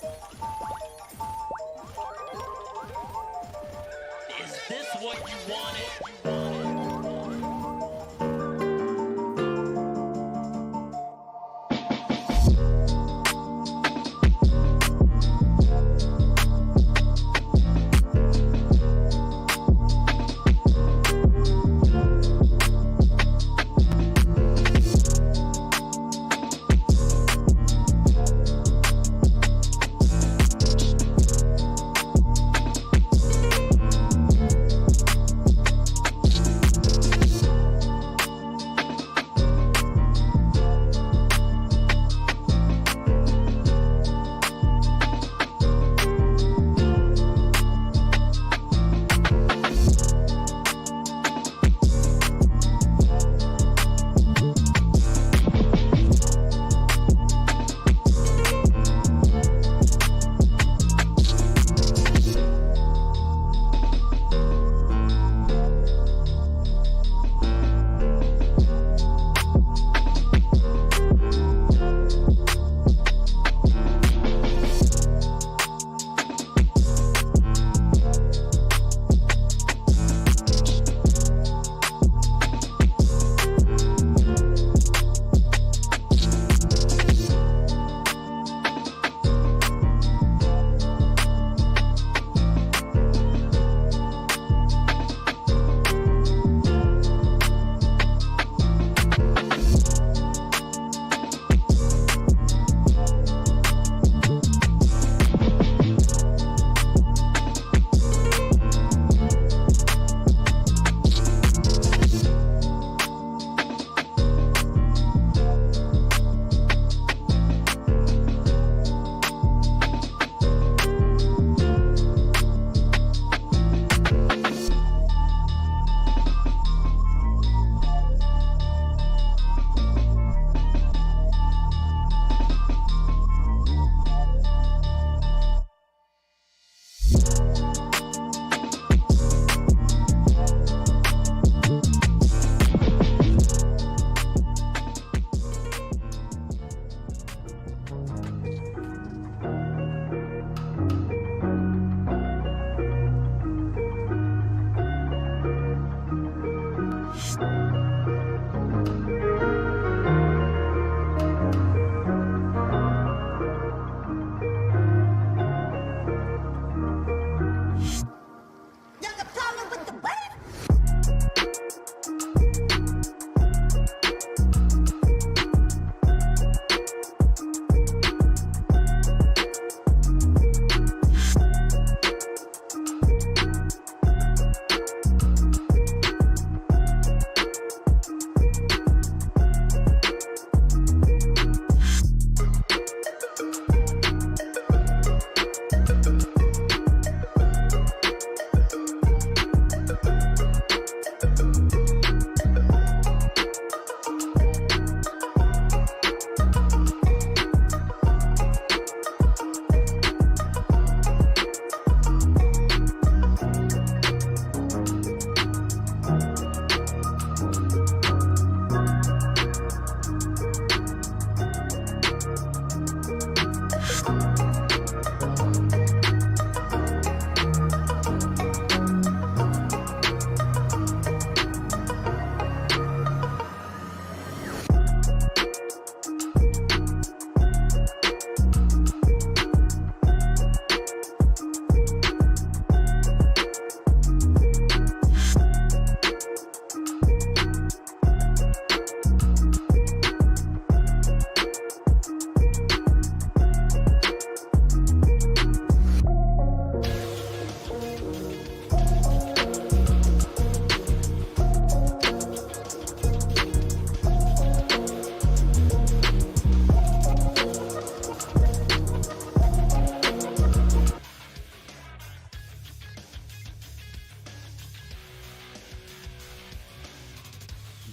Is this what you wanted?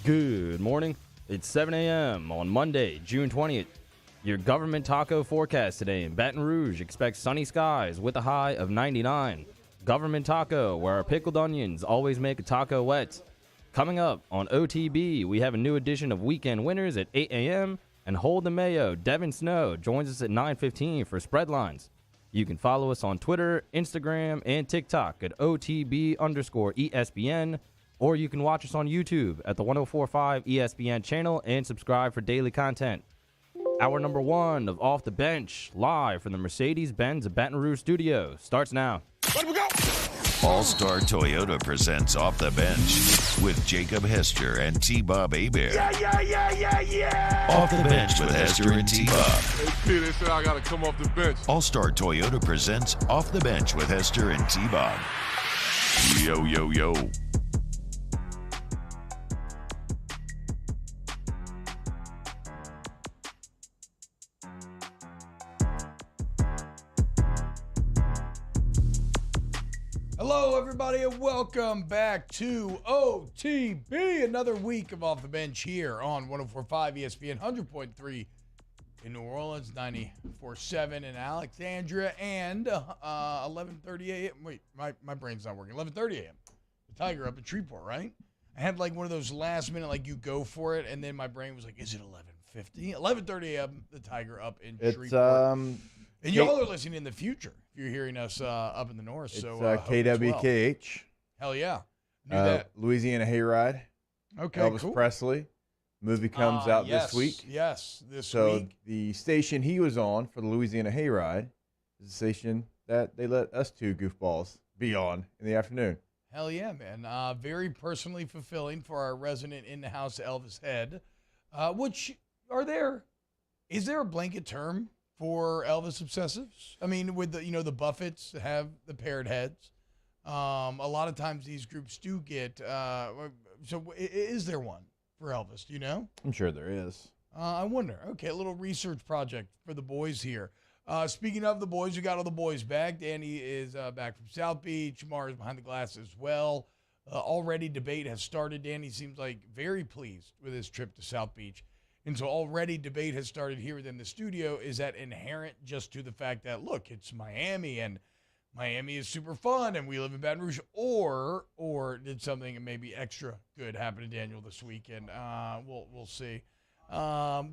Good morning. It's 7 a.m. on Monday, June 20th. Your government taco forecast today in Baton Rouge expects sunny skies with a high of 99. Government taco, where our pickled onions always make a taco wet. Coming up on OTB, we have a new edition of Weekend Winners at 8 a.m. and Hold the Mayo, Devin Snow, joins us at 9:15 for Spread Lines. You can follow us on Twitter, Instagram, and TikTok at OTB_ESPN, or you can watch us on YouTube at the 1045 ESPN channel and subscribe for daily content. Hour number 1 of Off the Bench, live from the Mercedes-Benz of Baton Rouge studio, starts now. Let we go! All-Star Toyota presents Off the Bench with Jacob Hester and T-Bob Hebert. Yeah! Off the Bench with Hester and T-Bob. Hey, P, they said I gotta come off the bench. All-Star Toyota presents Off the Bench with Hester and T-Bob. Yo, yo, yo. Hello, everybody, and welcome back to OTB. Another week of Off the Bench here on 104.5 ESPN, 100.3 in New Orleans, 94.7 in Alexandria, and 11:30 a.m. Wait, my brain's not working. 11:30 a.m. The Tiger up in Shreveport, right? I had like one of those last minute, like you go for it, and then my brain was like, is it 11:50? 11:30 a.m. The Tiger up in Shreveport. And y'all are listening in the future if you're hearing us up in the north. It's So KWKH. Hell yeah. Knew that. Louisiana Hayride. Okay, Elvis cool. Presley. Movie comes out this week. Yes, this So week. the station he was on for the Louisiana Hayride is the station that they let us two goofballs be on in the afternoon. Hell yeah, man. Very personally fulfilling for our resident in-the-house Elvis head. Is there a blanket term for Elvis obsessives? I mean, with the Buffetts have the paired heads. A lot of times these groups do get. So is there one for Elvis? Do you know? I'm sure there is. I wonder. Okay, a little research project for the boys here. Speaking of the boys, we got all the boys back. Danny is back from South Beach. Mars behind the glass as well. Already debate has started. Danny seems like very pleased with his trip to South Beach. And so already debate has started here within the studio. Is that inherent just to the fact that, look, it's Miami and Miami is super fun and we live in Baton Rouge? Or did something maybe extra good happen to Daniel this week? And we'll see.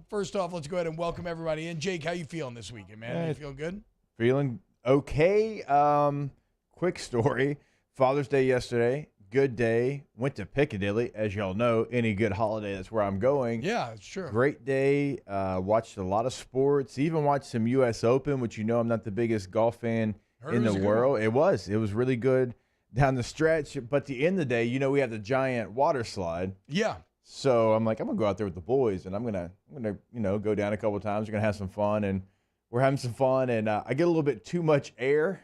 First off, let's go ahead and welcome everybody in. Jake, how you feeling this weekend, man? You feeling good? Feeling okay. Quick story. Father's Day yesterday. Good day. Went to Piccadilly. As y'all know, any good holiday, that's where I'm going. Yeah, it's true. Great day. Watched a lot of sports. Even watched some U.S. Open, which I'm not the biggest golf fan in the world. It was really good down the stretch. But at the end of the day, we have the giant water slide. Yeah. So I'm like, I'm gonna go out there with the boys, and I'm gonna go down a couple of times. We're gonna have some fun, and we're having some fun. And I get a little bit too much air,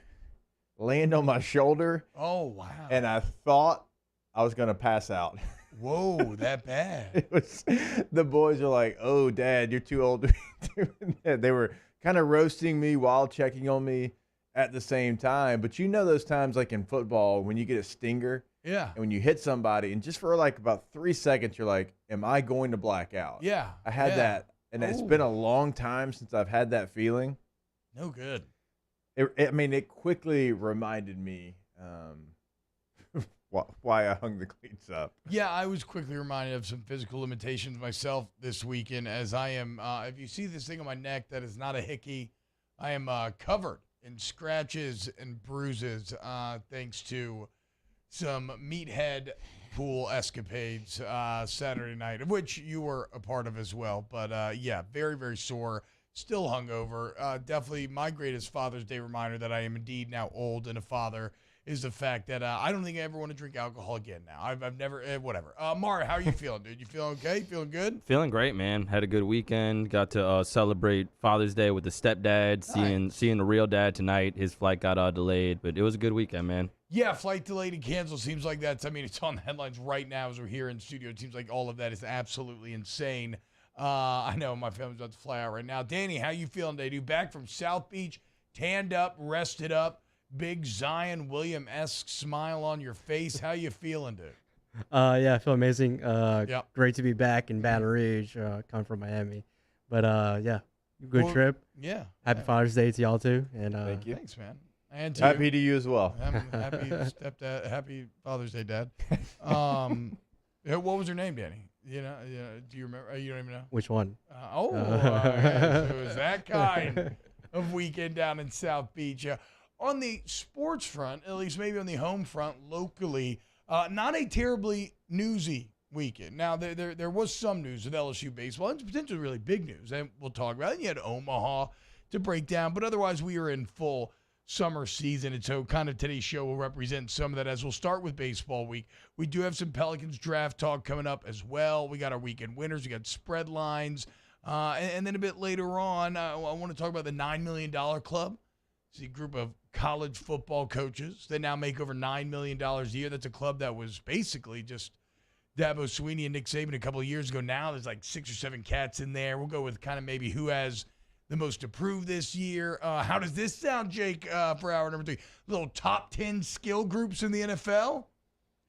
land on my shoulder. Oh wow! And I thought I was gonna pass out. Whoa, that bad? The boys are like, "Oh, Dad, you're too old to be doing that." They were kind of roasting me while checking on me at the same time. But those times, like in football, when you get a stinger. Yeah. And when you hit somebody, and just for like about 3 seconds, you're like, am I going to black out? Yeah. I had that, and it's been a long time since I've had that feeling. No good. It quickly reminded me why I hung the cleats up. Yeah, I was quickly reminded of some physical limitations myself this weekend, as I am, if you see this thing on my neck, that is not a hickey. I am covered in scratches and bruises thanks to some meathead pool escapades Saturday night, of which you were a part of as well. But yeah, very, very sore, still hungover. Definitely my greatest Father's Day reminder that I am indeed now old and a father is the fact that I don't think I ever want to drink alcohol again now. I've never, whatever. Mara, how are you feeling, dude? You feeling okay? Feeling good? Feeling great, man. Had a good weekend. Got to celebrate Father's Day with the stepdad. Seeing the real dad tonight. His flight got delayed, but it was a good weekend, man. Yeah, flight delayed and canceled. Seems like that's, it's on the headlines right now as we're here in the studio. It seems like all of that is absolutely insane. I know my family's about to fly out right now. Danny, how you feeling today, dude? Back from South Beach, tanned up, rested up, big Zion William-esque smile on your face. How you feeling, dude? Yeah, I feel amazing. Yep. Great to be back in Baton Rouge, coming from Miami. But yeah, good trip. Yeah. Happy Father's Day to y'all too. And Thank you. Thanks, man. And to Happy to you as well. happy stepdad. Happy Father's Day, Dad. What was her name, Danny? Do you remember? You don't even know. which one? Okay, so it was that kind. of weekend down in South Beach. On the sports front, at least maybe on the home front locally, not a terribly newsy weekend. Now, there was some news with LSU baseball, and potentially really big news, and we'll talk about it. You had Omaha to break down, but otherwise we are in full summer season, and so kind of today's show will represent some of that as we'll start with baseball week. We do have some Pelicans draft talk coming up as well. We got our weekend winners. We got spread lines. And then a bit later on, I want to talk about the $9 million club. It's a group of college football coaches that now make over $9 million a year. That's a club that was basically just Dabo Swinney and Nick Saban a couple of years ago. Now there's like 6 or 7 cats in there. We'll go with kind of maybe who has the most approved this year. How does this sound, Jake, for hour number 3? Little top 10 skill groups in the NFL?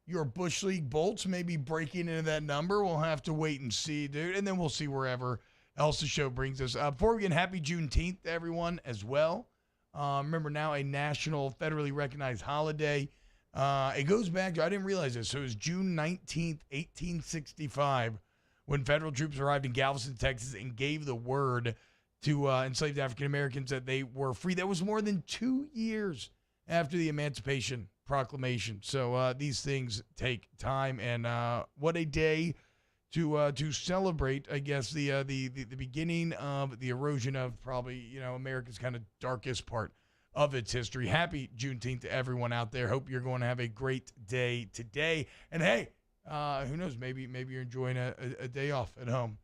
Your Bush League Bolts maybe breaking into that number. We'll have to wait and see, dude. And then we'll see wherever else the show brings us. Before we get happy Juneteenth to everyone as well. Remember now a national federally recognized holiday. It goes back to, I didn't realize this, so it was June 19th, 1865, when federal troops arrived in Galveston, Texas, and gave the word to enslaved African Americans that they were free. That was more than 2 years after the Emancipation Proclamation. So these things take time, and what a day to celebrate, I guess, the beginning of the erosion of probably, America's kind of darkest part of its history. Happy Juneteenth to everyone out there. Hope you're going to have a great day today. And hey, who knows? Maybe you're enjoying a day off at home.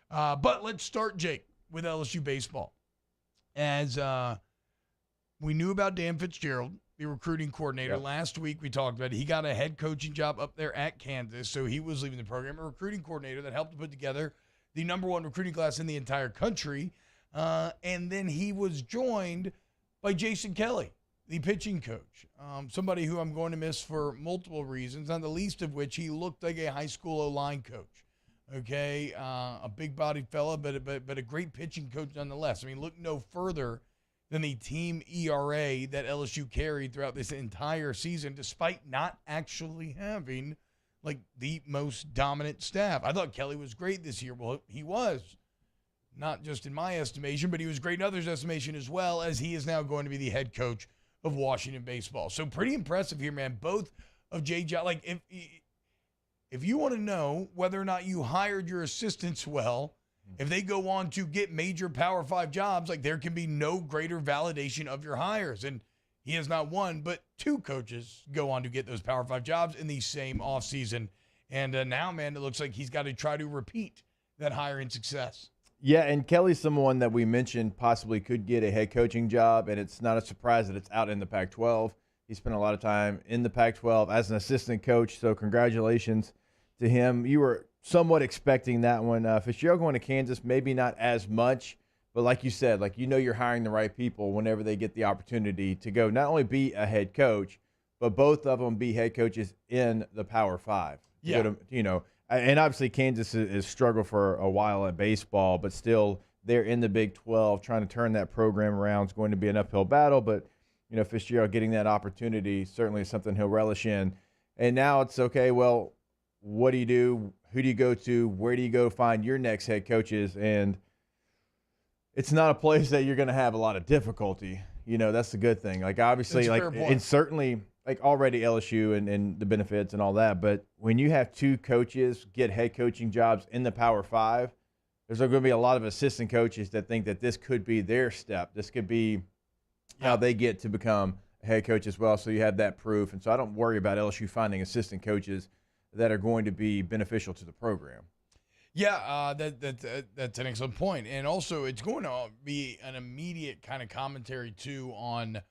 But let's start, Jake, with LSU baseball. As we knew about Dan Fitzgerald, the recruiting coordinator. Yep. Last week we talked about it. He got a head coaching job up there at Kansas, so he was leaving the program. A recruiting coordinator that helped to put together the #1 recruiting class in the entire country. And then he was joined by Jason Kelly, the pitching coach, somebody who I'm going to miss for multiple reasons, not the least of which he looked like a high school O-line coach. Okay, a big-bodied fella, but a great pitching coach nonetheless. I mean, look no further than the team ERA that LSU carried throughout this entire season, despite not actually having, like, the most dominant staff. I thought Kelly was great this year. Well, he was, not just in my estimation, but he was great in others' estimation as well, as he is now going to be the head coach of Washington baseball. So pretty impressive here, man. Both of Jay John, like, if you want to know whether or not you hired your assistants well, if they go on to get major Power 5 jobs, like, there can be no greater validation of your hires. And he has not one, but 2 coaches go on to get those Power 5 jobs in the same offseason. And now, man, it looks like he's got to try to repeat that hiring success. Yeah, and Kelly's someone that we mentioned possibly could get a head coaching job, and it's not a surprise that it's out in the Pac-12. He spent a lot of time in the Pac-12 as an assistant coach, so congratulations to him. You were somewhat expecting that one. Fitzgerald going to Kansas, maybe not as much, but like you said, you're hiring the right people whenever they get the opportunity to go not only be a head coach, but both of them be head coaches in the Power 5. Yeah. And obviously Kansas has struggled for a while at baseball, but still they're in the Big 12. Trying to turn that program around is going to be an uphill battle, but Fitzgerald getting that opportunity certainly is something he'll relish in. And now it's okay, well, what do you do? Who do you go to? Where do you go find your next head coaches? And it's not a place that you're going to have a lot of difficulty. That's the good thing. Like, obviously, and certainly, already LSU and the benefits and all that. But when you have 2 coaches get head coaching jobs in the Power 5, there's going to be a lot of assistant coaches that think that this could be their step. This could be how they get to become a head coach as well. So you have that proof. And so I don't worry about LSU finding assistant coaches that are going to be beneficial to the program. Yeah, that's an excellent point. And also, it's going to be an immediate kind of commentary, too, on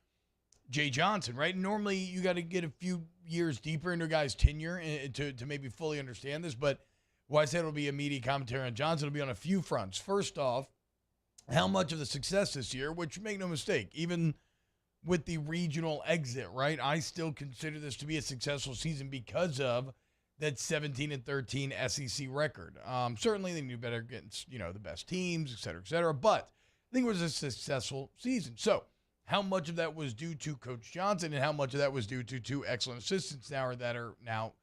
Jay Johnson, right? Normally, you got to get a few years deeper into a guy's tenure to maybe fully understand this. But why I said it'll be immediate commentary on Johnson will be on a few fronts. First off, how much of the success this year, which, make no mistake, even with the regional exit, right, I still consider this to be a successful season because of that 17-13 SEC record. Certainly they knew better against, the best teams, et cetera, but I think it was a successful season. So how much of that was due to Coach Johnson and how much of that was due to 2 excellent assistants that are now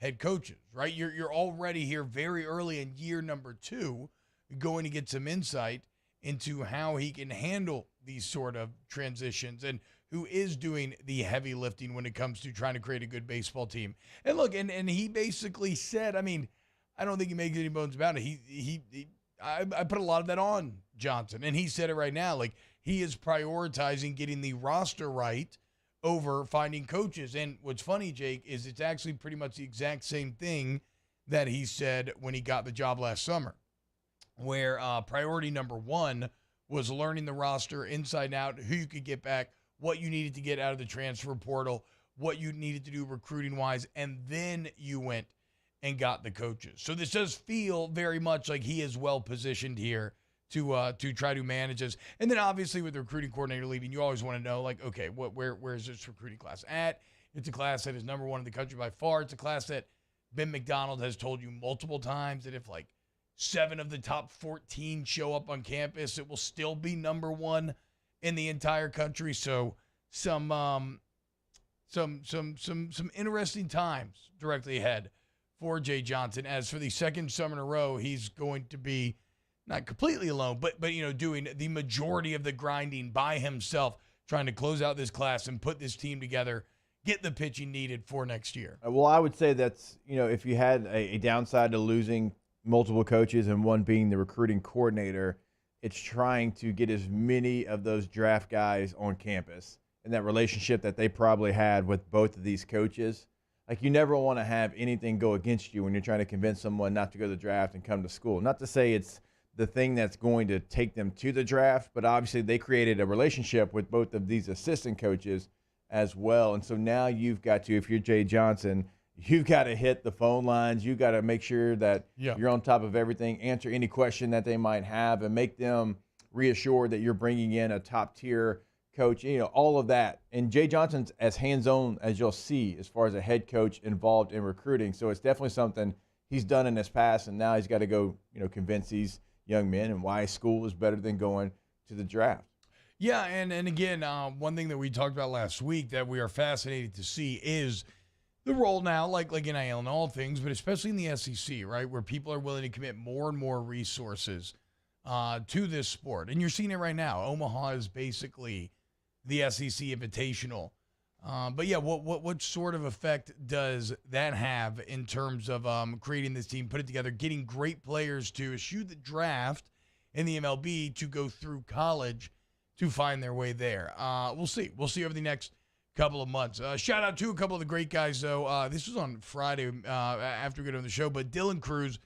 head coaches, right? You're already here very early in year number 2 going to get some insight into how he can handle these sort of transitions and who is doing the heavy lifting when it comes to trying to create a good baseball team. And look, and he basically said, I mean, I don't think he makes any bones about it. I put a lot of that on Johnson, and he said it right now. Like, he is prioritizing getting the roster right over finding coaches. And what's funny, Jake, is it's actually pretty much the exact same thing that he said when he got the job last summer, where priority number one was learning the roster inside and out, who you could get back, what you needed to get out of the transfer portal, what you needed to do recruiting-wise, and then you went and got the coaches. So this does feel very much like he is well-positioned here to try to manage this. And then obviously with the recruiting coordinator leaving, you always want to know, like, okay, where is this recruiting class at? It's a class that is number one in the country by far. It's a class that Ben McDonald has told you multiple times that if, like, 7 of the top 14 show up on campus, it will still be number one in the entire country. So some interesting times directly ahead for Jay Johnson. As for the second summer in a row, he's going to be not completely alone, but doing the majority of the grinding by himself, trying to close out this class and put this team together, get the pitching needed for next year. Well, I would say that's, if you had a downside to losing multiple coaches and one being the recruiting coordinator, it's trying to get as many of those draft guys on campus, and that relationship that they probably had with both of these coaches. Like, you never want to have anything go against you when you're trying to convince someone not to go to the draft and come to school. Not to say it's the thing that's going to take them to the draft, but obviously they created a relationship with both of these assistant coaches as well. And so now you've got to, if you're Jay Johnson, you've got to hit the phone lines. You've got to make sure that you're on top of everything, answer any question that they might have, and make them reassured that you're bringing in a top-tier coach, all of that. And Jay Johnson's as hands-on as you'll see as far as a head coach involved in recruiting. So it's definitely something he's done in his past, and now he's got to go, convince these young men and why school is better than going to the draft. Yeah, and again, one thing that we talked about last week that we are fascinated to see is the role now, like NIL and all things, but especially in the SEC, right, where people are willing to commit more and more resources to this sport. And you're seeing it right now. Omaha is basically the SEC Invitational. But yeah, what sort of effect does that have in terms of creating this team, put it together, getting great players to eschew the draft in the MLB to go through college to find their way there? We'll see. We'll see over the next couple of months. Shout out to a couple of the great guys, though. This was on Friday after we got on the show, but Dylan Cruz,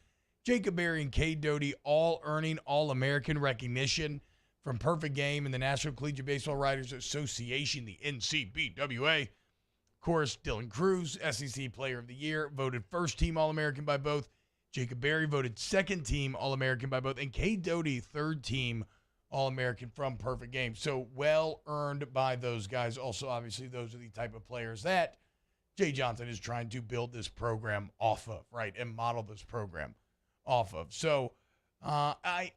Jacob Berry, and Cade Doty all earning All-American recognition from Perfect Game and the National Collegiate Baseball Writers Association, the NCBWA. Of course, Dylan Cruz, SEC Player of the Year, voted first-team All-American by both. Jacob Berry voted second-team All-American by both. And Cade Doty, third-team All-American from Perfect Game. So well-earned by those guys. Also, obviously, those are the type of players that Jay Johnson is trying to build this program off of, right, and model this program off of. So, I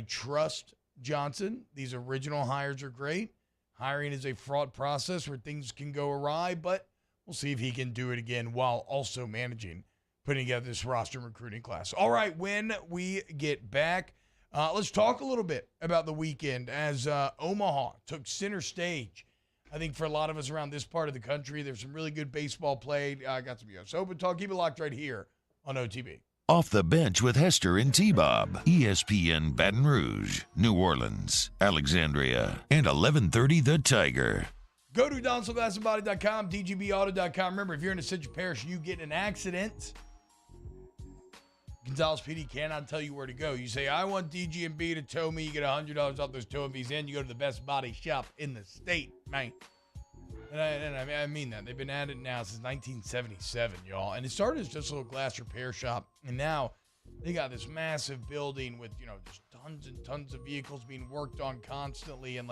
trust Johnson. These original hires are great. Hiring is a fraught process where things can go awry, but we'll see if he can do it again while also managing putting together this roster and recruiting class. All right, when we get back, let's talk a little bit about the weekend as Omaha took center stage. I think for a lot of us around this part of the country, there's some really good baseball played. Got some U.S. Open talk. Keep it locked right here on OTB. Off the Bench with Hester and T-Bob. ESPN Baton Rouge, New Orleans, Alexandria, and 1130 The Tiger. Go to DonaldGlassandBody.com, DGBAuto.com. Remember, if you're in a Central Parish, you get in an accident, Gonzales PD cannot tell you where to go. You say, I want DG&B to tow me. You get $100 off those towing fees, and you go to the best body shop in the state, man. And I mean that. They've been at it now since 1977, y'all. And it started as just a little glass repair shop. And now they got this massive building with, just tons and tons of vehicles being worked on constantly. And,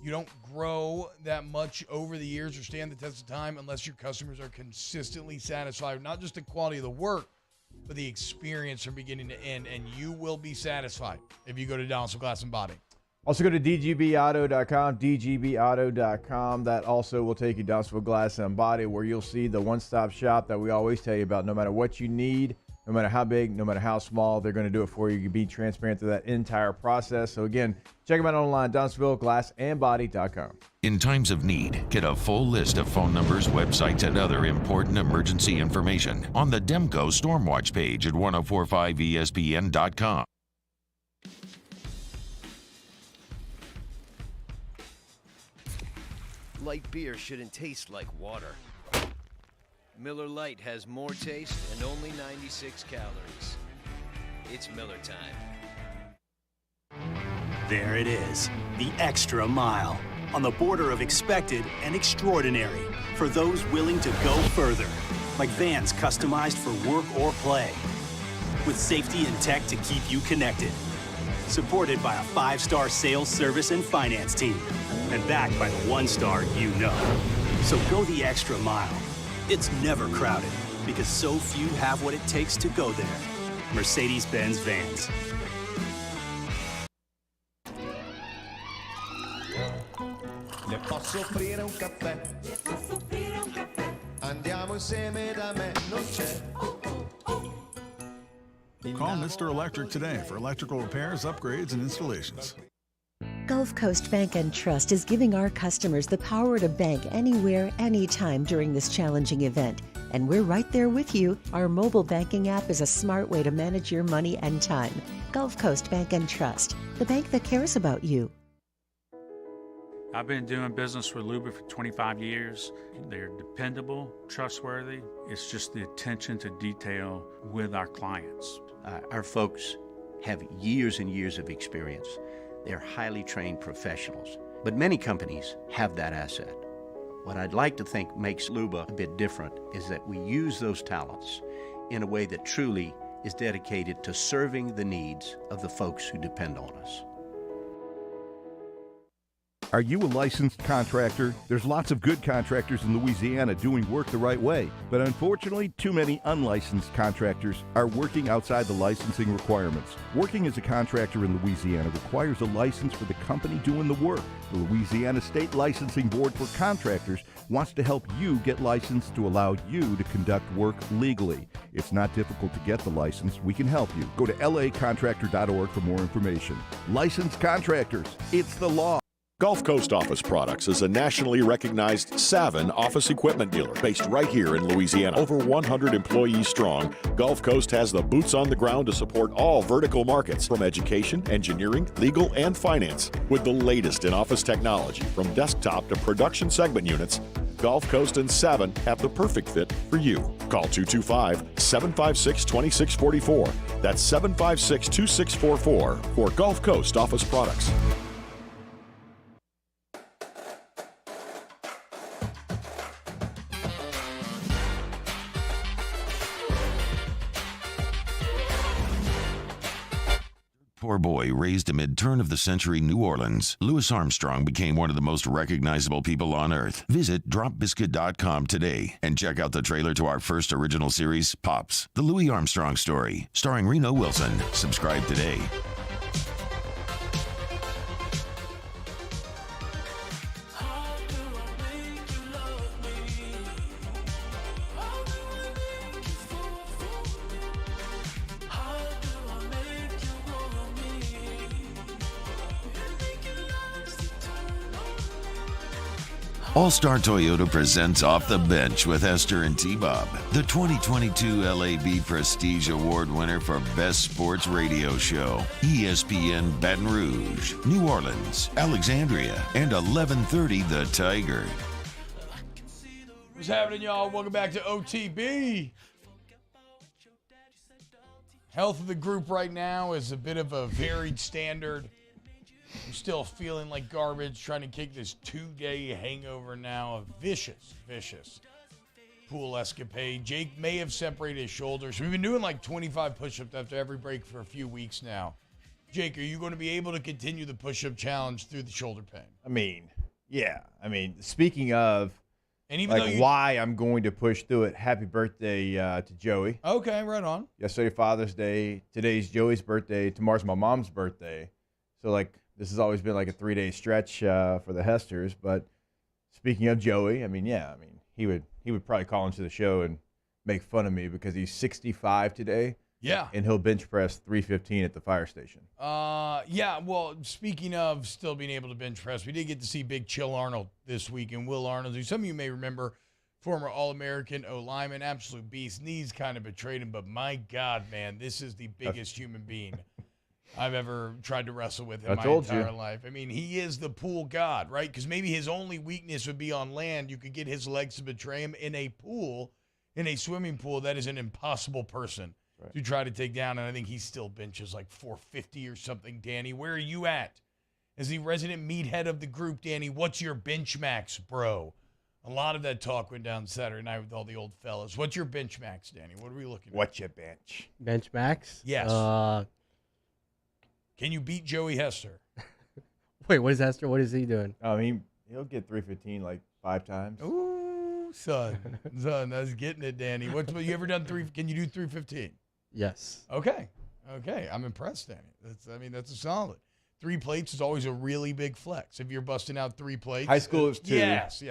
you don't grow that much over the years or stand the test of time unless your customers are consistently satisfied with not just the quality of the work, but the experience from beginning to end. And you will be satisfied if you go to Donaldson Glass and Body. Also go to dgbauto.com, dgbauto.com. That also will take you to Donaldsonville Glass and Body, where you'll see the one-stop shop that we always tell you about. No matter what you need, No matter how big, no matter how small, they're going to do it for you. You can be transparent through that entire process. So again, check them out online, DunstevilleGlassandBody.com. In times of need, get a full list of phone numbers, websites, and other important emergency information on the Demco Stormwatch page at 1045ESPN.com. Light beer shouldn't taste like water. Miller Lite has more taste and only 96 calories. It's Miller time. There it is, the extra mile. On the border of expected and extraordinary for those willing to go further. Like vans customized for work or play. With safety and tech to keep you connected. Supported by a 5-star sales, service, and finance team. And backed by the 1-star you know. So go the extra mile. It's never crowded because so few have what it takes to go there. Mercedes-Benz Vans. Le posso offrire un caffè? Andiamo insieme da me, non c'è. Call Mr. Electric today for electrical repairs, upgrades, and installations. Gulf Coast Bank and Trust is giving our customers the power to bank anywhere, anytime during this challenging event. And we're right there with you. Our mobile banking app is a smart way to manage your money and time. Gulf Coast Bank and Trust, the bank that cares about you. I've been doing business with Luba for 25 years. They're dependable, trustworthy. It's just the attention to detail with our clients. Our folks have years and years of experience. They're highly trained professionals, but many companies have that asset. What I'd like to think makes Luba a bit different is that we use those talents in a way that truly is dedicated to serving the needs of the folks who depend on us. Are you a licensed contractor? There's lots of good contractors in Louisiana doing work the right way, but unfortunately, too many unlicensed contractors are working outside the licensing requirements. Working as a contractor in Louisiana requires a license for the company doing the work. The Louisiana State Licensing Board for Contractors wants to help you get licensed to allow you to conduct work legally. It's not difficult to get the license. We can help you. Go to lacontractor.org for more information. Licensed contractors, it's the law. Gulf Coast Office Products is a nationally recognized Savin office equipment dealer based right here in Louisiana. Over 100 employees strong, Gulf Coast has the boots on the ground to support all vertical markets, from education, engineering, legal, and finance. With the latest in office technology, from desktop to production segment units, Gulf Coast and Savin have the perfect fit for you. Call 225-756-2644. That's 756-2644 for Gulf Coast Office Products. Poor boy raised amid turn-of-the-century New Orleans, Louis Armstrong became one of the most recognizable people on Earth. Visit dropbiscuit.com today and check out the trailer to our first original series, Pops, The Louis Armstrong Story, starring Reno Wilson. Subscribe today. All-Star Toyota presents Off the Bench with Esther and T-Bob, the 2022 LAB Prestige Award winner for Best Sports Radio Show, ESPN Baton Rouge, New Orleans, Alexandria, and 1130 The Tiger. What's happening, y'all? Welcome back to OTB. Health of the group right now is a bit of a varied standard. I'm still feeling like garbage, trying to kick this 2-day hangover now. A vicious pool escapade. Jake may have separated his shoulders. We've been doing like 25 push-ups after every break for a few weeks now. Jake, are you going to be able to continue the push-up challenge through the shoulder pain? I mean, yeah. I mean, speaking of, and even like, why I'm going to push through it, happy birthday to Joey. Okay, right on. Yesterday, Father's Day. Today's Joey's birthday. Tomorrow's my mom's birthday. So, like, this has always been like a 3-day stretch for the Hesters. But speaking of Joey, I mean, yeah, I mean, he would probably call into the show and make fun of me because he's 65 today. Yeah. And he'll bench press 315 at the fire station. Yeah, well, speaking of still being able to bench press, we did get to see Big Chill Arnold this week, and Will Arnold, who some of you may remember, former All-American O-lineman, absolute beast. Knees kind of betrayed him, but my God, man, this is the biggest human being I've ever tried to wrestle with in my entire life. I mean, he is the pool god, right? Because maybe his only weakness would be on land. You could get his legs to betray him in a pool, in a swimming pool. That is an impossible person to try to take down, and I think he still benches like 450 or something. Danny, where are you at? As the resident meathead of the group, Danny, what's your bench max, bro? A lot of that talk went down Saturday night with all the old fellas. What's your bench max, Danny? What are we looking at? What's your bench? Bench max? Yes. Can you beat Joey Hester? Wait, what is Hester? What is he doing? I mean, he'll get 315 like 5 times. Ooh, son, that's getting it, Danny. What you ever done Can you do 315? Yes. Okay. I'm impressed, Danny. That's a solid. 3 plates is always a really big flex. If you're busting out 3 plates. High school is 2. Yes.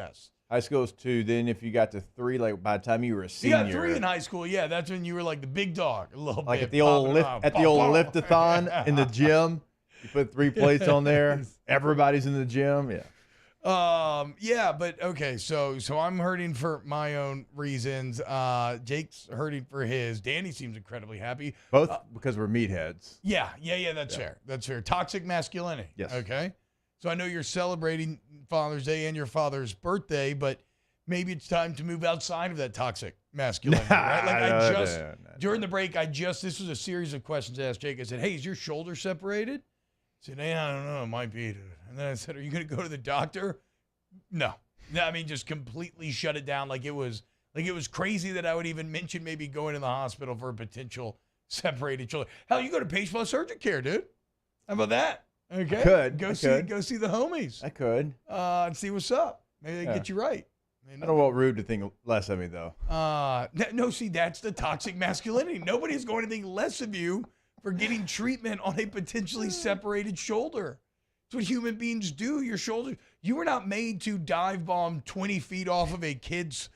High school is 2. Then if you got to 3, like by the time you were a senior. You got 3 in high school. Yeah, that's when you were like the big dog. A little like bit. At the old liftathon in the gym. You put 3 plates on there. Everybody's in the gym. Yeah. Yeah, but okay, so I'm hurting for my own reasons. Jake's hurting for his. Danny seems incredibly happy. Both because we're meatheads. Yeah, that's fair. That's fair. Toxic masculinity. Yes. Okay. So I know you're celebrating Father's Day and your father's birthday, but maybe it's time to move outside of that toxic masculinity, right? Like during the break, this was a series of questions I asked Jake. I said, hey, is your shoulder separated? He said, I don't know, it might be. And then I said, are you going to go to the doctor? No. I mean, just completely shut it down. Like it was crazy that I would even mention maybe going to the hospital for a potential separated shoulder. Hell, you go to Page Plus Urgent Care, dude. How about that? Okay. I could. Go see the homies. I could. And see what's up. Maybe they get you right. I don't want Rude to think less of me, though. No, see, that's the toxic masculinity. Nobody's going to think less of you for getting treatment on a potentially separated shoulder. It's what human beings do. Your shoulders. You were not made to dive bomb 20 feet off of a kid's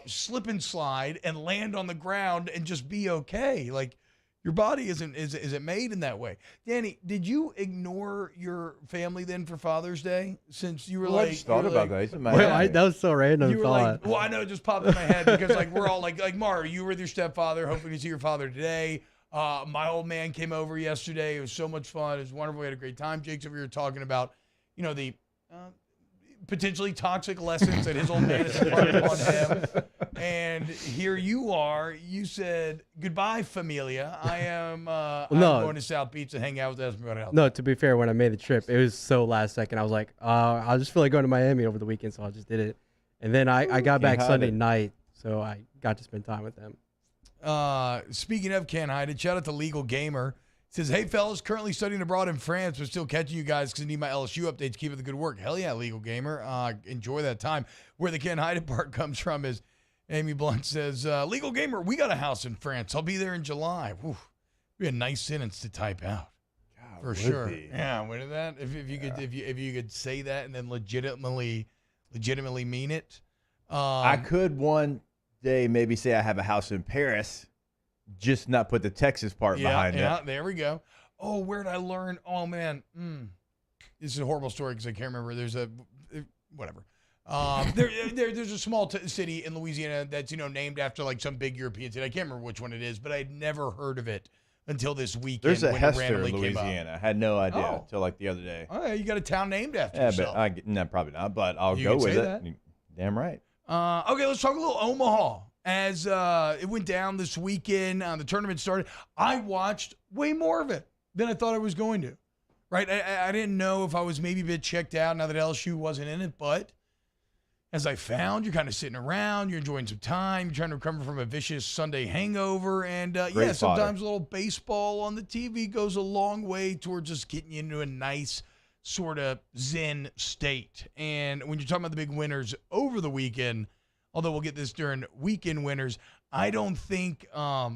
slip and slide and land on the ground and just be okay. Like your body isn't made in that way. Danny, did you ignore your family then for Father's Day since you were I just thought about that. That was so random. You were like, well, I know it just popped in my head because like we're all like Mara, you were with your stepfather, hoping to see your father today. My old man came over yesterday. It was so much fun. It was wonderful. We had a great time. Jake's over here talking about, the potentially toxic lessons that his old man has imparted on him. And here you are. You said, goodbye, familia. I'm going to South Beach to hang out with everybody else. No, to be fair, when I made the trip, it was so last second. I was like, I just feel like going to Miami over the weekend, so I just did it. And then I got back Sunday night, so I got to spend time with them. Speaking of Can't Hide It, shout out to Legal Gamer. It says, hey, fellas, currently studying abroad in France, but still catching you guys because I need my LSU updates. Keep up the good work. Hell yeah, Legal Gamer. Enjoy that time. Where the Can't Hide It part comes from is Amy Blunt says, Legal Gamer, we got a house in France. I'll be there in July. Whew. Be a nice sentence to type out. God, for sure. Be. Yeah, what is that? If you could say that and then legitimately mean it. I could one day maybe say I have a house in Paris, just not put the Texas part behind it. Yeah, there we go. Oh, where did I learn? Oh, man. This is a horrible story because I can't remember. There's whatever. There's a small city in Louisiana that's, named after like some big European city. I can't remember which one it is, but I'd never heard of it until this weekend. There's a when Hester, it randomly Louisiana. I had no idea until like the other day. Oh, yeah, you got a town named after yourself. But no, probably not, but I'll go with it. That. Damn right. Okay, let's talk a little Omaha. As it went down this weekend, the tournament started, I watched way more of it than I thought I was going to. Right? I didn't know if I was maybe a bit checked out now that LSU wasn't in it, but as I found, you're kind of sitting around, you're enjoying some time, you're trying to recover from a vicious Sunday hangover, and sometimes a little baseball on the TV goes a long way towards just getting you into a nice sort of zen state. And when you're talking about the big winners over the weekend, although we'll get this during weekend winners, I don't think I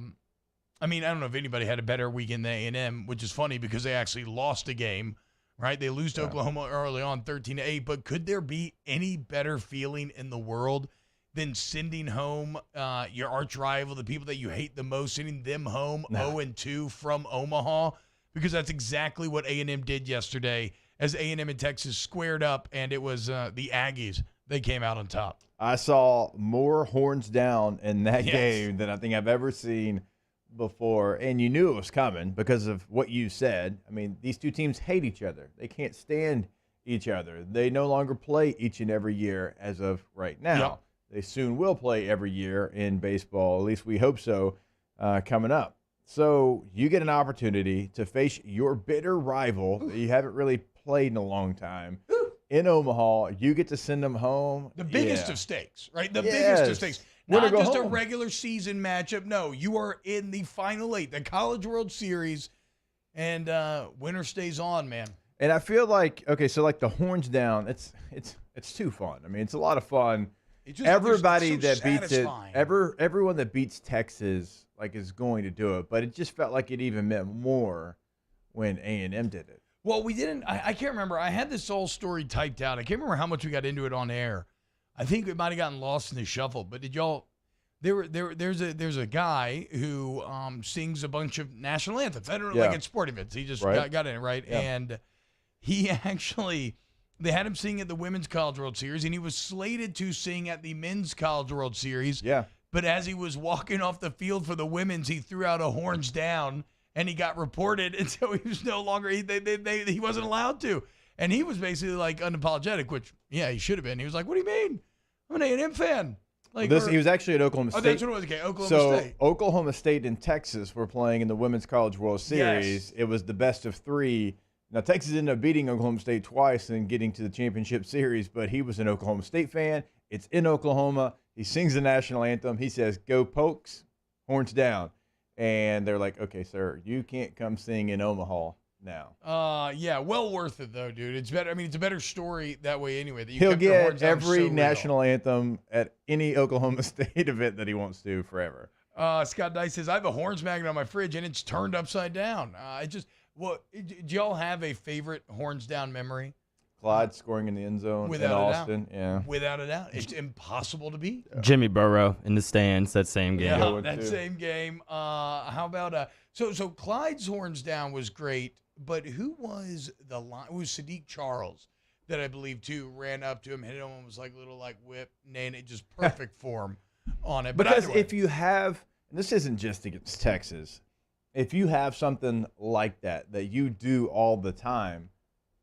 don't know if anybody had a better weekend than A&M, which is funny because they actually lost a game, right? They lose to Oklahoma early on 13-8, but could there be any better feeling in the world than sending home your arch rival, the people that you hate the most, sending them home 0-2 from Omaha, because that's exactly what A&M did yesterday as A&M and Texas squared up, and it was the Aggies. They came out on top. I saw more horns down in that game than I think I've ever seen before, and you knew it was coming because of what you said. I mean, these two teams hate each other. They can't stand each other. They no longer play each and every year as of right now. Yep. They soon will play every year in baseball. At least we hope so coming up. So you get an opportunity to face your bitter rival that you haven't really played in a long time in Omaha. You get to send them home. The biggest of stakes, right? The biggest of stakes. Winner Not go just a home. regular season matchup. No, you are in the Final Eight, the College World Series, and winner stays on, man. And I feel like, okay, so like the horns down, it's too fun. I mean, it's a lot of fun. Everybody that beats it, everyone that beats Texas, like, is going to do it. But it just felt like it even meant more when A&M did it. Well, we didn't. I can't remember. I had this whole story typed out. I can't remember how much we got into it on air. I think it might have gotten lost in the shuffle. But did y'all? There's a guy who sings a bunch of national anthems. I don't know, like at sporting events. He just got in it, right? Yeah. And he actually, they had him sing at the Women's College World Series, and he was slated to sing at the Men's College World Series. Yeah. But as he was walking off the field for the women's, he threw out a horns down, and he got reported, and so he was no longer. He wasn't allowed to. And he was basically like unapologetic, which, yeah, he should have been. He was like, "What do you mean? I'm an A&M fan." Like, he was actually at Oklahoma State. Oh, that's what it was. Okay, Oklahoma State. So Oklahoma State and Texas were playing in the Women's College World Series. Yes. It was the best of three. Now, Texas ended up beating Oklahoma State twice and getting to the championship series, but he was an Oklahoma State fan. It's in Oklahoma. He sings the national anthem. He says, "Go Pokes, horns down." And they're like, "Okay, sir, you can't come sing in Omaha now." Yeah, well worth it though, dude. It's better. I mean, it's a better story that way anyway. That you He'll kept your horns get down every so national anthem at any Oklahoma State event that he wants to forever. Scott Dice says, "I have a horns magnet on my fridge and it's turned upside down." Do y'all have a favorite horns down memory? Clyde scoring in the end zone in Austin. Yeah. Without a doubt. It's impossible to beat. Jimmy Burrow in the stands, that same game. Yeah, that same game. How about so Clyde's horns down was great, but who was the line? It was Sadiq Charles that I believe too ran up to him, hit him, and was like little whip, and it just perfect form on it. But because if you have, and this isn't just against Texas, if you have something like that you do all the time,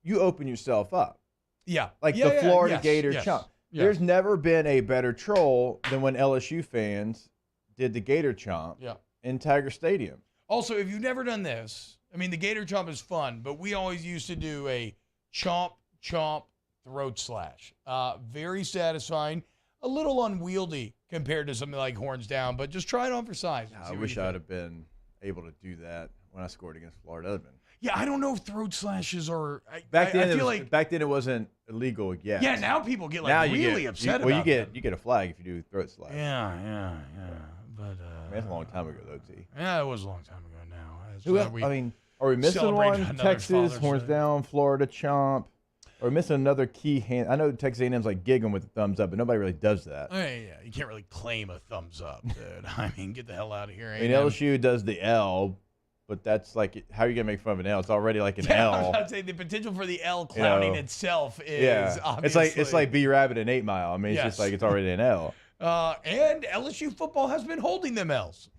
you open yourself up. Yeah. Like the Florida Gator yes, chomp. yes. There's never been a better troll than when LSU fans did the Gator chomp in Tiger Stadium. Also, if you've never done this, I mean, the Gator chomp is fun, but we always used to do a chomp, throat slash. Very satisfying. A little unwieldy compared to something like horns down, but just try it on for size. I wish I'd have been able to do that when I scored against Florida. That would have been. Yeah, I don't know if throat slashes are. Back then it wasn't illegal yet. Yeah, now people get really upset about it. You get a flag if you do throat slash. Yeah. But that's a long time ago, though, T. Yeah, it was a long time ago now. Are we missing one? Texas, horns down, Florida, chomp. Are we missing another key hand? I know Texas A&M's like giggling with the thumbs up, but nobody really does that. Yeah, you can't really claim a thumbs up, dude. I mean, get the hell out of here. I mean, LSU does the L. But that's like, how are you going to make fun of an L? It's already like an L. I was about to say, the potential for the L clowning itself is obviously. It's like B Rabbit and 8 Mile. I mean, it's just like it's already an L. And LSU football has been holding them L's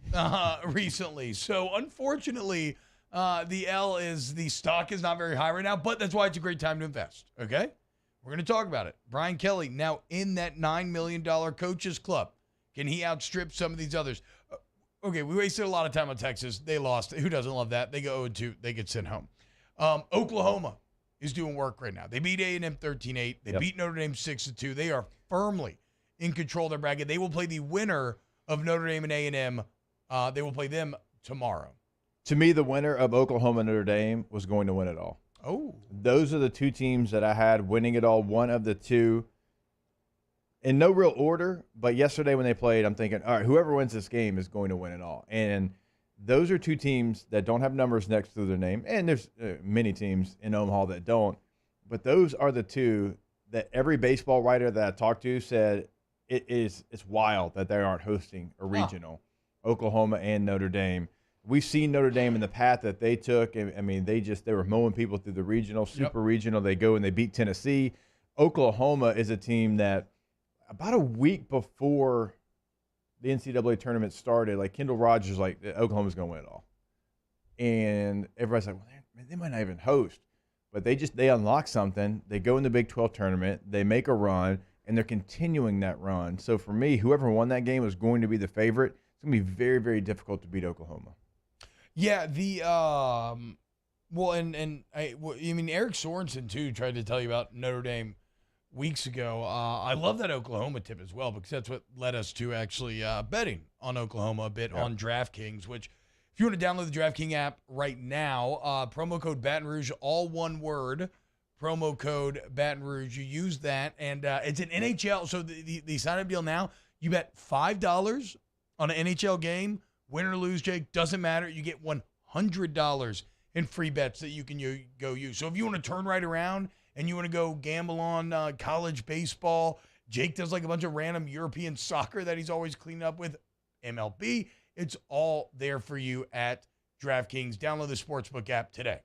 recently. So, unfortunately, the stock is not very high right now, but that's why it's a great time to invest, okay? We're going to talk about it. Brian Kelly, now in that $9 million coaches club. Can he outstrip some of these others? Okay, we wasted a lot of time on Texas. They lost. Who doesn't love that? They go 0-2. They get sent home. Oklahoma is doing work right now. They beat A&M 13-8. They beat Notre Dame 6-2. They are firmly in control of their bracket. They will play the winner of Notre Dame and A&M. They will play them tomorrow. To me, the winner of Oklahoma and Notre Dame was going to win it all. Oh. Those are the two teams that I had winning it all. One of the two. In no real order, but yesterday when they played, I'm thinking, all right, whoever wins this game is going to win it all. And those are two teams that don't have numbers next to their name. And there's many teams in Omaha that don't. But those are the two that every baseball writer that I talked to said, it's wild that they aren't hosting a regional. Oklahoma and Notre Dame. We've seen Notre Dame in the path that they took. I mean, they were mowing people through the regional, super regional. They go and they beat Tennessee. Oklahoma is a team that about a week before the NCAA tournament started, like Kendall Rogers, like Oklahoma's going to win it all. And everybody's like, well, man, they might not even host. But they unlock something. They go in the Big 12 tournament. They make a run, and they're continuing that run. So for me, whoever won that game was going to be the favorite. It's going to be very, very difficult to beat Oklahoma. Yeah, I mean, Eric Sorensen, too, tried to tell you about Notre Dame weeks ago. I love that Oklahoma tip as well, because that's what led us to actually betting on Oklahoma a bit on DraftKings, which if you want to download the DraftKings app right now, promo code Baton Rouge, all one word, promo code Baton Rouge. You use that, and it's an NHL. So the sign-up deal now, you bet $5 on an NHL game, win or lose, Jake, doesn't matter. You get $100 in free bets that you can go use. So if you want to turn right around and you want to go gamble on college baseball, Jake does like a bunch of random European soccer that he's always cleaning up with, MLB. It's all there for you at DraftKings. Download the Sportsbook app today.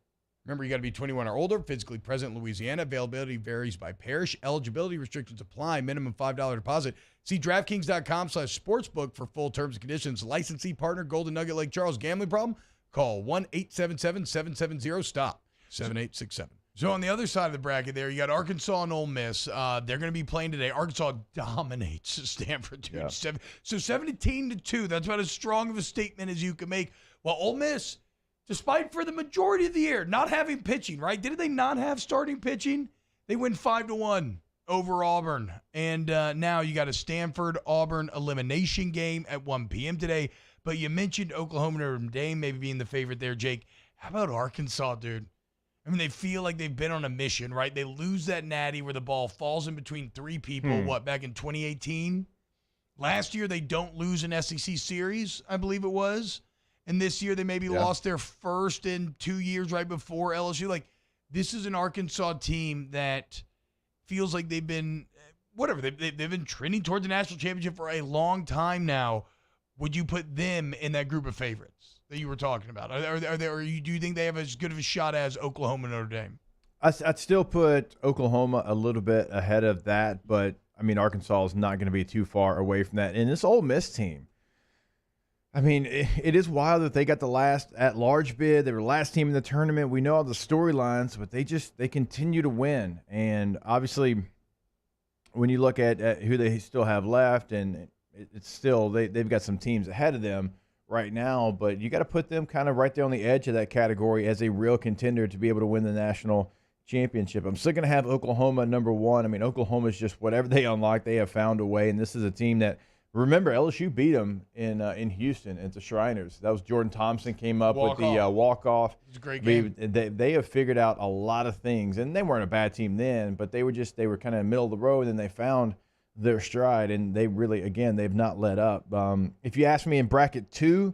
Remember, you got to be 21 or older, physically present in Louisiana. Availability varies by parish. Eligibility restrictions apply. Minimum $5 deposit. See DraftKings.com/sportsbook for full terms and conditions. Licensee partner, Golden Nugget Lake Charles. Gambling problem? Call 1-877-770-STOP. 7867. So on the other side of the bracket there, you got Arkansas and Ole Miss. They're going to be playing today. Arkansas dominates Stanford, dude. Yeah. So 17-2. That's about as strong of a statement as you can make. Well, Ole Miss, despite for the majority of the year not having pitching, right? Didn't they not have starting pitching? They win 5-1 over Auburn. And now you got a Stanford-Auburn elimination game at 1 p.m. today. But you mentioned Oklahoma Notre Dame maybe being the favorite there, Jake. How about Arkansas, dude? I mean, they feel like they've been on a mission, right? They lose that natty where the ball falls in between three people, back in 2018? Last year, they don't lose an SEC series, I believe it was. And this year, they maybe lost their first in 2 years right before LSU. Like, this is an Arkansas team that feels like they've been, they've been trending towards the national championship for a long time now. Would you put them in that group of favorites that you were talking about? Do you think they have as good of a shot as Oklahoma and Notre Dame? I'd still put Oklahoma a little bit ahead of that, but, I mean, Arkansas is not going to be too far away from that. And this Ole Miss team, I mean, it is wild that they got the last at-large bid. They were the last team in the tournament. We know all the storylines, but they continue to win. And, obviously, when you look at who they still have left, and it's still they've got some teams ahead of them right now, but you got to put them kind of right there on the edge of that category as a real contender to be able to win the national championship. I'm still going to have Oklahoma number one. I mean, Oklahoma is just whatever they unlock, they have found a way, and this is a team that, remember, LSU beat them in Houston at the Shriners. That was Jordan Thompson came up with the walk-off. It was a great game. They have figured out a lot of things, and they weren't a bad team then, but they were kind of middle of the road, and they found their stride, and they really, again, they've not let up. If you ask me in bracket 2,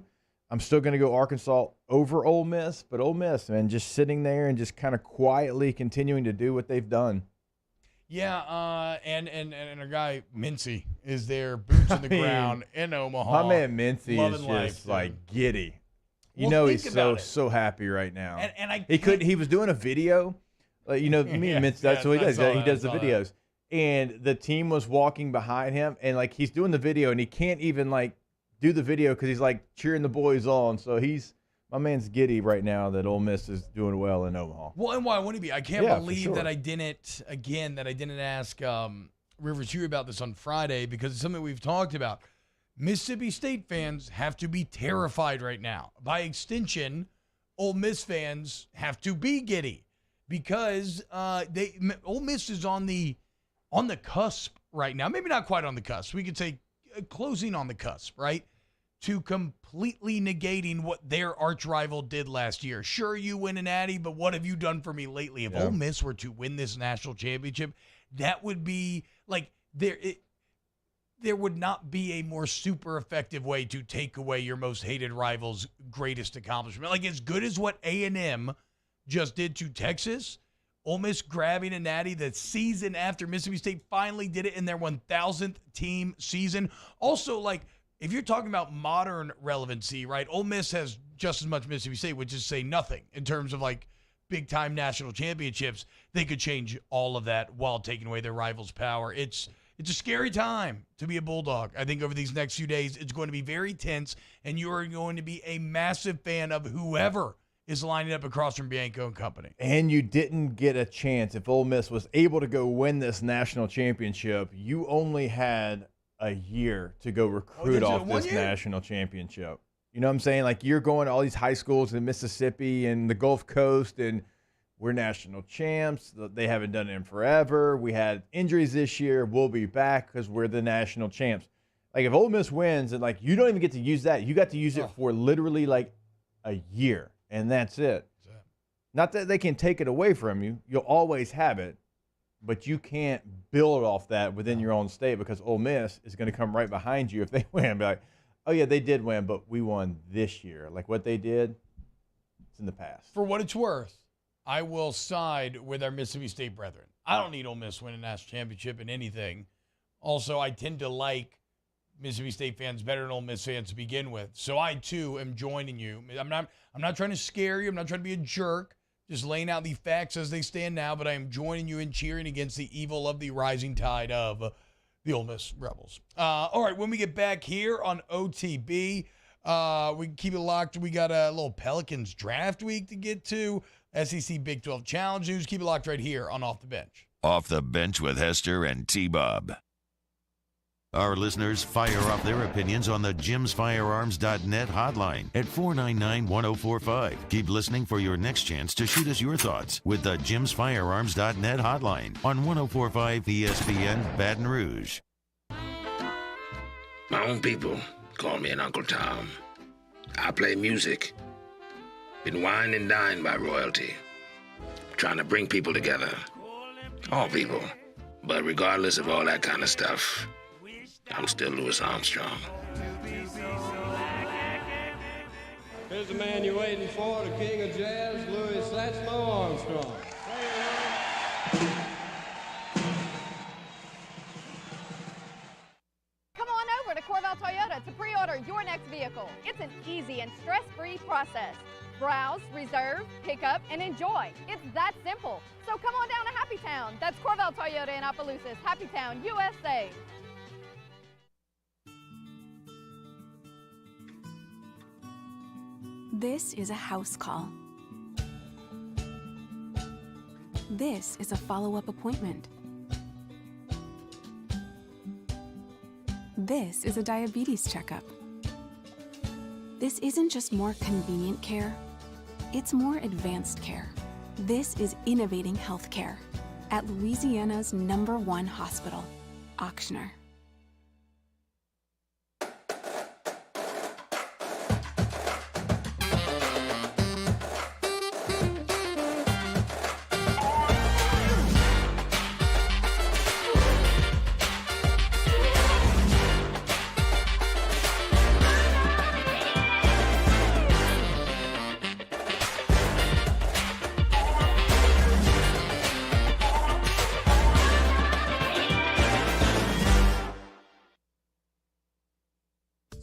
I'm still going to go Arkansas over Ole Miss, but Ole Miss, man, just sitting there and just kind of quietly continuing to do what they've done. Yeah, and our guy Mincy is there, boots on the ground in Omaha. My man Mincy is just like giddy. You know, he's so happy right now. And he was doing a video. Me and Mincy, that's what he does. He does the videos. And the team was walking behind him, and like he's doing the video, and he can't even like do the video because he's like cheering the boys on. So my man's giddy right now that Ole Miss is doing well in Omaha. Well, and why wouldn't he be? I can't believe that I didn't ask Rivers Hugh about this on Friday, because it's something we've talked about. Mississippi State fans have to be terrified right now. By extension, Ole Miss fans have to be giddy, because Ole Miss is on the cusp right now. Maybe not quite on the cusp. We could say closing on the cusp, right? To completely negating what their arch rival did last year. Sure, you win an Natty, but what have you done for me lately? If Ole Miss were to win this national championship, that would be like there would not be a more super effective way to take away your most hated rival's greatest accomplishment. Like, as good as what A&M just did to Texas, Ole Miss grabbing a natty the season after Mississippi State finally did it in their 1,000th team season. Also, like, if you're talking about modern relevancy, right, Ole Miss has just as much Mississippi State, which is say nothing in terms of, like, big-time national championships. They could change all of that while taking away their rivals' power. It's a scary time to be a Bulldog. I think over these next few days, it's going to be very tense, and you are going to be a massive fan of whoever is lining up across from Bianco and company. And you didn't get a chance. If Ole Miss was able to go win this national championship, you only had a year to go recruit off this national championship. You know what I'm saying? Like, you're going to all these high schools in Mississippi and the Gulf Coast, and we're national champs. They haven't done it in forever. We had injuries this year. We'll be back because we're the national champs. Like, if Ole Miss wins, and, like, you don't even get to use that. You got to use it for literally, like, a year. And that's it. Not that they can take it away from you. You'll always have it, but you can't build off that within your own state because Ole Miss is going to come right behind you if they win. Be like, oh, yeah, they did win, but we won this year. Like, what they did, it's in the past. For what it's worth, I will side with our Mississippi State brethren. I don't need Ole Miss winning a national championship in anything. Also, I tend to like Mississippi State fans better than Ole Miss fans to begin with. So I, too, am joining you. I'm not trying to scare you. I'm not trying to be a jerk. Just laying out the facts as they stand now, but I am joining you in cheering against the evil of the rising tide of the Ole Miss Rebels. All right, when we get back here on OTB, we can keep it locked. We got a little Pelicans draft week to get to. SEC Big 12 Challenge news. Keep it locked right here on Off the Bench. Off the Bench with Hester and T-Bob. Our listeners fire off their opinions on the jimsfirearms.net hotline at 499-1045. Keep listening for your next chance to shoot us your thoughts with the jimsfirearms.net hotline on 1045 ESPN Baton Rouge. My own people call me an Uncle Tom. I play music. Been wined and dined by royalty. Trying to bring people together. All people. But regardless of all that kind of stuff, I'm still Louis Armstrong. Here's the man you're waiting for, the king of jazz, Louis Satchmo Armstrong. Come on over to Corval Toyota to pre-order your next vehicle. It's an easy and stress-free process. Browse, reserve, pick up, and enjoy. It's that simple. So come on down to Happy Town. That's Corval Toyota in Opelousas, Happy Town, USA. This is a house call. This is a follow-up appointment. This is a diabetes checkup. This isn't just more convenient care, it's more advanced care. This is innovating healthcare at Louisiana's #1 hospital, Ochsner.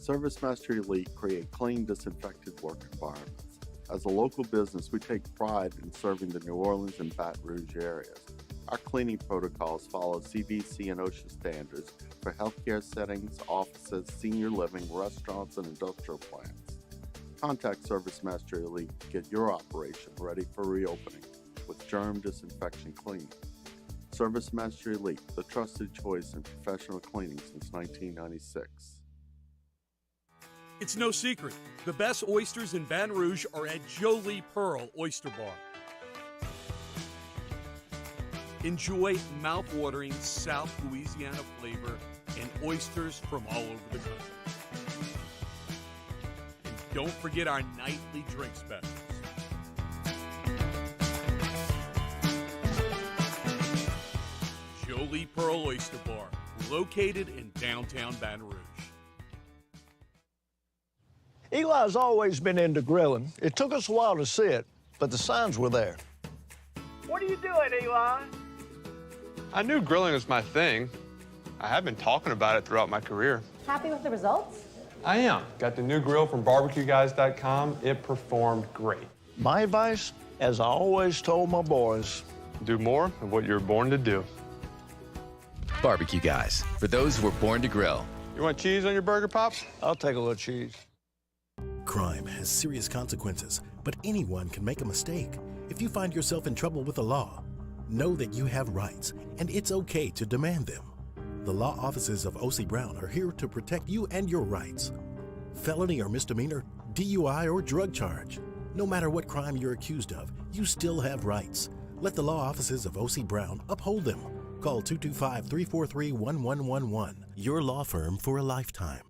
ServiceMaster Elite create clean, disinfected work environments. As a local business, we take pride in serving the New Orleans and Baton Rouge areas. Our cleaning protocols follow CDC and OSHA standards for healthcare settings, offices, senior living, restaurants, and industrial plants. Contact ServiceMaster Elite to get your operation ready for reopening with germ disinfection cleaning. ServiceMaster Elite, the trusted choice in professional cleaning since 1996. It's no secret. The best oysters in Baton Rouge are at Jolie Pearl Oyster Bar. Enjoy mouth-watering South Louisiana flavor and oysters from all over the country. And don't forget our nightly drink specials. Jolie Pearl Oyster Bar, located in downtown Baton Rouge. Eli's always been into grilling. It took us a while to see it, but the signs were there. What are you doing, Eli? I knew grilling was my thing. I have been talking about it throughout my career. Happy with the results? I am. Got the new grill from barbecueguys.com. It performed great. My advice, as I always told my boys, do more of what you're born to do. Barbecue Guys, for those who were born to grill. You want cheese on your burger, Pops? I'll take a little cheese. Crime has serious consequences, but anyone can make a mistake. If you find yourself in trouble with the law, know that you have rights, and it's okay to demand them. The law offices of O.C. Brown are here to protect you and your rights. Felony or misdemeanor, DUI or drug charge. No matter what crime you're accused of, you still have rights. Let the law offices of O.C. Brown uphold them. Call 225-343-1111. Your law firm for a lifetime.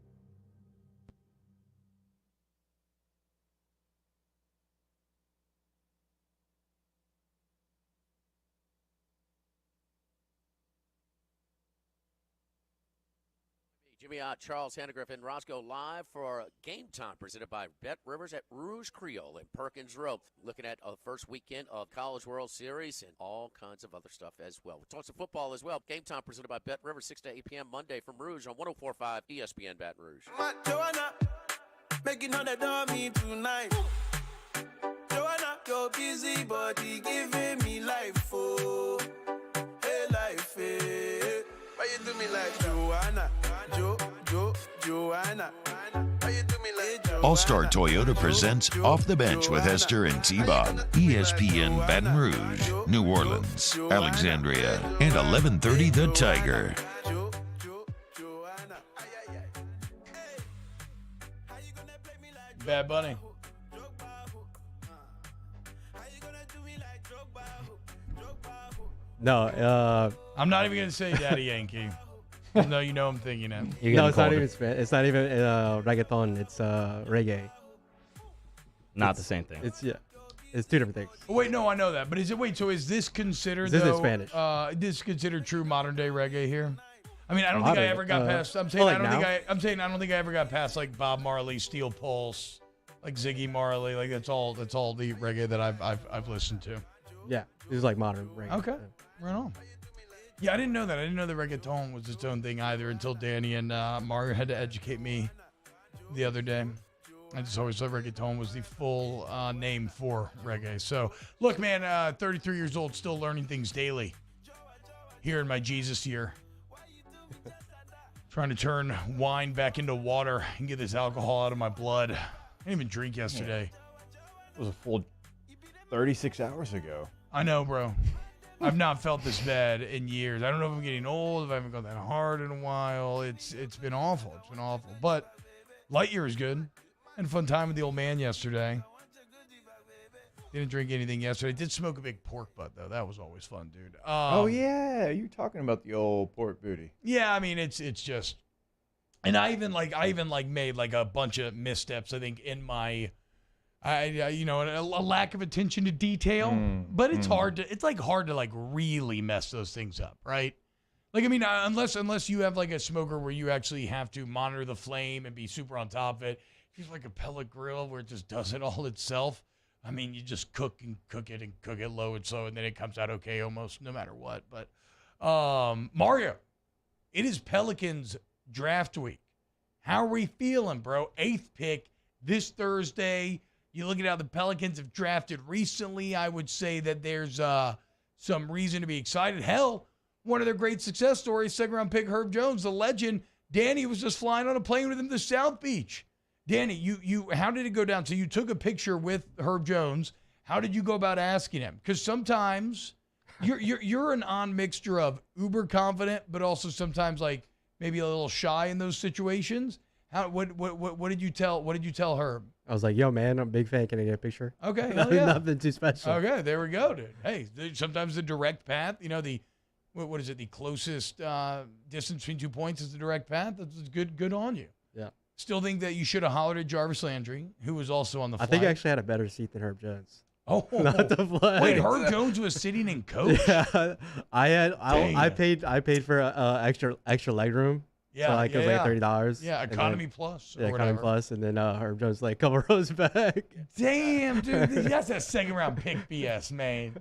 Jimmy Ott, Charles Hannegriff, and Roscoe live for Game Time, presented by Bet Rivers at Rouge Creole in Perkins Road. Looking at the first weekend of College World Series and all kinds of other stuff as well. We'll talk some football as well. Game Time, presented by Bet Rivers, 6 to 8 p.m. Monday from Rouge on 104.5 ESPN Baton Rouge. Joanna, making all that me tonight. Joanna, your busy body giving me life, oh. Hey, life, hey. Why you do me like Joanna? Joanna. Why you do me like Joanna? All-Star Toyota presents Off the Bench with Esther and T-Bob. ESPN Baton Rouge, New Orleans, Alexandria, and 1130 The Tiger. Bad Bunny. No, I'm not even gonna say Daddy Yankee. No, you know I'm thinking it. No, it's not even It's not even reggaeton. It's reggae. Not the same thing. It's two different things. Oh, wait, no, I know that. But is this considered This is though, Spanish. This is considered true modern day reggae here? I mean, I don't think I ever got past. I'm saying I don't think I ever got past like Bob Marley, Steel Pulse, like Ziggy Marley. Like that's all the reggae that I've listened to. Yeah, this is like modern reggae. Okay, right on. Yeah, I didn't know that. I didn't know that reggaeton was its own thing either until Danny and Mario had to educate me the other day. I just always thought reggaeton was the full name for reggae. So, look, man, 33 years old, still learning things daily here in my Jesus year. Trying to turn wine back into water and get this alcohol out of my blood. I didn't even drink yesterday. It was a full 36 hours ago. I know, bro. I've not felt this bad in years. I don't know if I'm getting old, if I haven't gone that hard in a while. It's been awful. It's been awful. But Lightyear is good. Had a fun time with the old man yesterday. Didn't drink anything yesterday. Did smoke a big pork butt, though. That was always fun, dude. Oh, yeah. You're talking about the old pork booty. Yeah, I mean, it's just... And I even made like a bunch of missteps, I think, in my... a lack of attention to detail, but it's hard to really mess those things up, right? Like, I mean, unless you have like a smoker where you actually have to monitor the flame and be super on top of it. If you have like a pellet grill where it just does it all itself, I mean, you just cook it low and slow, and then it comes out okay almost no matter what. But Mario, it is Pelicans draft week. How are we feeling, bro? 8th pick this Thursday. You look at how the Pelicans have drafted recently, I would say that there's some reason to be excited. Hell, one of their great success stories, second-round pick Herb Jones, the legend. Danny was just flying on a plane with him to South Beach. Danny, you how did it go down? So you took a picture with Herb Jones. How did you go about asking him? Because sometimes you're an on mixture of uber confident, but also sometimes like maybe a little shy in those situations. What did you tell Herb? I was like, yo, man, I'm a big fan. Can I get a picture? Okay. Yeah. Nothing too special. Okay, there we go, dude. Hey, sometimes the direct path, what is it? The closest distance between 2 points is the direct path. That's good on you. Yeah. Still think that you should have hollered at Jarvis Landry, who was also on the flight. I think I actually had a better seat than Herb Jones. Oh, not the flight. Wait, Herb Jones was sitting in coach? Yeah, I paid for extra leg room. Yeah, so like it was like $30. Yeah, Economy Plus. Yeah, Economy Plus, and then Herb Jones like a couple rows back. Damn, dude, that's a second round pick BS, man.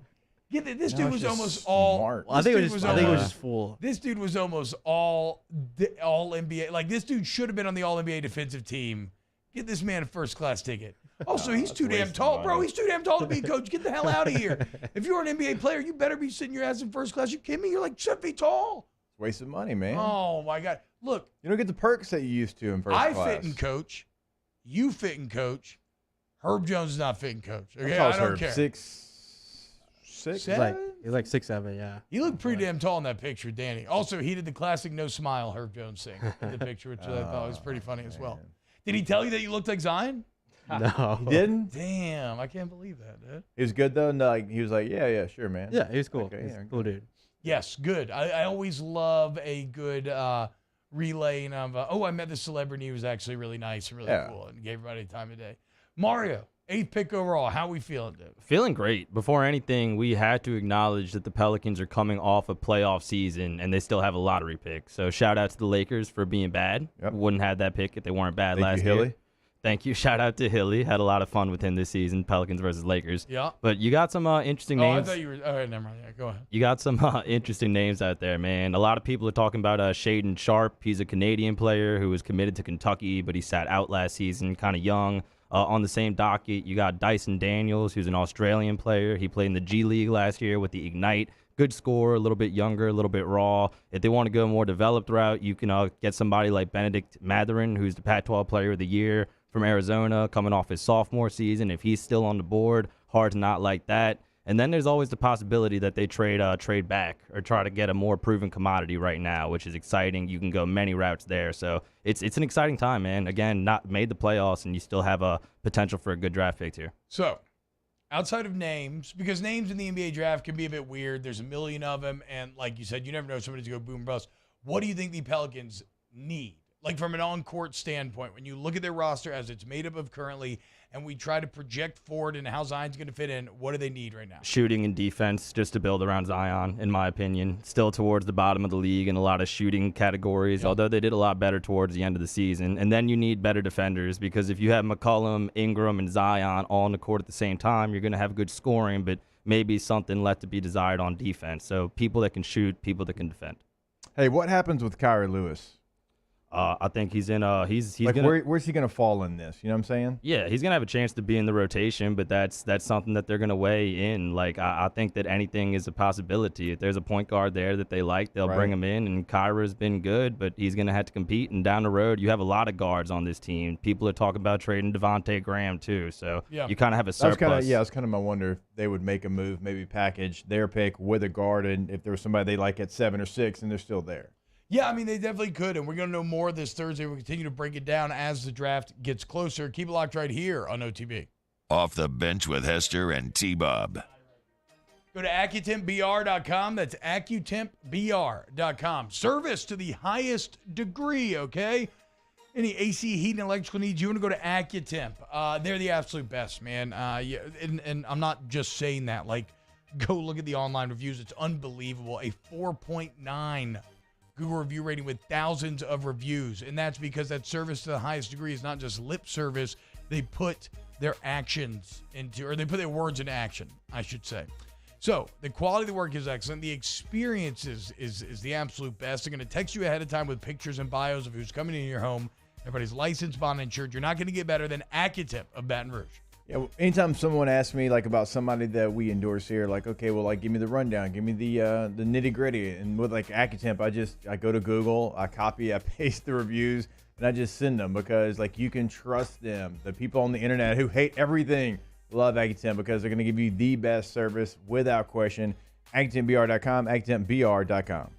This dude was almost all. Well, I think it was just full. This dude was almost all NBA. Like, this dude should have been on the All NBA defensive team. Get this man a first-class ticket. Also, he's too damn tall. Bro, he's too damn tall to be a coach. Get the hell out of here. If you're an NBA player, you better be sitting your ass in first class. You kidding me? You're like 7 feet tall. It's wasted money, man. Oh, my God. Look. You don't get the perks that you used to in first class. I fit and coach. You fit and coach. Herb Jones is not fit and coach. Okay, I don't care. 6'6". He's like 6'7", yeah. He looked pretty damn tall in that picture, Danny. Also, he did the classic no smile Herb Jones thing in the picture, which I thought was pretty funny as well. Did he tell you that you looked like Zion? No. He didn't? Damn, I can't believe that, dude. He was good, though? No, he was like, yeah, sure, man. Yeah, he was cool. Okay, He's a cool dude. Yes, good. I always love a good relaying of, I met this celebrity. He was actually really nice and really cool and gave everybody time of day. Mario, 8th pick overall. How we feeling, dude? Feeling great. Before anything, we had to acknowledge that the Pelicans are coming off a playoff season, and they still have a lottery pick. So shout out to the Lakers for being bad. Yep. Wouldn't have that pick if they weren't bad Thank last you, year. Hilly. Thank you. Shout out to Hilly. Had a lot of fun with him this season, Pelicans versus Lakers. Yeah. But you got some interesting names. I thought you were – all right, never mind. Yeah, go ahead. You got some interesting names out there, man. A lot of people are talking about Shaedon Sharpe. He's a Canadian player who was committed to Kentucky, but he sat out last season, kind of young. On the same docket, you got Dyson Daniels, who's an Australian player. He played in the G League last year with the Ignite. Good scorer, a little bit younger, a little bit raw. If they want to go a more developed route, you can get somebody like Benedict Mathurin, who's the Pac-12 Player of the Year from Arizona, coming off his sophomore season. If he's still on the board, hard to not like that. And then there's always the possibility that they trade back or try to get a more proven commodity right now, which is exciting. You can go many routes there. So it's an exciting time, man. Again, not made the playoffs, and you still have a potential for a good draft pick here. So outside of names, because names in the NBA draft can be a bit weird. There's a million of them. And like you said, you never know if somebody's going to go boom bust. What do you think the Pelicans need? Like from an on-court standpoint, when you look at their roster as it's made up of currently, and we try to project forward and how Zion's going to fit in, what do they need right now? Shooting and defense, just to build around Zion, in my opinion. Still towards the bottom of the league in a lot of shooting categories, although they did a lot better towards the end of the season. And then you need better defenders, because if you have McCollum, Ingram, and Zion all on the court at the same time, you're going to have good scoring, but maybe something left to be desired on defense. So people that can shoot, people that can defend. Hey, what happens with Kyrie Lewis? I think he's in. He's like, gonna. Where's he gonna fall in this? You know what I'm saying? Yeah, he's gonna have a chance to be in the rotation, but that's something that they're gonna weigh in. Like I think that anything is a possibility. If there's a point guard there that they like, they'll bring him in. And Kyra's been good, but he's gonna have to compete. And down the road, you have a lot of guards on this team. People are talking about trading Devontae Graham too. So you kind of have a surplus. That's kind of my wonder if they would make a move, maybe package their pick with a guard, and if there was somebody they like at 7 or 6, and they're still there. Yeah, I mean, they definitely could, and we're going to know more this Thursday. We'll continue to break it down as the draft gets closer. Keep it locked right here on OTB. Off the Bench with Hester and T-Bob. Go to AccuTempBR.com. That's AccuTempBR.com. Service to the highest degree, okay? Any AC, heat, and electrical needs, you want to go to AccuTemp. They're the absolute best, man. And I'm not just saying that. Like, go look at the online reviews. It's unbelievable. A 4.9 Google review rating with thousands of reviews. And that's because that service to the highest degree is not just lip service. They put their actions into, or they put their words into action, I should say. So the quality of the work is excellent. The experience is the absolute best. They're going to text you ahead of time with pictures and bios of who's coming in your home. Everybody's licensed, bond, insured. You're not going to get better than AccuTemp of Baton Rouge. Yeah, anytime someone asks me like about somebody that we endorse here, like, okay, well, like, give me the rundown, give me the nitty gritty, and with like AccuTemp, I go to Google, I copy, I paste the reviews, and I just send them, because like you can trust them. The people on the internet who hate everything love AccuTemp, because they're going to give you the best service without question. AccuTempBR.com, AccuTempBR.com.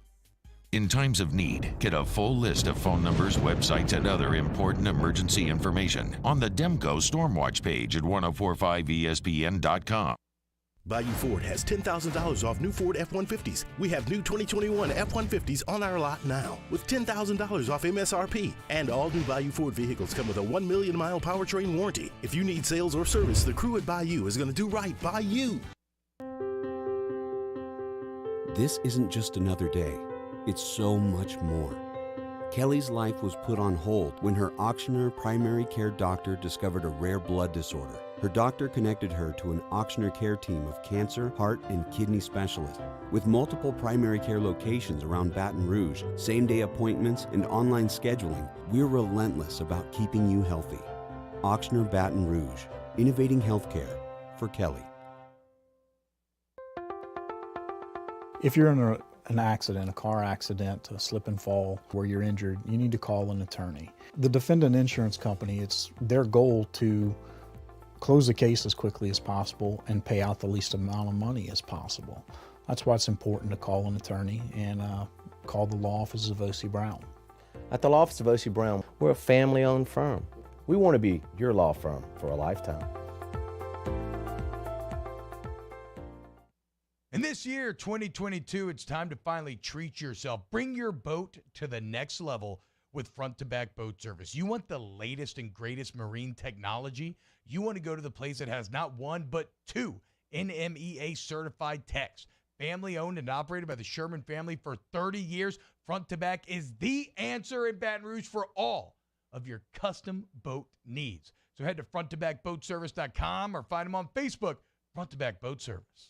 In times of need, get a full list of phone numbers, websites, and other important emergency information on the Demco Stormwatch page at 1045ESPN.com. Bayou Ford has $10,000 off new Ford F-150s. We have new 2021 F-150s on our lot now with $10,000 off MSRP. And all new Bayou Ford vehicles come with a 1 million mile powertrain warranty. If you need sales or service, the crew at Bayou is going to do right by you. This isn't just another day. It's so much more. Kelly's life was put on hold when her auctioneer primary care doctor discovered a rare blood disorder. Her doctor connected her to an auctioneer care team of cancer, heart, and kidney specialists. With multiple primary care locations around Baton Rouge, same-day appointments, and online scheduling, we're relentless about keeping you healthy. Auctioneer Baton Rouge, innovating healthcare for Kelly. If you're in an accident, a car accident, a slip and fall where you're injured, you need to call an attorney. The defendant insurance company, it's their goal to close the case as quickly as possible and pay out the least amount of money as possible. That's why it's important to call an attorney and call the law office of O.C. Brown. At the law office of O.C. Brown, we're a family-owned firm. We want to be your law firm for a lifetime. And this year, 2022, it's time to finally treat yourself. Bring your boat to the next level with front-to-back boat service. You want the latest and greatest marine technology? You want to go to the place that has not one, but two NMEA-certified techs. Family-owned and operated by the Sherman family for 30 years, front-to-back is the answer in Baton Rouge for all of your custom boat needs. So head to fronttobackboatservice.com or find them on Facebook, Front to Back Boat Service.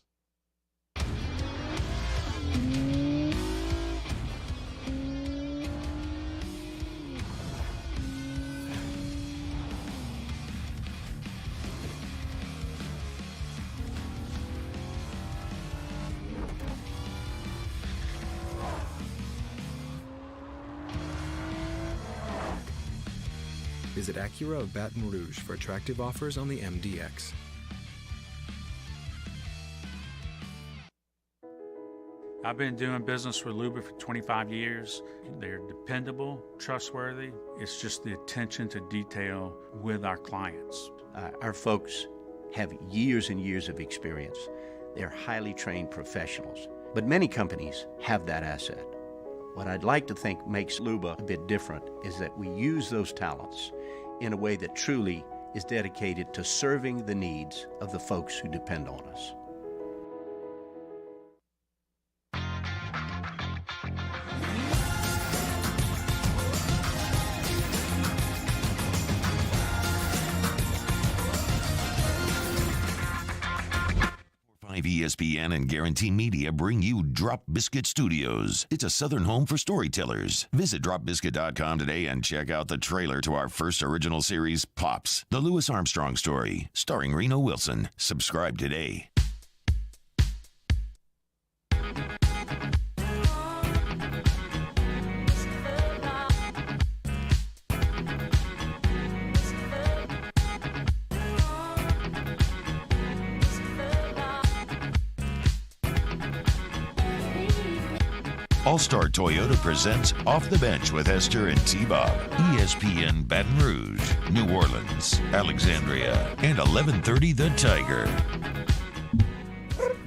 Visit Acura of Baton Rouge for attractive offers on the MDX. I've been doing business with Luba for 25 years. They're dependable, trustworthy. It's just the attention to detail with our clients. Our folks have years and years of experience. They're highly trained professionals. But many companies have that asset. What I'd like to think makes Luba a bit different is that we use those talents in a way that truly is dedicated to serving the needs of the folks who depend on us. ESPN and Guarantee Media bring you Drop Biscuit Studios. It's a southern home for storytellers. Visit dropbiscuit.com today and check out the trailer to our first original series, Pops, the Louis Armstrong story, starring Reno Wilson. Subscribe today. All-Star Toyota presents Off the Bench with Esther and T-Bob. ESPN Baton Rouge, New Orleans, Alexandria, and 1130 The Tiger.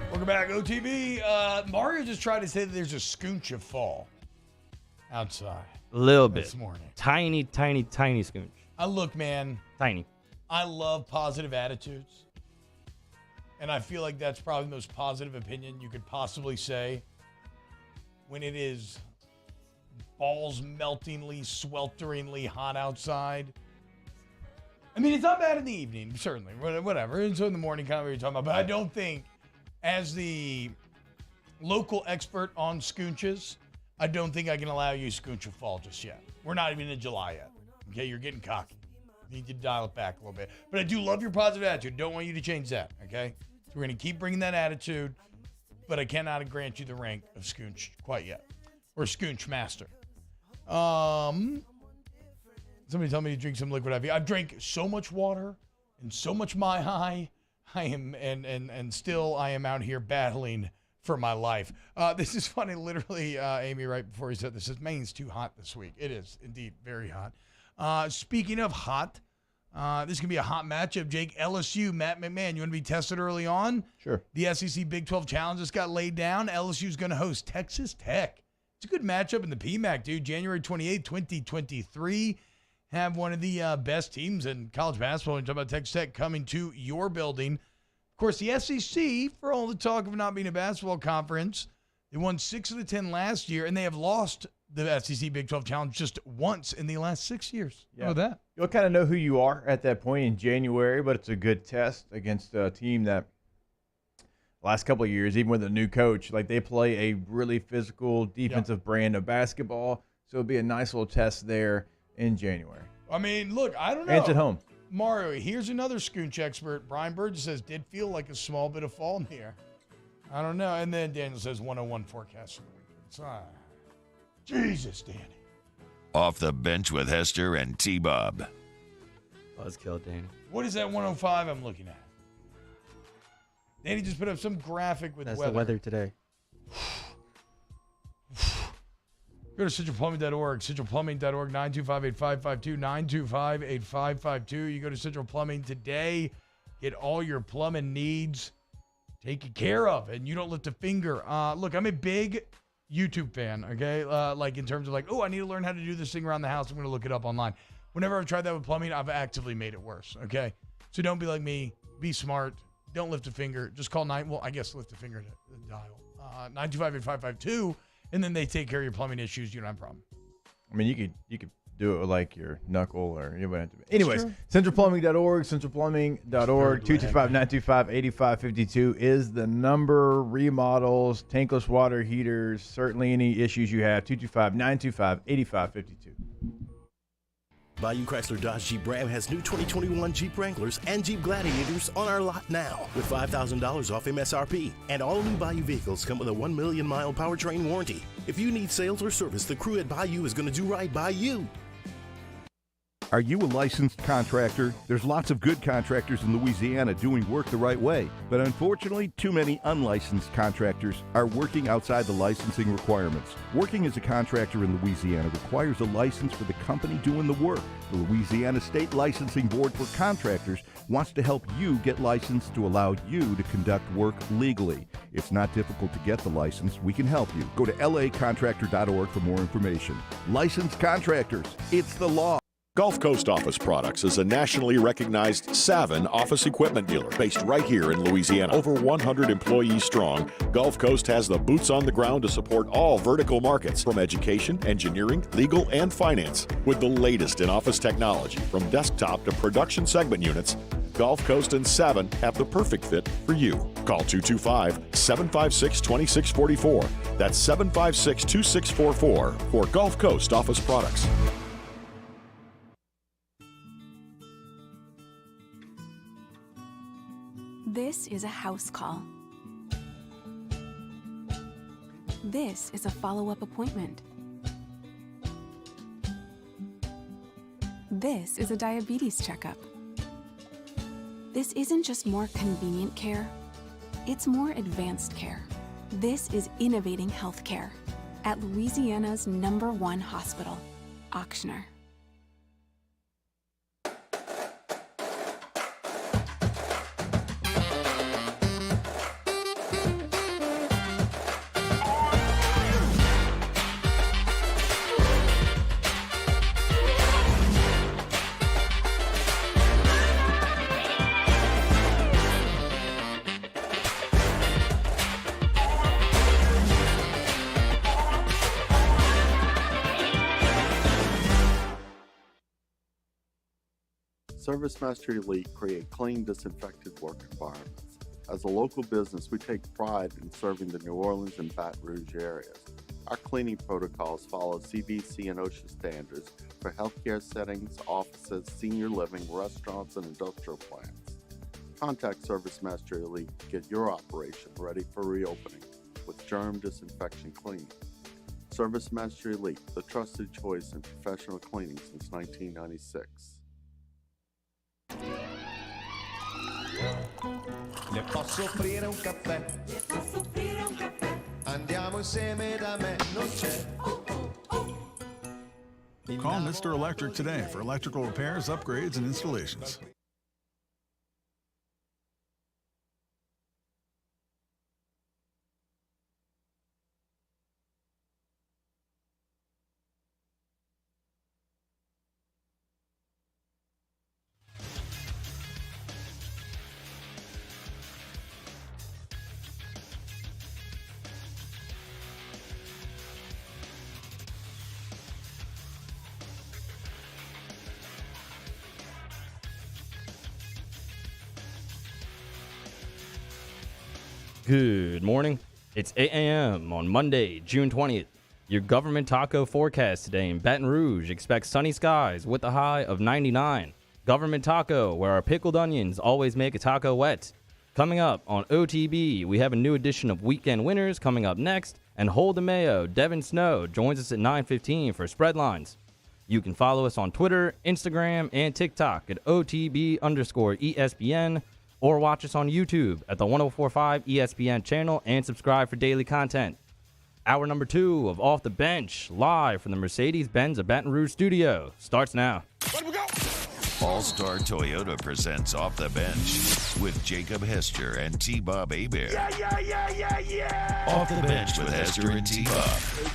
Welcome back, OTB. Mario just tried to say that there's a scoonch of fall outside. A little bit. This morning. Tiny, tiny, tiny scoonch. Look, man. Tiny. I love positive attitudes. And I feel like that's probably the most positive opinion you could possibly say. When it is balls meltingly, swelteringly hot outside. I mean, it's not bad in the evening, certainly. Whatever. It's in the morning, kind of what you're talking about. But I don't think, as the local expert on scoonches, I don't think I can allow you scoonch of fall just yet. We're not even in July yet. Okay, you're getting cocky. You need to dial it back a little bit. But I do love your positive attitude. Don't want you to change that, okay? So we're going to keep bringing that attitude. But I cannot grant you the rank of Scoonch quite yet. Or Scoonch Master. Somebody tell me to drink some liquid IV. I've drank so much water and so much My High. I am and still I am out here battling for my life. This is funny. Literally, Amy, right before he said this, says Maine's too hot this week. It is indeed very hot. Speaking of hot, this can be a hot matchup. Jake, LSU, Matt McMahon. You want to be tested early on? Sure. The SEC Big 12 Challenge just got laid down. LSU's going to host Texas Tech. It's a good matchup in the PMAC, dude. January 28, 2023. Have one of the best teams in college basketball. And talk about Texas Tech coming to your building. Of course, the SEC, for all the talk of not being a basketball conference, they won 6 of the 10 last year, and they have lost the SEC Big 12 Challenge just once in the last 6 years. Yeah. How about that? You'll kind of know who you are at that point in January, but it's a good test against a team that last couple of years, even with a new coach, like they play a really physical defensive brand of basketball. So it'll be a nice little test there in January. I mean, look, I don't know. And it's at home. Mario, here's another Scoonch expert. Brian Burgess says, did feel like a small bit of fall in the air. I don't know. And then Daniel says 101 forecast for the weekend. Jesus, Danny. Off the bench with Hester and T-Bob. Buzzkill, Danny. What is that 105 I'm looking at? Danny just put up some graphic with That's weather. the weather today. Go to centralplumbing.org, centralplumbing.org, 925-8552, 925-8552. You go to Central Plumbing today, get all your plumbing needs taken care of, and you don't lift a finger. Look, I'm a big YouTube fan, okay? Like in terms of like, oh, I need to learn how to do this thing around the house. I'm going to look it up online. Whenever I've tried that with plumbing, I've actively made it worse, okay? So don't be like me. Be smart. Don't lift a finger. Just call lift a finger to dial. 925-8552. And then they take care of your plumbing issues. You don't have a problem. I mean, you could do it with like your knuckle or you wouldn't have to. Anyways, centralplumbing.org, centralplumbing.org, 225-925-8552 is the number. Remodels, tankless water heaters, certainly any issues you have, 225-925-8552. Bayou Chrysler Dodge Jeep Ram has new 2021 Jeep Wranglers and Jeep Gladiators on our lot now with $5,000 off MSRP. And all new Bayou vehicles come with a 1 million mile powertrain warranty. If you need sales or service, the crew at Bayou is going to do right by you. Are you a licensed contractor? There's lots of good contractors in Louisiana doing work the right way, but unfortunately, too many unlicensed contractors are working outside the licensing requirements. Working as a contractor in Louisiana requires a license for the company doing the work. The Louisiana State Licensing Board for Contractors wants to help you get licensed to allow you to conduct work legally. It's not difficult to get the license. We can help you. Go to lacontractor.org for more information. Licensed contractors, it's the law. Gulf Coast Office Products is a nationally recognized Savin office equipment dealer based right here in Louisiana. Over 100 employees strong, Gulf Coast has the boots on the ground to support all vertical markets from education, engineering, legal, and finance. With the latest in office technology, from desktop to production segment units, Gulf Coast and Savin have the perfect fit for you. Call 225-756-2644. That's 756-2644 for Gulf Coast Office Products. This is a house call. This is a follow-up appointment. This is a diabetes checkup. This isn't just more convenient care, it's more advanced care. This is innovating healthcare at Louisiana's #1 hospital, Auctioner. ServiceMaster Elite create clean, disinfected work environments. As a local business, we take pride in serving the New Orleans and Baton Rouge areas. Our cleaning protocols follow CDC and OSHA standards for healthcare settings, offices, senior living, restaurants, and industrial plants. Contact ServiceMaster Elite to get your operation ready for reopening with germ disinfection cleaning. ServiceMaster Elite, the trusted choice in professional cleaning since 1996. Le posso offrire un caffè? Le posso offrire un caffè? Andiamo insieme da me, non c'è. Call Mr. Electric today for electrical repairs, upgrades, and installations. Good morning. It's 8 a.m. on Monday, June 20th. Your government taco forecast today in Baton Rouge. Expect sunny skies with a high of 99. Government taco, where our pickled onions always make a taco wet. Coming up on OTB, we have a new edition of Weekend Winners coming up next. And Hold the Mayo, Devin Snow, joins us at 9:15 for Spread Lines. You can follow us on Twitter, Instagram, and TikTok at OTB_ESPN, or watch us on YouTube at the 1045 ESPN channel and subscribe for daily content. Hour number 2 of Off the Bench, live from the Mercedes-Benz of Baton Rouge studio, starts now. All-Star Toyota presents Off the Bench with Jacob Hester and T-Bob Hebert. Yeah. Off the Bench with Hester and T-Bob.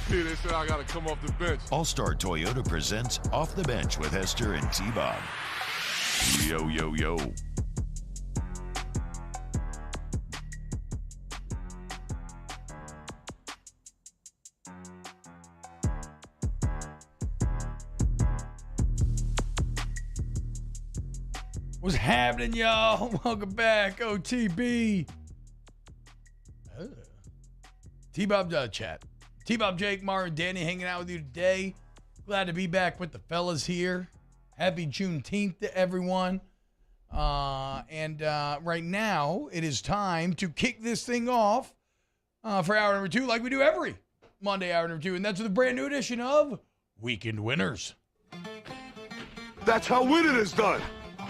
Hey, they said I got to come off the bench. All-Star Toyota presents Off the Bench with Hester and T-Bob. Yo, yo, yo. What's happening, y'all? Welcome back, OTB. T-Bob chat. T-Bob, Jake, Martin, Danny hanging out with you today. Glad to be back with the fellas here. Happy Juneteenth to everyone. And right now, it is time to kick this thing off for hour number 2 like we do every Monday, hour number 2. And that's with a brand new edition of Weekend Winners. That's how winning is done.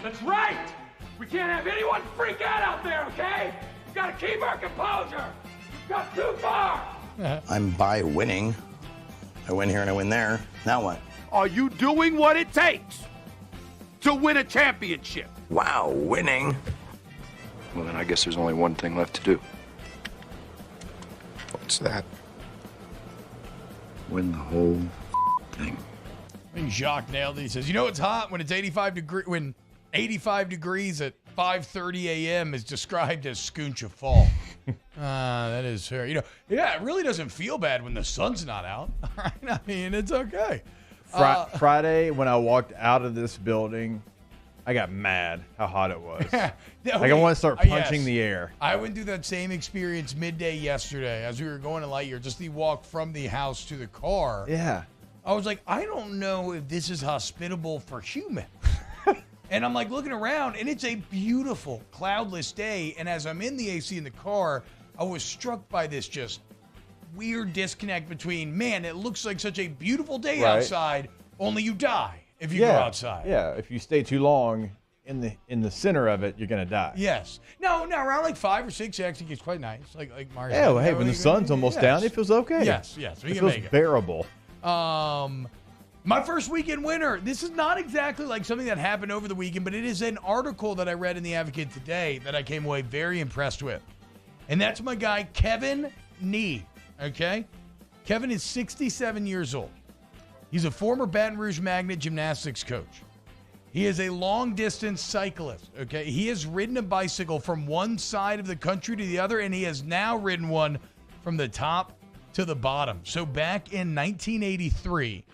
That's right! We can't have anyone freak out there, okay? We've got to keep our composure. We've got too far. I'm by winning. I win here and I win there. Now what? Are you doing what it takes to win a championship? Wow, winning. Well, then I guess there's only one thing left to do. What's that? Win the whole thing. I think Jacques nailed it. He says, you know it's hot when it's 85 degrees at 5:30 a.m. is described as Skooncha Fall. That is fair. You know, yeah, it really doesn't feel bad when the sun's not out. All right, I mean, it's okay. Friday, when I walked out of this building, I got mad how hot it was. Like I want to start punching the air. I went through that same experience midday yesterday as we were going to Lightyear, just the walk from the house to the car. Yeah. I was like, I don't know if this is hospitable for humans. And I'm like looking around, and it's a beautiful cloudless day. And as I'm in the AC in the car, I was struck by this just weird disconnect between, man, it looks like such a beautiful day outside, only you die if you go outside. Yeah, if you stay too long in the center of it, you're gonna die. Yes. No, around like 5 or 6, it actually gets quite nice. Like Mario. Yeah, well, hey, when the sun's almost down, it feels okay. Yes, we it can feels make it bearable. My first weekend winner. This is not exactly like something that happened over the weekend, but it is an article that I read in the Advocate today that I came away very impressed with. And that's my guy, Kevin Nee. Okay? Kevin is 67 years old. He's a former Baton Rouge Magnet gymnastics coach. He is a long-distance cyclist. Okay? He has ridden a bicycle from one side of the country to the other, and he has now ridden one from the top to the bottom. So back in 1983,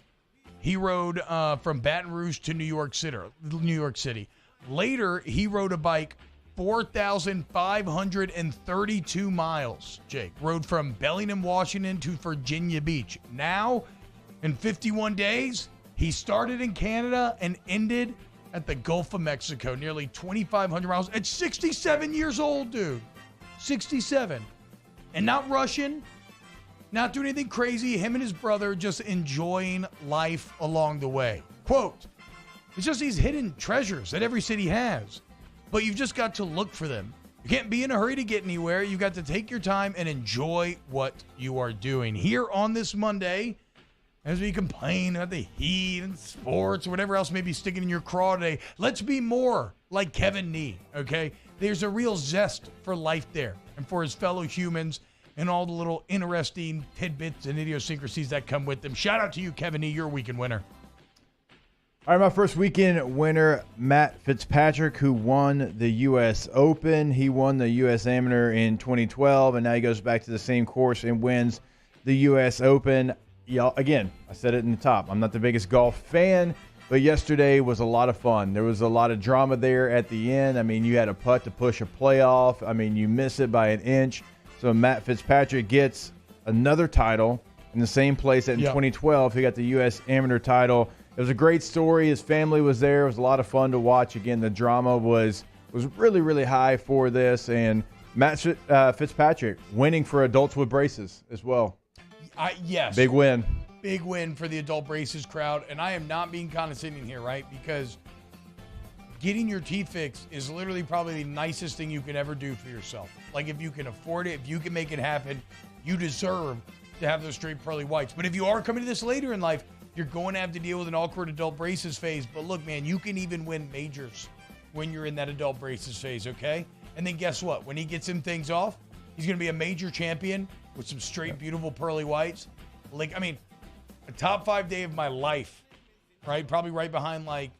he rode from Baton Rouge to New York City. Later, he rode a bike 4,532 miles, Jake. Rode from Bellingham, Washington to Virginia Beach. Now, in 51 days, he started in Canada and ended at the Gulf of Mexico, nearly 2,500 miles at 67 years old, dude. 67. And not rushing. Not doing anything crazy. Him and his brother just enjoying life along the way. Quote, it's just these hidden treasures that every city has, but you've just got to look for them. You can't be in a hurry to get anywhere. You've got to take your time and enjoy what you are doing. Here on this Monday, as we complain about the heat and sports or whatever else may be sticking in your craw today, let's be more like Kevin Nee, okay? There's a real zest for life there and for his fellow humans and all the little interesting tidbits and idiosyncrasies that come with them. Shout out to you, Kevin Nee. You're a weekend winner. All right, my first weekend winner, Matt Fitzpatrick, who won the U.S. Open. He won the U.S. Amateur in 2012, and now he goes back to the same course and wins the U.S. Open. Y'all, again, I said it in the top. I'm not the biggest golf fan, but yesterday was a lot of fun. There was a lot of drama there at the end. I mean, you had a putt to push a playoff. I mean, you miss it by an inch. So Matt Fitzpatrick gets another title in the same place that in 2012 he got the U.S. amateur title. It was a great story. His family was there. It was a lot of fun to watch. Again, the drama was really, really high for this. And Matt Fitzpatrick winning for adults with braces as well. Yes. Big win. Big win for the adult braces crowd. And I am not being condescending here, right? Because getting your teeth fixed is literally probably the nicest thing you can ever do for yourself. Like, if you can afford it, if you can make it happen, you deserve to have those straight pearly whites. But if you are coming to this later in life, you're going to have to deal with an awkward adult braces phase. But look, man, you can even win majors when you're in that adult braces phase, okay? And then guess what? When he gets them things off, he's going to be a major champion with some straight, beautiful pearly whites. Like, I mean, a top 5 day of my life, right? Probably right behind, like,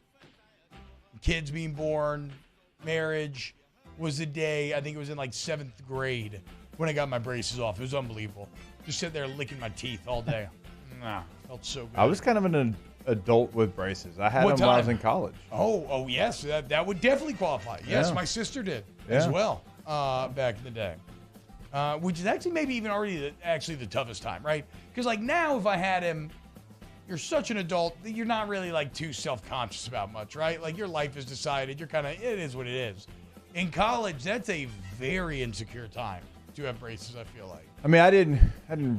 kids being born, marriage, was the day, I think it was in, like, 7th grade when I got my braces off. It was unbelievable. Just sit there licking my teeth all day. Felt so good. I was kind of an adult with braces. I had them when I was in college. Oh, yes. That would definitely qualify. Yes, my sister did as well back in the day. Which is actually maybe even already the toughest time, right? Because, like, now if I had him, you're such an adult that you're not really, like, too self-conscious about much, right? Like, your life is decided. You're kind of, it is what it is. In college, that's a very insecure time to have braces, I feel like. I mean, I didn't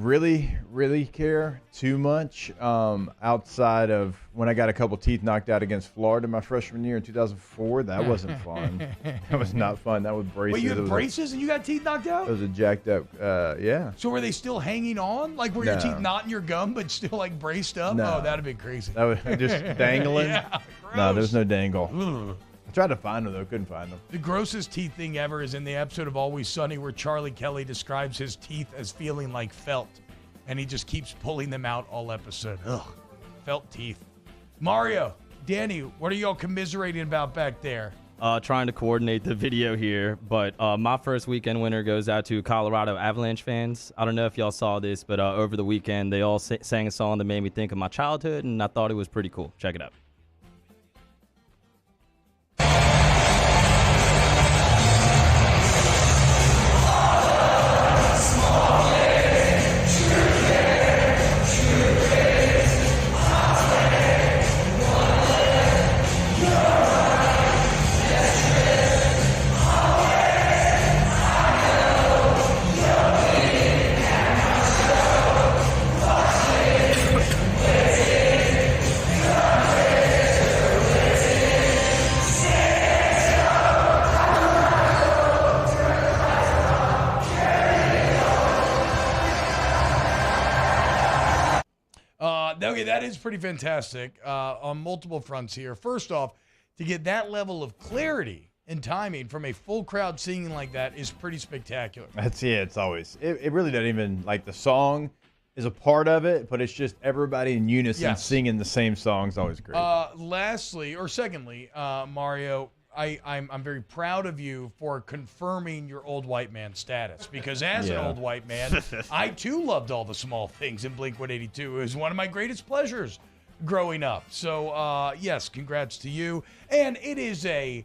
really care too much outside of when I got a couple teeth knocked out against Florida my freshman year in 2004. That wasn't fun. That was not fun. That was braces. Wait, you had braces and you got teeth knocked out? It was a jacked up, yeah. So were they still hanging on? Like, were your teeth not in your gum but still, like, braced up? No. Oh, that'd have been crazy. That was just dangling? Yeah, no, there's no dangle. I tried to find them, though. Couldn't find them. The grossest teeth thing ever is in the episode of Always Sunny where Charlie Kelly describes his teeth as feeling like felt, and he just keeps pulling them out all episode. Ugh, felt teeth. Mario, Danny, what are y'all commiserating about back there? Trying to coordinate the video here, but my first weekend winner goes out to Colorado Avalanche fans. I don't know if y'all saw this, but over the weekend, they all sang a song that made me think of my childhood, and I thought it was pretty cool. Check it out. Okay, that is pretty fantastic on multiple fronts here. First off, to get that level of clarity and timing from a full crowd singing like that is pretty spectacular. It's always, it really doesn't even, like, the song is a part of it, but it's just everybody in unison singing the same song is always great. Secondly, Mario, I'm very proud of you for confirming your old white man status, because as an old white man, I too loved all the small things in Blink-182. It was one of my greatest pleasures growing up. So, yes, congrats to you. And it is a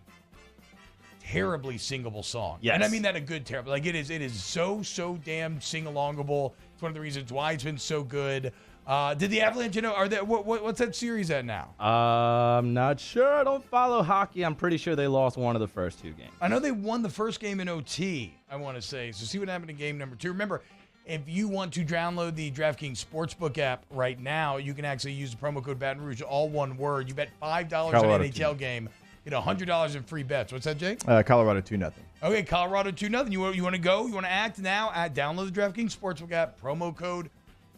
terribly singable song. Yes. And I mean that a good terrible. Like, it is so damn sing-alongable. It's one of the reasons why it's been so good. Did the Avalanche, what's that series at now? I'm not sure. I don't follow hockey. I'm pretty sure they lost one of the first 2 games. I know they won the first game in OT, I want to say. So see what happened in game number 2. Remember, if you want to download the DraftKings Sportsbook app right now, you can actually use the promo code Baton Rouge, all one word. You bet $5 on an NHL game, get $100 in free bets. What's that, Jake? Colorado 2-0. Okay, Colorado 2-0. You want to go? You want to act now? Download the DraftKings Sportsbook app, promo code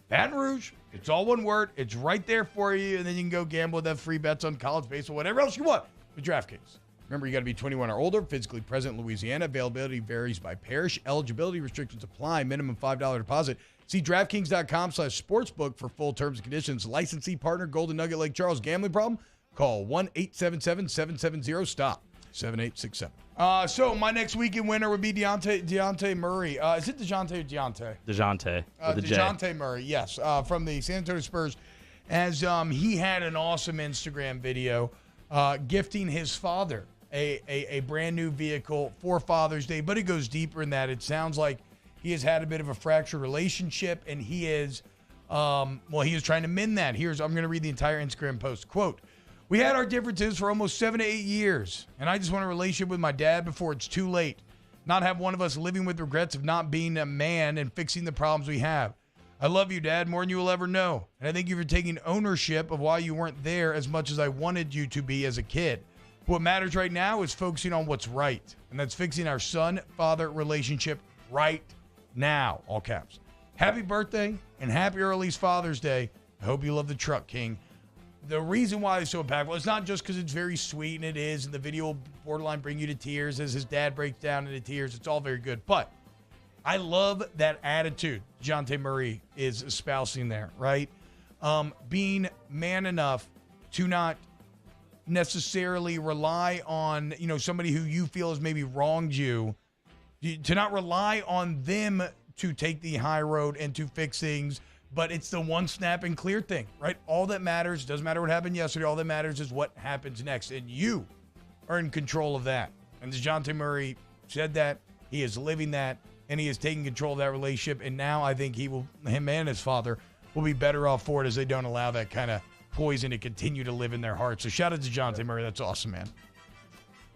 Baton Rouge. It's all one word. It's right there for you, and then you can go gamble with that free bets on college baseball, whatever else you want with DraftKings. Remember, you got to be 21 or older, physically present in Louisiana. Availability varies by parish. Eligibility restrictions apply. Minimum $5 deposit. See DraftKings.com/sportsbook for full terms and conditions. Licensee partner, Golden Nugget Lake Charles. Gambling problem? Call 1-877-770-STOP. 7867. So my next weekend winner would be Dejounte Murray. Is it DeJounte or Dejounte? DeJounte. DeJounte Murray, yes, from the San Antonio Spurs. As he had an awesome Instagram video gifting his father a brand new vehicle for Father's Day, but it goes deeper than that. It sounds like he has had a bit of a fractured relationship, and he is, he is trying to mend that. I'm going to read the entire Instagram post. Quote, "We had our differences for almost 7 to 8 years, and I just want a relationship with my dad before it's too late. Not have one of us living with regrets of not being a man and fixing the problems we have. I love you, Dad, more than you will ever know. And I thank you for taking ownership of why you weren't there as much as I wanted you to be as a kid. What matters right now is focusing on what's right, and that's fixing our son-father relationship right now," all caps. "Happy birthday and happy early Father's Day. I hope you love the truck, King." The reason why it's so impactful, it's not just because it's very sweet, and it is, and the video will borderline bring you to tears as his dad breaks down into tears. It's all very good, but I love that attitude DeJounte Murray is espousing there, right? Being man enough to not necessarily rely on, somebody who you feel has maybe wronged you, to not rely on them to take the high road and to fix things, but it's the one snap and clear thing, right? All that matters, doesn't matter what happened yesterday, all that matters is what happens next, and you are in control of that. And DeJounte Murray said that, he is living that, and he is taking control of that relationship, and now I think him and his father will be better off for it as they don't allow that kind of poison to continue to live in their hearts. So shout out to DeJounte Murray. That's awesome, man.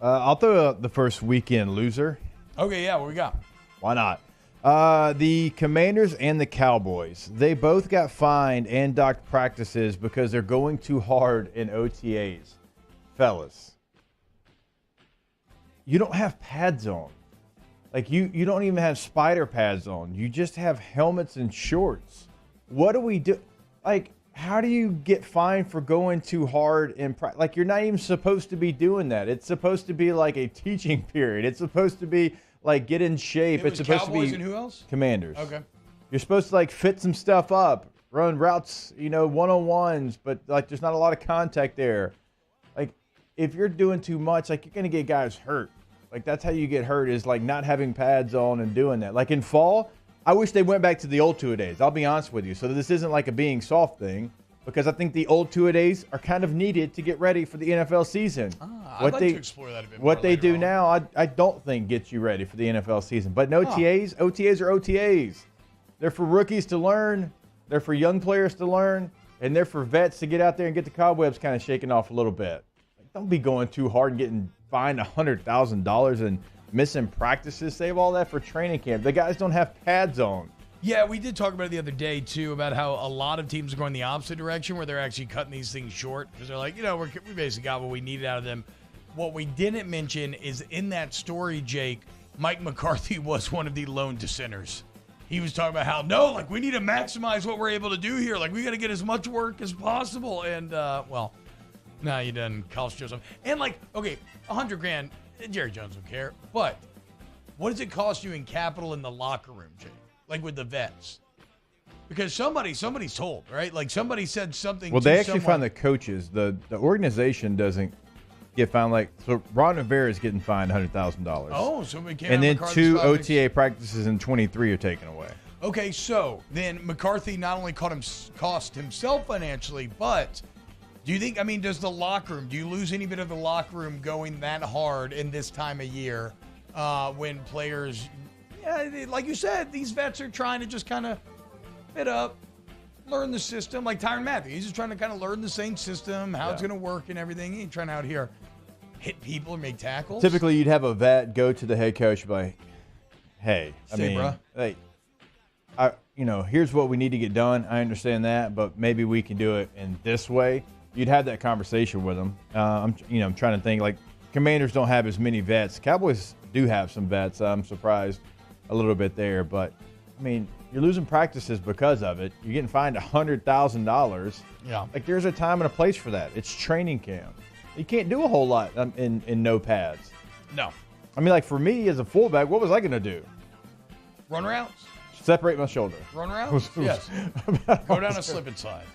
I'll throw out the first weekend loser. Okay, yeah, what we got? Why not? The Commanders and the Cowboys, they both got fined and docked practices because they're going too hard in OTAs. Fellas, you don't have pads on. Like, you don't even have spider pads on. You just have helmets and shorts. What do we do? Like, how do you get fined for going too hard in practice? Like, you're not even supposed to be doing that. It's supposed to be like a teaching period. It's supposed to be like get in shape. It's supposed Cowboys to be and who else? Commanders. Okay. You're supposed to like fit some stuff up, run routes, one-on-ones, but like there's not a lot of contact there. Like, if you're doing too much, like you're gonna get guys hurt. Like, that's how you get hurt, is like not having pads on and doing that. Like in fall, I wish they went back to the old two-a-days. I'll be honest with you. So this isn't like a being soft thing, because I think the old two-a-days are kind of needed to get ready for the NFL season. I'd like to explore that a bit more. What they do now, I don't think gets you ready for the NFL season. But no OTAs are OTAs. They're for rookies to learn. They're for young players to learn. And they're for vets to get out there and get the cobwebs kind of shaken off a little bit. Like, don't be going too hard and getting fined $100,000 and missing practices. Save all that for training camp. The guys don't have pads on. Yeah, we did talk about it the other day, too, about how a lot of teams are going the opposite direction, where they're actually cutting these things short because they're like, we basically got what we needed out of them. What we didn't mention is in that story, Jake, Mike McCarthy was one of the lone dissenters. He was talking about how, we need to maximize what we're able to do here. Like, we got to get as much work as possible. And, you done college Joseph. And, okay, $100,000, Jerry Jones don't care. But what does it cost you in capital in the locker room, Jake? Like with the vets, because somebody's told, right? Like somebody said something. Well, they actually find the coaches. The organization doesn't get fined. So Ron Rivera is getting fined $100,000. Oh, so we can't. And then 2 OTA practices in 23 are taken away. Okay, so then McCarthy not only cost himself financially, but do you think? Does the locker room? Do you lose any bit of the locker room going that hard in this time of year when players? Yeah, like you said, these vets are trying to just kind of fit up, learn the system. Like Tyrann Mathieu, he's just trying to kind of learn the same system, how it's going to work and everything. He ain't trying out here hit people or make tackles. Typically, you'd have a vet go to the head coach like, "Hey, bruh. Hey, here's what we need to get done. I understand that, but maybe we can do it in this way." You'd have that conversation with them. I'm trying to think. Like, Commanders don't have as many vets. Cowboys do have some vets. I'm surprised a little bit there, but you're losing practices because of it. You're getting fined $100,000. Yeah. Like, there's a time and a place for that. It's training camp. You can't do a whole lot in no pads. No. For me as a fullback, what was I going to do? Run routes. Separate my shoulder. Run routes. Yes. Go down a slip and slide.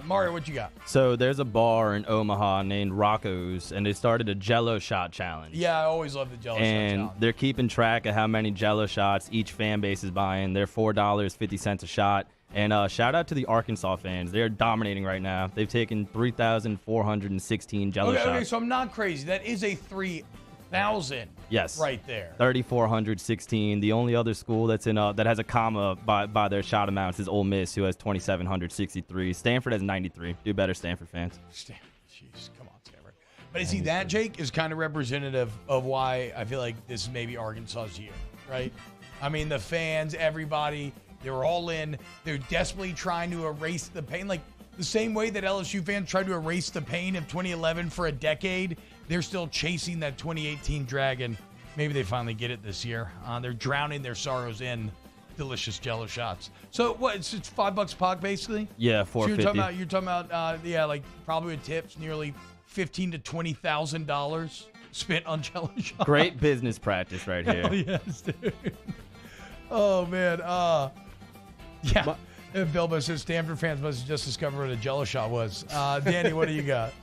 Mario, what you got? So there's a bar in Omaha named Rocco's, and they started a Jello shot challenge. Yeah, I always love the Jello shot And challenge. they're keeping track of how many Jello shots each fan base is buying. They're $4.50 a shot. And shout out to the Arkansas fans. They're dominating right now. They've taken 3,416 Jello shots. Okay, so I'm not crazy. That is a 3 1,000. Yes. Right there. 3,416. The only other school that's in that has a comma by their shot amounts is Ole Miss, who has 2,763. Stanford has 93. Do better, Stanford fans. Jeez, come on, Stanford. But you see, that, Jake, is kind of representative of why I feel like this is maybe Arkansas's year, right? I mean, the fans, everybody, they were all in. They're desperately trying to erase the pain. Like, the same way that LSU fans tried to erase the pain of 2011 for a decade, they're still chasing that 2018 dragon. Maybe they finally get it this year. They're drowning their sorrows in delicious Jell-O shots. So what? It's $5 a pop, basically. Yeah, $4.50. So you're talking about, like probably with tips, nearly $15,000 to $20,000 spent on Jell-O shots. Great business practice right here. Hell yes, dude. Oh man. Yeah. Bilbo says Stanford fans must have just discovered what a Jell-O shot was. Danny, what do you got?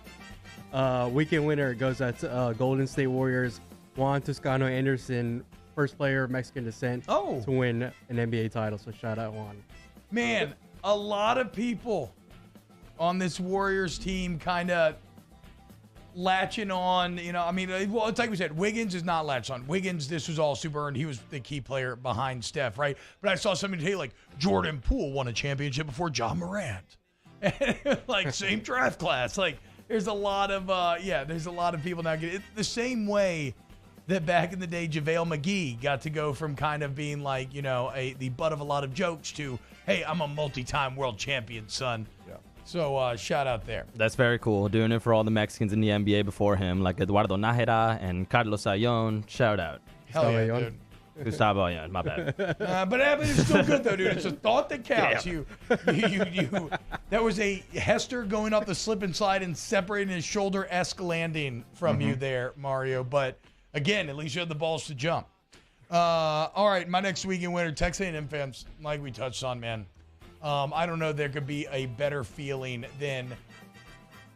Weekend winner goes out to Golden State Warriors. Juan Toscano Anderson, first player of Mexican descent to win an NBA title. So shout out Juan. Man, a lot of people on this Warriors team kind of latching on, well, it's like we said, Wiggins is not latched on. Wiggins, this was all super earned. He was the key player behind Steph, right? But I saw somebody today, like, Jordan Poole won a championship before John Morant. Like, same draft class. Like, there's a lot of, there's a lot of people now getting it the same way that back in the day, JaVale McGee got to go from kind of being like, the butt of a lot of jokes to, hey, I'm a multi-time world champion, son. Yeah. So shout out there. That's very cool. Doing it for all the Mexicans in the NBA before him, like Eduardo Nájera and Carlos Ayón. Shout out. Hell yeah, dude. Gustavo Ayón, my bad. But it's still good though, dude. It's a thought that counts. Yeah. You that was a Hester going up the slip and slide and separating his shoulder-esque landing from you there, Mario. But again, at least you had the balls to jump. All right, my next weekend winner, Texas A&M fans, like we touched on, man. I don't know there could be a better feeling than,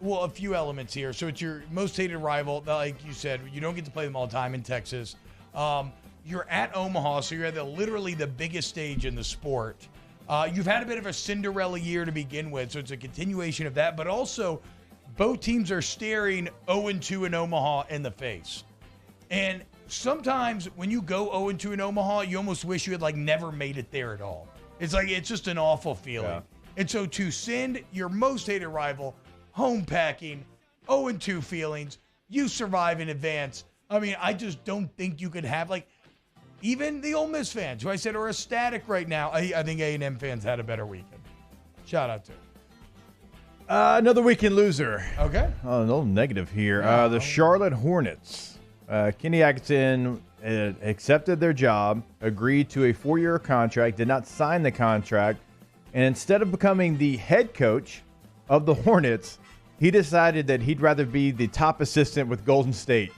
a few elements here. So it's your most hated rival. Like you said, you don't get to play them all the time in Texas. You're at Omaha, so you're at literally the biggest stage in the sport. You've had a bit of a Cinderella year to begin with, so it's a continuation of that. But also, both teams are staring 0-2 in Omaha in the face. And sometimes when you go 0-2 in Omaha, you almost wish you had never made it there at all. It's just an awful feeling. Yeah. And so to send your most hated rival home packing, 0-2 feelings, you survive in advance. I mean, I just don't think you could have even the Ole Miss fans, who I said are ecstatic right now. I think A&M fans had a better weekend. Shout out to another weekend loser. Okay. Oh, a little negative here. The Charlotte Hornets. Kenny Atkinson accepted their job, agreed to a 4-year contract, did not sign the contract, and instead of becoming the head coach of the Hornets, he decided that he'd rather be the top assistant with Golden State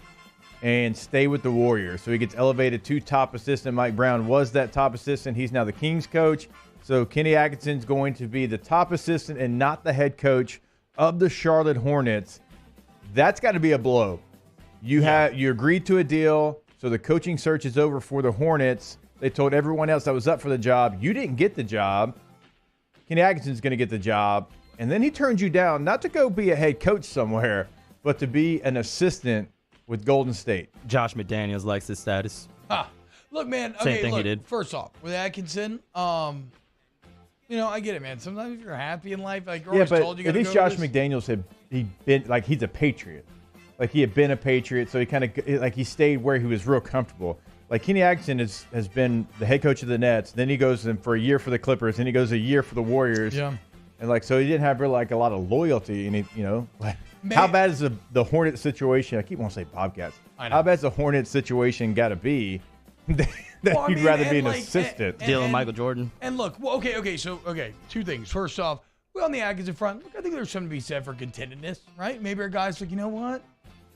and stay with the Warriors. So he gets elevated to top assistant. Mike Brown was that top assistant. He's now the Kings coach. So Kenny Atkinson's going to be the top assistant and not the head coach of the Charlotte Hornets. That's got to be a blow. You agreed to a deal, so the coaching search is over for the Hornets. They told everyone else that was up for the job, you didn't get the job. Kenny Atkinson's going to get the job. And then he turned you down, not to go be a head coach somewhere, but to be an assistant with Golden State. Josh McDaniels likes his status. Look, man. Same thing he did. First off, with Atkinson, I get it, man. Sometimes if you're happy in life, you're always told you got to go. At least Josh McDaniels he's a Patriot. He had been a Patriot, so he kind of he stayed where he was real comfortable. Kenny Atkinson has been the head coach of the Nets. Then he goes in for a year for the Clippers. Then he goes a year for the Warriors. Yeah. And so he didn't have really a lot of loyalty. And how bad is the Hornet situation? I keep wanting to say Bobcats. How bad is the Hornet situation got to be that you'd rather be an assistant? Dealing Michael Jordan. And look, so two things. First off, on the Atkinson front, look, I think there's something to be said for contentedness, right? Maybe our guys you know what?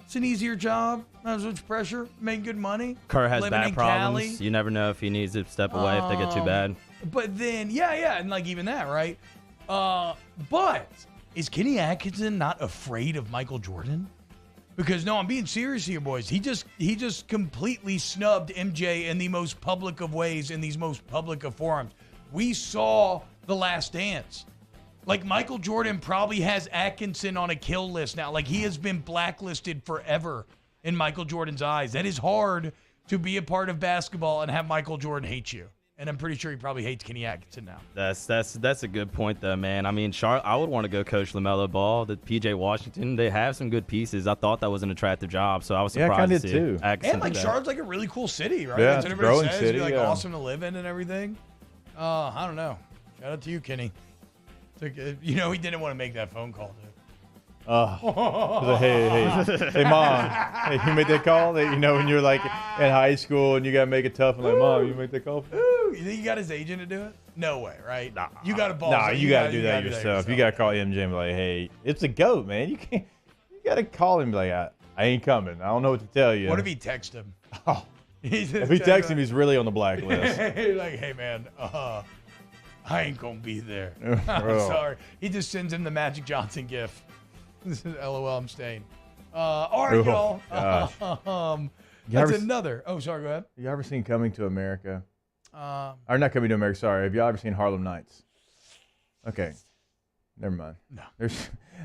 It's an easier job, not as much pressure, making good money. Kerr has back problems. Cali. You never know if he needs to step away if they get too bad. But then, and even that, right? But is Kenny Atkinson not afraid of Michael Jordan? Because no, I'm being serious here, boys. He just completely snubbed MJ in the most public of ways, in these most public of forums. We saw The Last Dance. Michael Jordan probably has Atkinson on a kill list now. He has been blacklisted forever in Michael Jordan's eyes. That is hard to be a part of basketball and have Michael Jordan hate you. And I'm pretty sure he probably hates Kenny Atkinson now. That's a good point, though, man. I mean, I would want to go coach LaMelo Ball, the PJ Washington. They have some good pieces. I thought that was an attractive job, so I was surprised I kind of to see too. And like Charlotte's like a really cool city, right? Yeah, That's what it's everybody growing says. city, It'd be like yeah. awesome to live in and everything. I don't know. Shout out to you, Kenny. He didn't want to make that phone call, dude. Hey, mom. Hey, you made that call? When you're like in high school and you got to make it tough. And like, mom, you make that call? Ooh, you think you got his agent to do it? No way, right? Nah. You got to ball. Nah, you got to do that yourself. You got to call MJ and be like, hey, it's a GOAT, man. You got to call him and be like, I ain't coming. I don't know what to tell you. What if he texts him? Oh. If he texts him, he's really on the blacklist. Like, hey, man, I ain't going to be there. I'm sorry. He just sends him the Magic Johnson gif. This is LOL, I'm staying. All right, y'all. That's another. Oh, sorry, go ahead. You ever seen Coming to America? Or not Coming to America, sorry. Have you ever seen Harlem Nights? Okay. Never mind. No.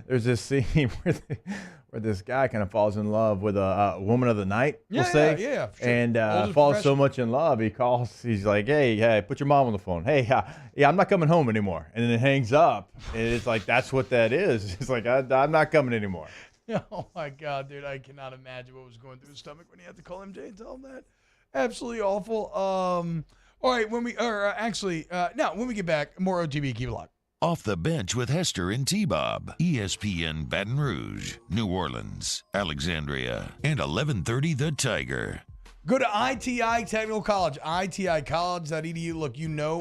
There's this scene where this guy kind of falls in love with a woman of the night, we'll say. Yeah, sure. And falls so much in love, he's like, hey, put your mom on the phone. Hey, I'm not coming home anymore. And then it hangs up. And it's like, that's what that is. It's like, I'm not coming anymore. Oh, my God, dude. I cannot imagine what was going through his stomach when he had to call MJ and tell him that. Absolutely awful. All right, when we get back, more OTB, keep it locked. Off the Bench with Hester and T-Bob. ESPN Baton Rouge, New Orleans, Alexandria, and 1130 The Tiger. Go to ITI Technical College, iticollege.edu. Look,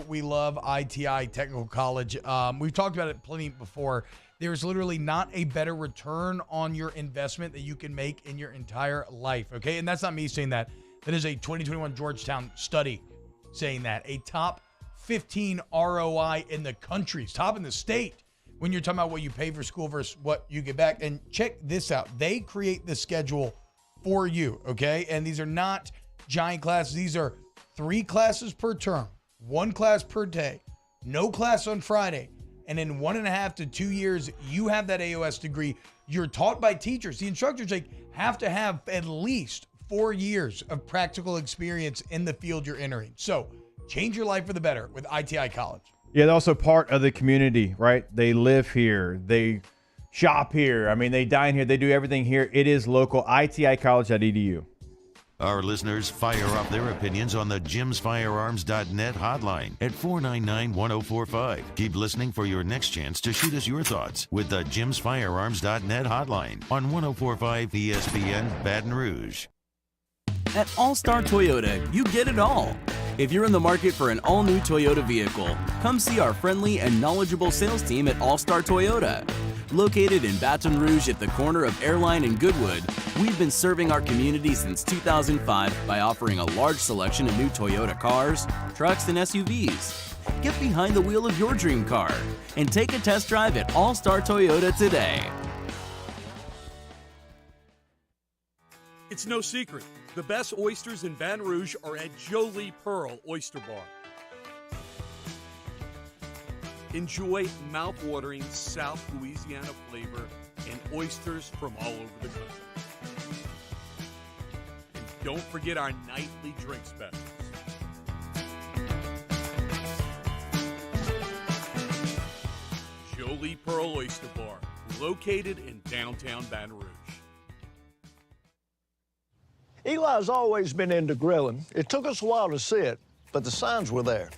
we love ITI Technical College. We've talked about it plenty before. There's literally not a better return on your investment that you can make in your entire life, okay? And that's not me saying that. That is a 2021 Georgetown study saying that. A top 15 ROI in the country, top in the state when you're talking about what you pay for school versus what you get back. And check this out. They create the schedule for you, okay? And these are not giant classes. These are 3 classes per term, 1 class per day, no class on Friday. And in 1.5 to 2 years, you have that AOS degree. You're taught by teachers. The instructors have to have at least 4 years of practical experience in the field you're entering. So change your life for the better with ITI College. Yeah, they're also part of the community, right? They live here. They shop here. I mean, they dine here. They do everything here. It is local. iticollege.edu. Our listeners fire off their opinions on the jimsfirearms.net hotline at 499-1045. Keep listening for your next chance to shoot us your thoughts with the jimsfirearms.net hotline on 1045 ESPN Baton Rouge. At All-Star Toyota, you get it all. If you're in the market for an all-new Toyota vehicle, come see our friendly and knowledgeable sales team at All-Star Toyota. Located in Baton Rouge at the corner of Airline and Goodwood, we've been serving our community since 2005 by offering a large selection of new Toyota cars, trucks, and SUVs. Get behind the wheel of your dream car and take a test drive at All-Star Toyota today. It's no secret. The best oysters in Baton Rouge are at Jolie Pearl Oyster Bar. Enjoy mouth-watering South Louisiana flavor and oysters from all over the country. And don't forget our nightly drink specials. Jolie Pearl Oyster Bar, located in downtown Baton Rouge. Eli's always been into grilling. It took us a while to see it, but the signs were there.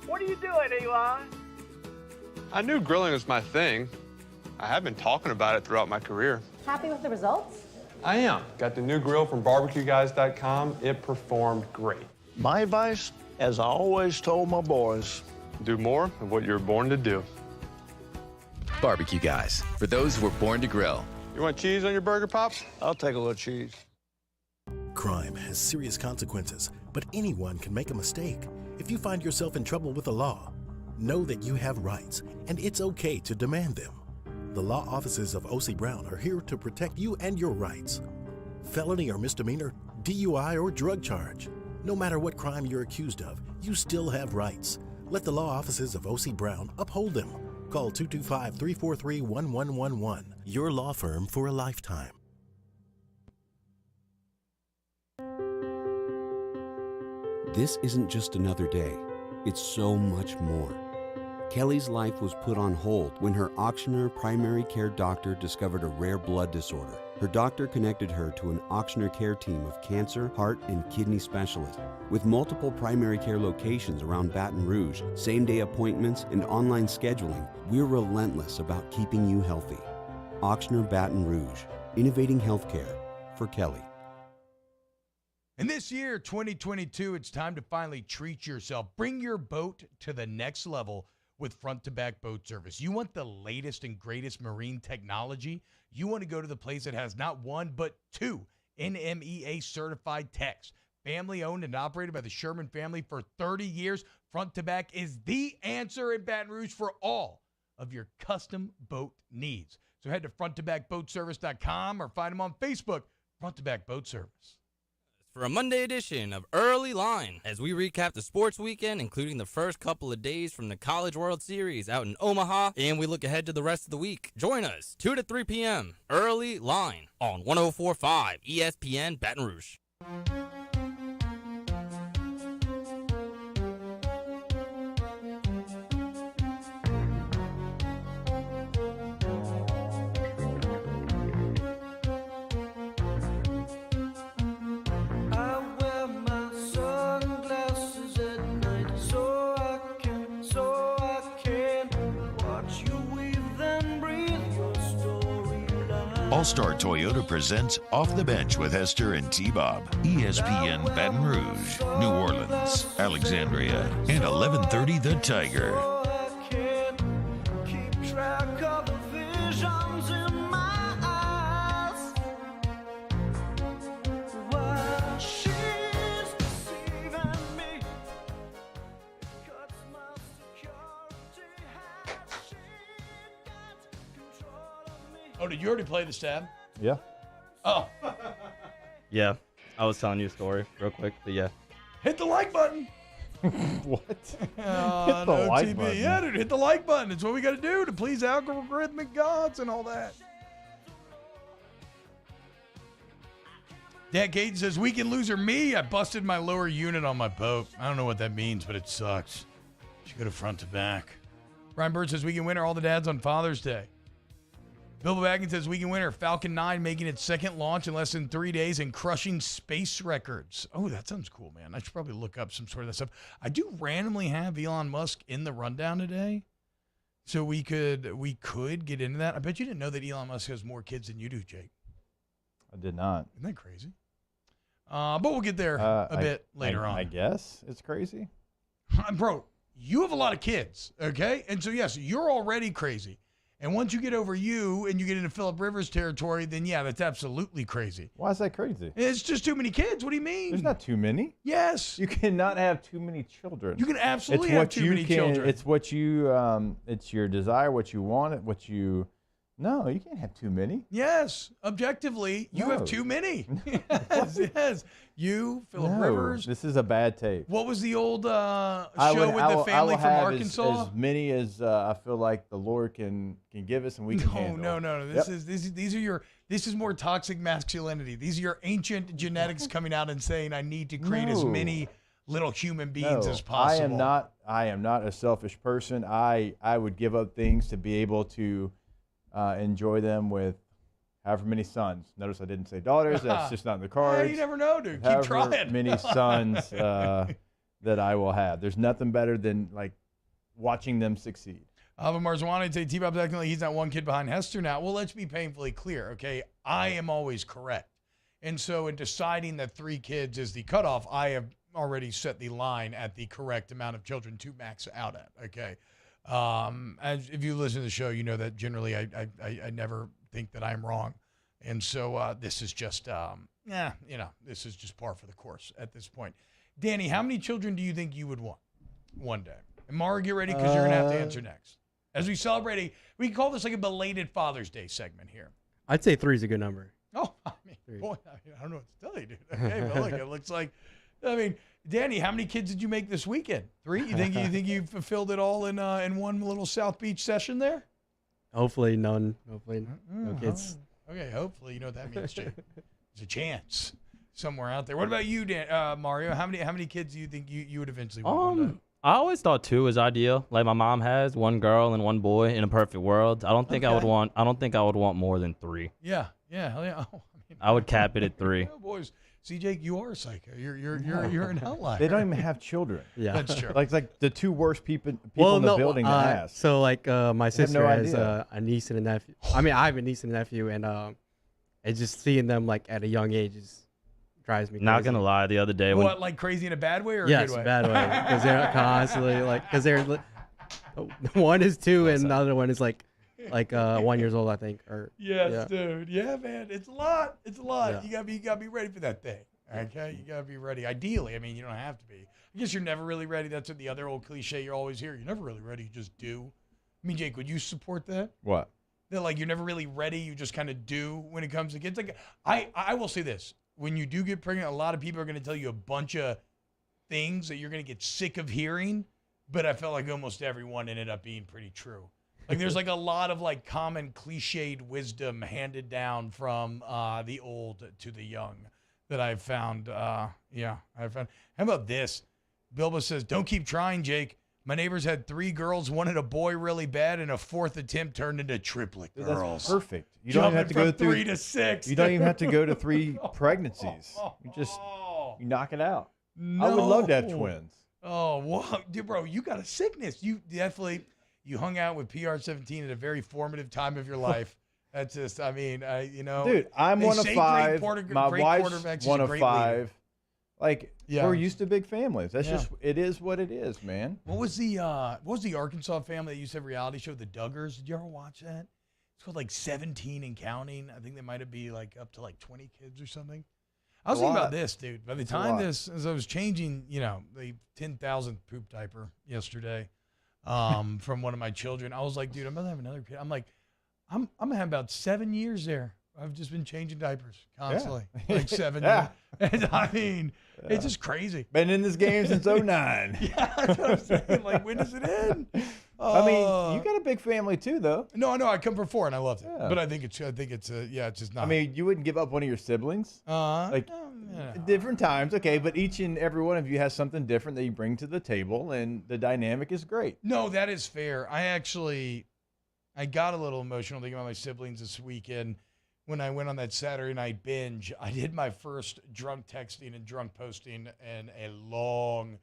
What are you doing, Eli? I knew grilling was my thing. I have been talking about it throughout my career. Happy with the results? I am. Got the new grill from barbecueguys.com. It performed great. My advice, as I always told my boys, do more of what you were born to do. Barbecue Guys, for those who were born to grill. You want cheese on your burger, Pops? I'll take a little cheese. Crime has serious consequences, but anyone can make a mistake. If you find yourself in trouble with the law, know that you have rights, and it's okay to demand them. The law offices of O.C. Brown are here to protect you and your rights. Felony or misdemeanor, DUI or drug charge. No matter what crime you're accused of, you still have rights. Let the law offices of O.C. Brown uphold them. Call 225-343-1111. Your law firm for a lifetime. This isn't just another day. It's so much more. Kelly's life was put on hold when her auctioneer primary care doctor discovered a rare blood disorder. Her doctor connected her to an auctioneer care team of cancer, heart, and kidney specialists. With multiple primary care locations around Baton Rouge, same-day appointments, and online scheduling, we're relentless about keeping you healthy. Auctioneer Baton Rouge, innovating healthcare for Kelly. And this year, 2022, it's time to finally treat yourself. Bring your boat to the next level with front-to-back boat service. You want the latest and greatest marine technology? You want to go to the place that has not one, but two NMEA certified techs. Family owned and operated by the Sherman family for 30 years. Front-to-back is the answer in Baton Rouge for all of your custom boat needs. So head to fronttobackboatservice.com or find them on Facebook, Front to Back Boat Service. For a Monday edition of Early Line, as we recap the sports weekend, including the first couple of days from the College World Series out in Omaha, and we look ahead to the rest of the week. Join us 2 to 3 p.m. Early Line on 104.5 ESPN Baton Rouge. All-Star Toyota presents Off the Bench with Hester and T-Bob. ESPN Baton Rouge, New Orleans, Alexandria, and 1130 The Tiger. Oh, did you already play the stab? Yeah. Oh. Yeah, I was telling you a story real quick, but yeah. Hit the like button. What? Hit the like button. Yeah, dude, hit the like button. It's what we got to do to please algorithmic gods and all that. Dan Caden says, weekend loser me. I busted my lower unit on my boat. I don't know what that means, but it sucks. Should go to front to back. Brian Bird says, weekend winner, all the dads on Father's Day. Bilbo Baggins says, weekend winner, Falcon 9 making its second launch in less than 3 days and crushing space records. Oh, that sounds cool, man. I should probably look up some sort of that stuff. I do randomly have Elon Musk in the rundown today, so we could get into that. I bet you didn't know that Elon Musk has more kids than you do, Jake. I did not. Isn't that crazy? But we'll get there a bit later on. I guess it's crazy. Bro, you have a lot of kids, okay? And so, yes, you're already crazy. And once you get over you and you get into Phillip Rivers territory, then, yeah, that's absolutely crazy. Why is that crazy? It's just too many kids. What do you mean? There's not too many. Yes. You cannot have too many children. You can absolutely have too many children. It's what you, it's your desire, what you want, No, you can't have too many. Yes. Objectively, you have too many. Yes. You, Phillip Rivers. This is a bad tape. What was the old show with the family from Arkansas? As many as I feel like the Lord can give us and we can handle. No. This is more toxic masculinity. These are your ancient genetics coming out and saying, I need to create as many little human beings as possible. I am not a selfish person. I would give up things to be able to enjoy them with however many sons. Notice I didn't say daughters. That's just not in the cards. Yeah, you never know, dude. Keep trying. Many sons that I will have. There's nothing better than like watching them succeed. Ava Marzwani would say T-Bob technically he's not one kid behind Hester now. Well, let's be painfully clear, okay? I am always correct. And so in deciding that 3 kids is the cutoff, I have already set the line at the correct amount of children to max out at, okay? As if you listen to the show, you know that generally I never think that I'm wrong. And so this is just, this is just par for the course at this point. Danny, how many children do you think you would want one day? And Mara, get ready because you're going to have to answer next. As we celebrate, we can call this like a belated Father's Day segment here. I'd say 3 is a good number. Oh, I mean, boy, I don't know what to tell you, dude. Okay, but look, it looks like, Danny, how many kids did you make this weekend? 3? You think you fulfilled it all in one little South Beach session there? Hopefully none. Hopefully no kids. Okay, hopefully. You know what that means, Jake. There's a chance. somewhere out there. What about you, Mario? How many kids do you think you would eventually want? One day? I always thought 2 was ideal. Like my mom has 1 girl and 1 boy in a perfect world. I don't think I would want more than 3. Yeah, hell yeah. Oh, I would cap it at 3. Oh, boys. See, Jake, you are a psycho. You're an outlier. They don't even have children. Yeah, that's true. Like the 2 worst people in the building to ask. So like my sister has idea. a niece and a nephew. I mean, I have a niece and a nephew, and just seeing them like at a young age drives me crazy. Not gonna lie, the other day What, like crazy in a bad way or a yes, good way? bad way, because they're constantly like, because they're one is 2 and the other one is like 1 years old, I think. Or Yes, dude. Yeah, man. It's a lot. It's a lot. Yeah. You gotta be ready for that thing. Okay? You gotta be ready. Ideally, I mean, you don't have to be. I guess you're never really ready. That's what the other old cliche you always hear. You're never really ready. You just do. I mean, Jake, would you support that? What? That like you're never really ready. You just kind of do when it comes to kids. Like I will say this: when you do get pregnant, a lot of people are going to tell you a bunch of things that you're going to get sick of hearing. But I felt like almost everyone ended up being pretty true. Like there's like a lot of like common cliched wisdom handed down from the old to the young that I've found. I found. How about this? Bilbo says, "Don't keep trying, Jake. My neighbors had 3 girls, wanted a boy really bad, and a 4th attempt turned into triplet Dude, girls." that's perfect. You don't even have to go through 3 to 6. You don't even have to go to 3 pregnancies. You knock it out. No. I would love to have twins. Oh, well, dude, bro, you got a sickness. You definitely hung out with PR-17 at a very formative time of your life. That's just, I mean, dude, I'm one of 5. My wife's one of 5. Like, we're used to big families. That's just, it is what it is, man. What was the Arkansas family that used to have a reality show, The Duggars? Did you ever watch that? It's called like 17 and counting. I think they might be like up to like 20 kids or something. I was thinking about this, dude. By the time as I was changing, the 10,000th poop diaper yesterday from one of my children, I was like, dude, I'm going to have another kid. I'm like, I'm going to have about 7 years there. I've just been changing diapers constantly, like 7 years. And I mean, it's just crazy. Been in this game since 09. Yeah, that's what I'm saying. Like, when does it end? I mean, you got a big family too, though. No, I come from 4 and I loved it. Yeah. But I think it's just not. I mean, you wouldn't give up one of your siblings. Different times, okay, but each and every one of you has something different that you bring to the table, and the dynamic is great. No, that is fair. I got a little emotional thinking about my siblings this weekend. When I went on that Saturday night binge, I did my first drunk texting and drunk posting in a long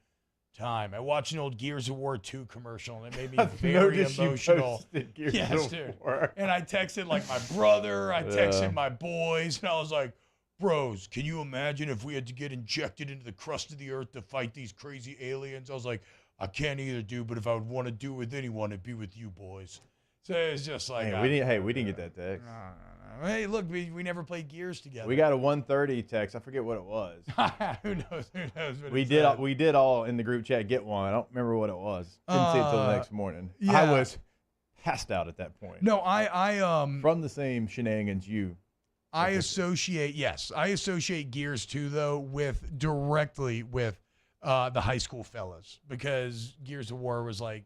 time. I watched an old Gears of War 2 commercial, and it made me very emotional. Yes, dude. And I texted like my brother. I texted my boys, and I was like, bros, can you imagine if we had to get injected into the crust of the earth to fight these crazy aliens? I was like, I can't either, dude, but if I would want to do it with anyone, it'd be with you boys. So it's just like, we didn't get that text. No. Hey, look, we never played Gears together. We got a 1:30 text. I forget what it was. Who knows? We did all in the group chat get one. I don't remember what it was. Didn't see it till the next morning. Yeah. I was passed out at that point. No, I from the same shenanigans you. I associate Gears 2 though directly with the high school fellas, because Gears of War was like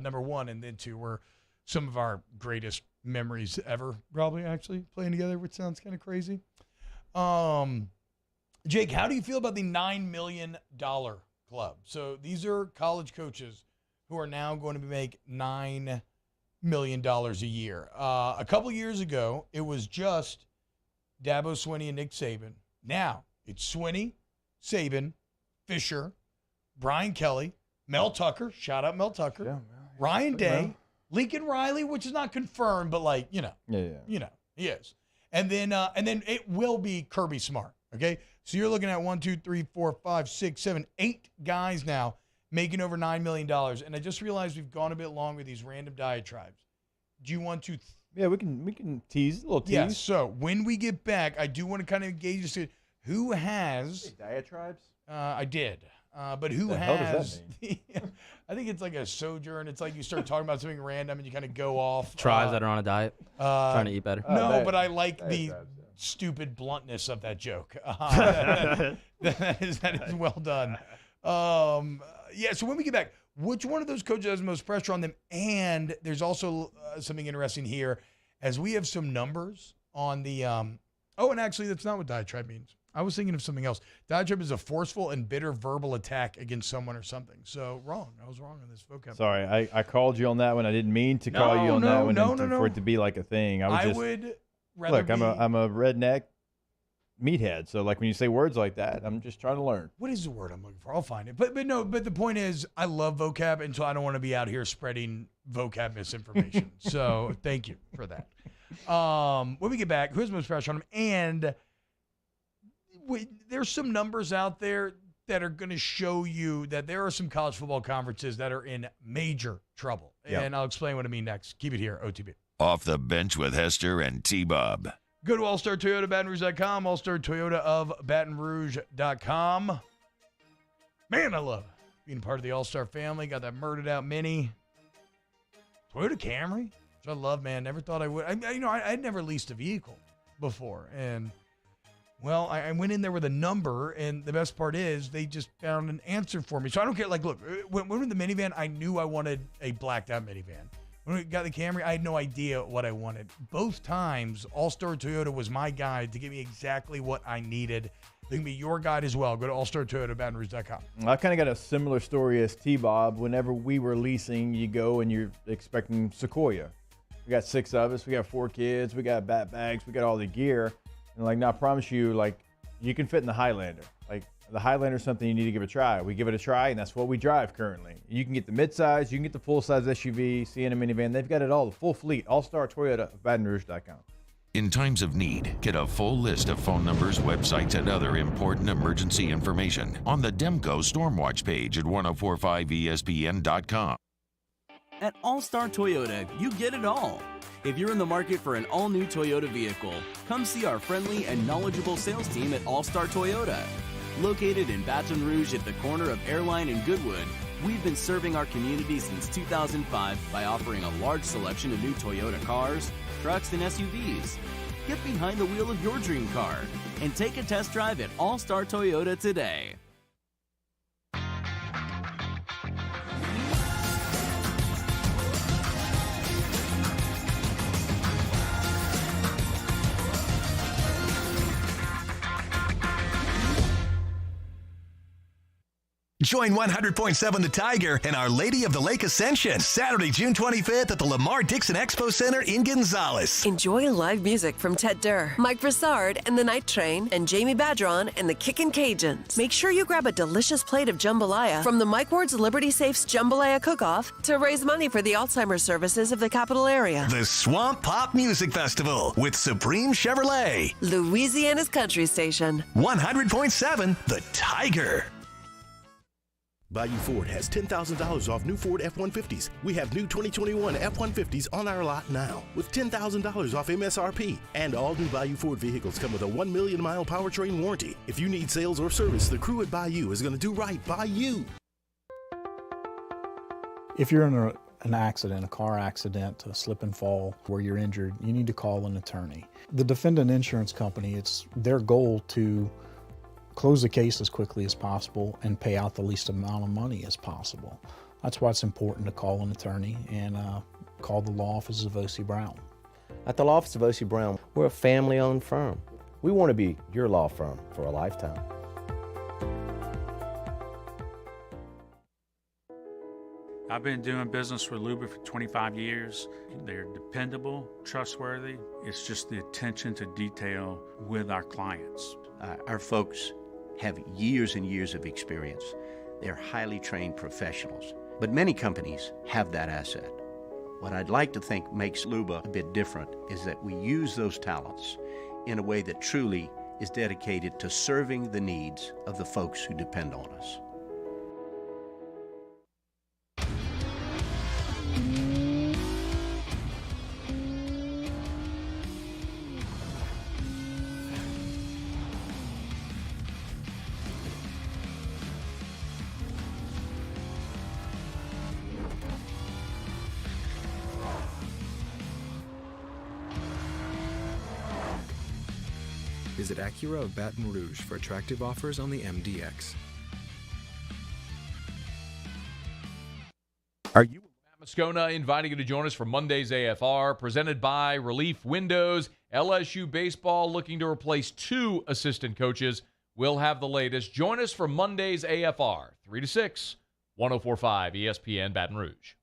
number 1 and then 2 were some of our greatest memories ever, probably, actually, playing together, which sounds kind of crazy. Jake, how do you feel about the $9 million club? So these are college coaches who are now going to make $9 million a year. A couple years ago, it was just Dabo Swinney and Nick Saban. Now it's Swinney, Saban, Fisher, Brian Kelly, Mel Tucker, shout out Mel Tucker, Ryan Day, Lincoln Riley, which is not confirmed, but like, he is. And then it will be Kirby Smart. Okay. So you're looking at 1, 2, 3, 4, 5, 6, 7, 8 guys now making over $9 million. And I just realized we've gone a bit long with these random diatribes. Do you want to? Yeah, we can tease a little tease. Yeah. So when we get back, I do want to kind of engage us. Who has diatribes? I did. But who the has? Hell does that mean? I think it's like a sojourn. It's like you start talking about something random and you kind of go off. Tribes that are on a diet, trying to eat better. No, but I like the stupid bluntness of that joke. That is well done. So when we get back, which one of those coaches has the most pressure on them? And there's also something interesting here, as we have some numbers on the. And actually, that's not what diatribe means. I was thinking of something else. Diatribe is a forceful and bitter verbal attack against someone or something. So wrong. I was wrong on this vocab. Sorry, I called you on that one. I didn't mean to call you on that one for it to be like a thing. I would rather look. I'm a redneck meathead. So like when you say words like that, I'm just trying to learn. What is the word I'm looking for? I'll find it. But the point is, I love vocab, and so I don't want to be out here spreading vocab misinformation. So thank you for that. When we get back, who's most pressure on him? And there's some numbers out there that are going to show you that there are some college football conferences that are in major trouble. Yep. And I'll explain what I mean next. Keep it here, OTB. Off the Bench with Hester and T-Bob. Go to allstartoyotabatonrouge.com, allstartoyota of batonrouge.com. Man, I love being part of the All-Star family. Got that murdered out Mini. Toyota Camry, which I love, man. Never thought I would. I'd never leased a vehicle before. And well, I went in there with a number, and the best part is they just found an answer for me. So I don't care. Like, look, when we were in the minivan, I knew I wanted a blacked-out minivan. When we got the Camry, I had no idea what I wanted. Both times, All-Star Toyota was my guide to give me exactly what I needed. They can be your guide as well. Go to allstartoyotabatonrouge.com. I kind of got a similar story as T-Bob. Whenever we were leasing, you go and you're expecting Sequoia. We got 6 of us. We got 4 kids. We got bags. We got all the gear. And like, now I promise you, like, you can fit in the Highlander. Like, the Highlander is something you need to give a try. We give it a try, and that's what we drive currently. You can get the midsize, you can get the full-size SUV, Sienna minivan. They've got it all, the full fleet. All-Star Toyota of BatonRouge.com. In times of need, get a full list of phone numbers, websites, and other important emergency information on the Demco Stormwatch page at 1045ESPN.com. At All-Star Toyota, you get it all. If you're in the market for an all-new Toyota vehicle, come see our friendly and knowledgeable sales team at All-Star Toyota. Located in Baton Rouge at the corner of Airline and Goodwood, we've been serving our community since 2005 by offering a large selection of new Toyota cars, trucks, and SUVs. Get behind the wheel of your dream car and take a test drive at All-Star Toyota today. Join 100.7 The Tiger and Our Lady of the Lake Ascension Saturday, June 25th at the Lamar Dixon Expo Center in Gonzales. Enjoy live music from Ted Durr, Mike Broussard and the Night Train, and Jamie Badron and the Kickin' Cajuns. Make sure you grab a delicious plate of jambalaya from the Mike Ward's Liberty Safes Jambalaya Cook-Off to raise money for the Alzheimer's services of the capital area. The Swamp Pop Music Festival with Supreme Chevrolet, Louisiana's country station. 100.7 The Tiger. Bayou Ford has $10,000 off new Ford F-150s. We have new 2021 F-150s on our lot now with $10,000 off MSRP. And all new Bayou Ford vehicles come with a 1 million mile powertrain warranty. If you need sales or service, the crew at Bayou is going to do right by you. If you're in an accident, a car accident, a slip and fall where you're injured, you need to call an attorney. The defendant insurance company, it's their goal to close the case as quickly as possible and pay out the least amount of money as possible. That's why it's important to call an attorney and call the law office of O.C. Brown. At the law office of O.C. Brown, we're a family-owned firm. We want to be your law firm for a lifetime. I've been doing business with Luba for 25 years. They're dependable, trustworthy. It's just the attention to detail with our clients. Our folks have years and years of experience. They're highly trained professionals, but many companies have that asset. What I'd like to think makes Luba a bit different is that we use those talents in a way that truly is dedicated to serving the needs of the folks who depend on us. Visit Acura of Baton Rouge for attractive offers on the MDX. Are you Matt Moscona inviting you to join us for Monday's AFR, presented by Relief Windows LSU baseball looking to replace 2 assistant coaches. We'll have the latest. Join us for Monday's AFR, 3 to 6, 104.5 ESPN Baton Rouge.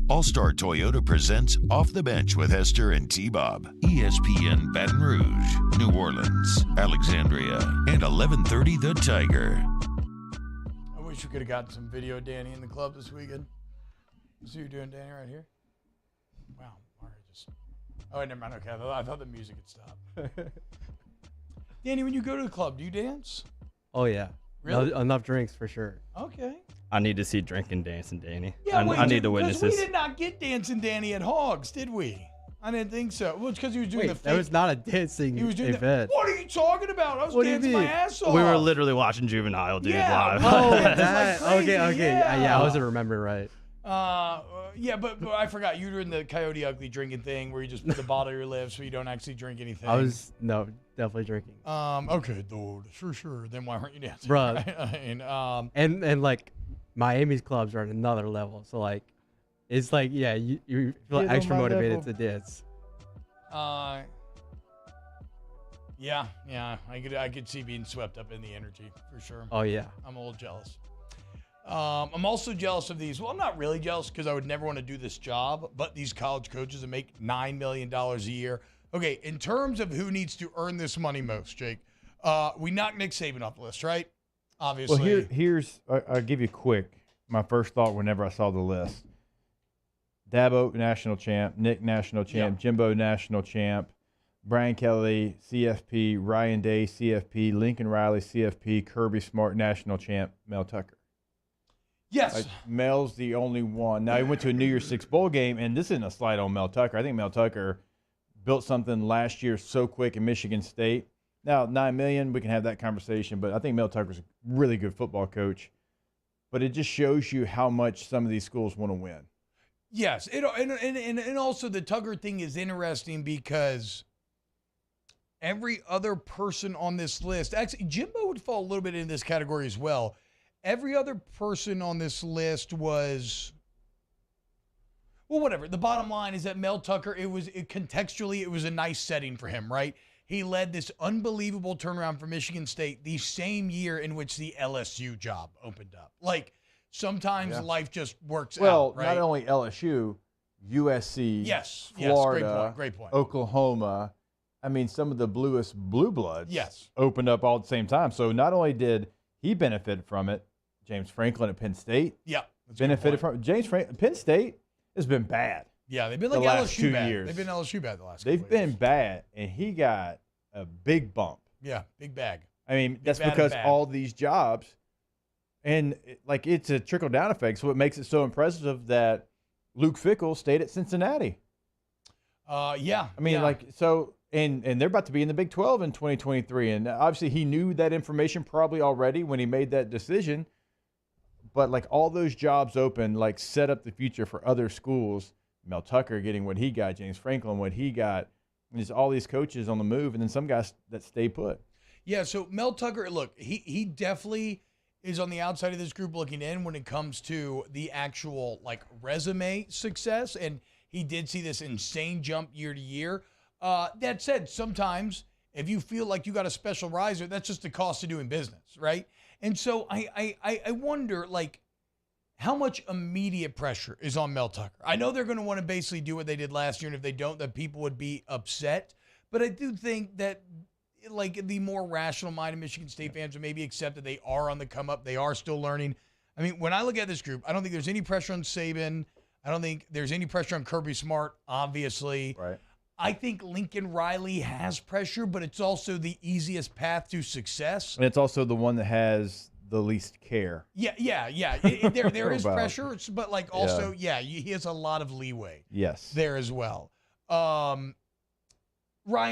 All-Star Toyota presents Off the Bench with Hester and T-Bob. ESPN Baton Rouge, New Orleans, Alexandria, and 1130 The Tiger. I wish we could have gotten some video of Danny in the club this weekend. See what you're doing, Danny, right here? Wow. Mario just... Oh, never mind. Okay, I thought the music had stopped. Danny, when you go to the club, do you dance? Oh, yeah. Really? Enough drinks for sure. Okay. I need to see Drinking Dancing Danny. Yeah, I need to witness because this. we did not get Dancing Danny at Hogs, did we? I didn't think so. Well, it's because he was doing the fake. That was not a dancing event. What are you talking about? I was dancing my ass off. We were literally watching Juvenile Dudes live. Oh, that. Okay. Yeah, I wasn't remembering right. Yeah, but I forgot. You were in the Coyote Ugly drinking thing where you just put the bottle to your lips so you don't actually drink anything. I was, definitely drinking. Okay, dude. Sure. Then why weren't you dancing? Bruh. Right? And like, Miami's clubs are at another level. So, like, it's like, yeah, you feel extra motivated to dance. Yeah. I could see being swept up in the energy for sure. Oh, yeah. I'm a little jealous. I'm also jealous of these. Well, I'm not really jealous because I would never want to do this job, but these college coaches that make $9 million a year. Okay, in terms of who needs to earn this money most, Jake, we knocked Nick Saban off the list, right? Obviously. Well, here's I'll give you my first thought whenever I saw the list. Dabo, national champ. Nick, national champ. Yeah. Jimbo, national champ. Brian Kelly, CFP. Ryan Day, CFP. Lincoln Riley, CFP. Kirby Smart, national champ. Mel Tucker. Yes. Mel's the only one. Now, he went to a New Year's Six bowl game, and this isn't a slight on Mel Tucker. I think Mel Tucker built something last year so quick in Michigan State. Now, $9 million, we can have that conversation, but I think Mel Tucker's a really good football coach. But it just shows you how much some of these schools want to win. Yes. And also the Tucker thing is interesting because every other person on this list, actually, Jimbo would fall a little bit in this category as well. Every other person on this list was, well, whatever. The bottom line is that Mel Tucker, contextually, it was a nice setting for him, right? He led this unbelievable turnaround for Michigan State the same year in which the LSU job opened up. Like, sometimes life just works out, right? Not only LSU, USC, Florida, great point. Oklahoma. I mean, some of the bluest blue bloods opened up all at the same time. So not only did he benefit from it, James Franklin at Penn State benefited from it. Penn State has been bad. Yeah, they've been like LSU bad. They've been LSU bad the last couple They've been bad, and he got a big bump. Yeah, big bag. I mean, that's because all these jobs, and like it's a trickle-down effect. So it makes it so impressive that Luke Fickell stayed at Cincinnati. Yeah. I mean, and they're about to be in the Big 12 in 2023, and obviously he knew that information probably already when he made that decision. But like all those jobs open, like set up the future for other schools. Mel Tucker getting what he got, James Franklin what he got, and just all these coaches on the move, and then some guys that stay put. Yeah, so Mel Tucker, look, he definitely is on the outside of this group looking in when it comes to the actual like resume success, and he did see this insane jump year to year. That said, sometimes if you feel like you got a special riser, that's just the cost of doing business, right? And so I wonder, like, how much immediate pressure is on Mel Tucker? I know they're going to want to basically do what they did last year, and if they don't, that people would be upset. But I do think that, like, the more rational-minded Michigan State fans would maybe accept that they are on the come-up. They are still learning. I mean, when I look at this group, I don't think there's any pressure on Saban. I don't think there's any pressure on Kirby Smart, obviously. Right. I think Lincoln Riley has pressure, but it's also the easiest path to success. And it's also the one that has the least care. Yeah. There is pressure, but like also, he has a lot of leeway. Yes. There as well. Ryan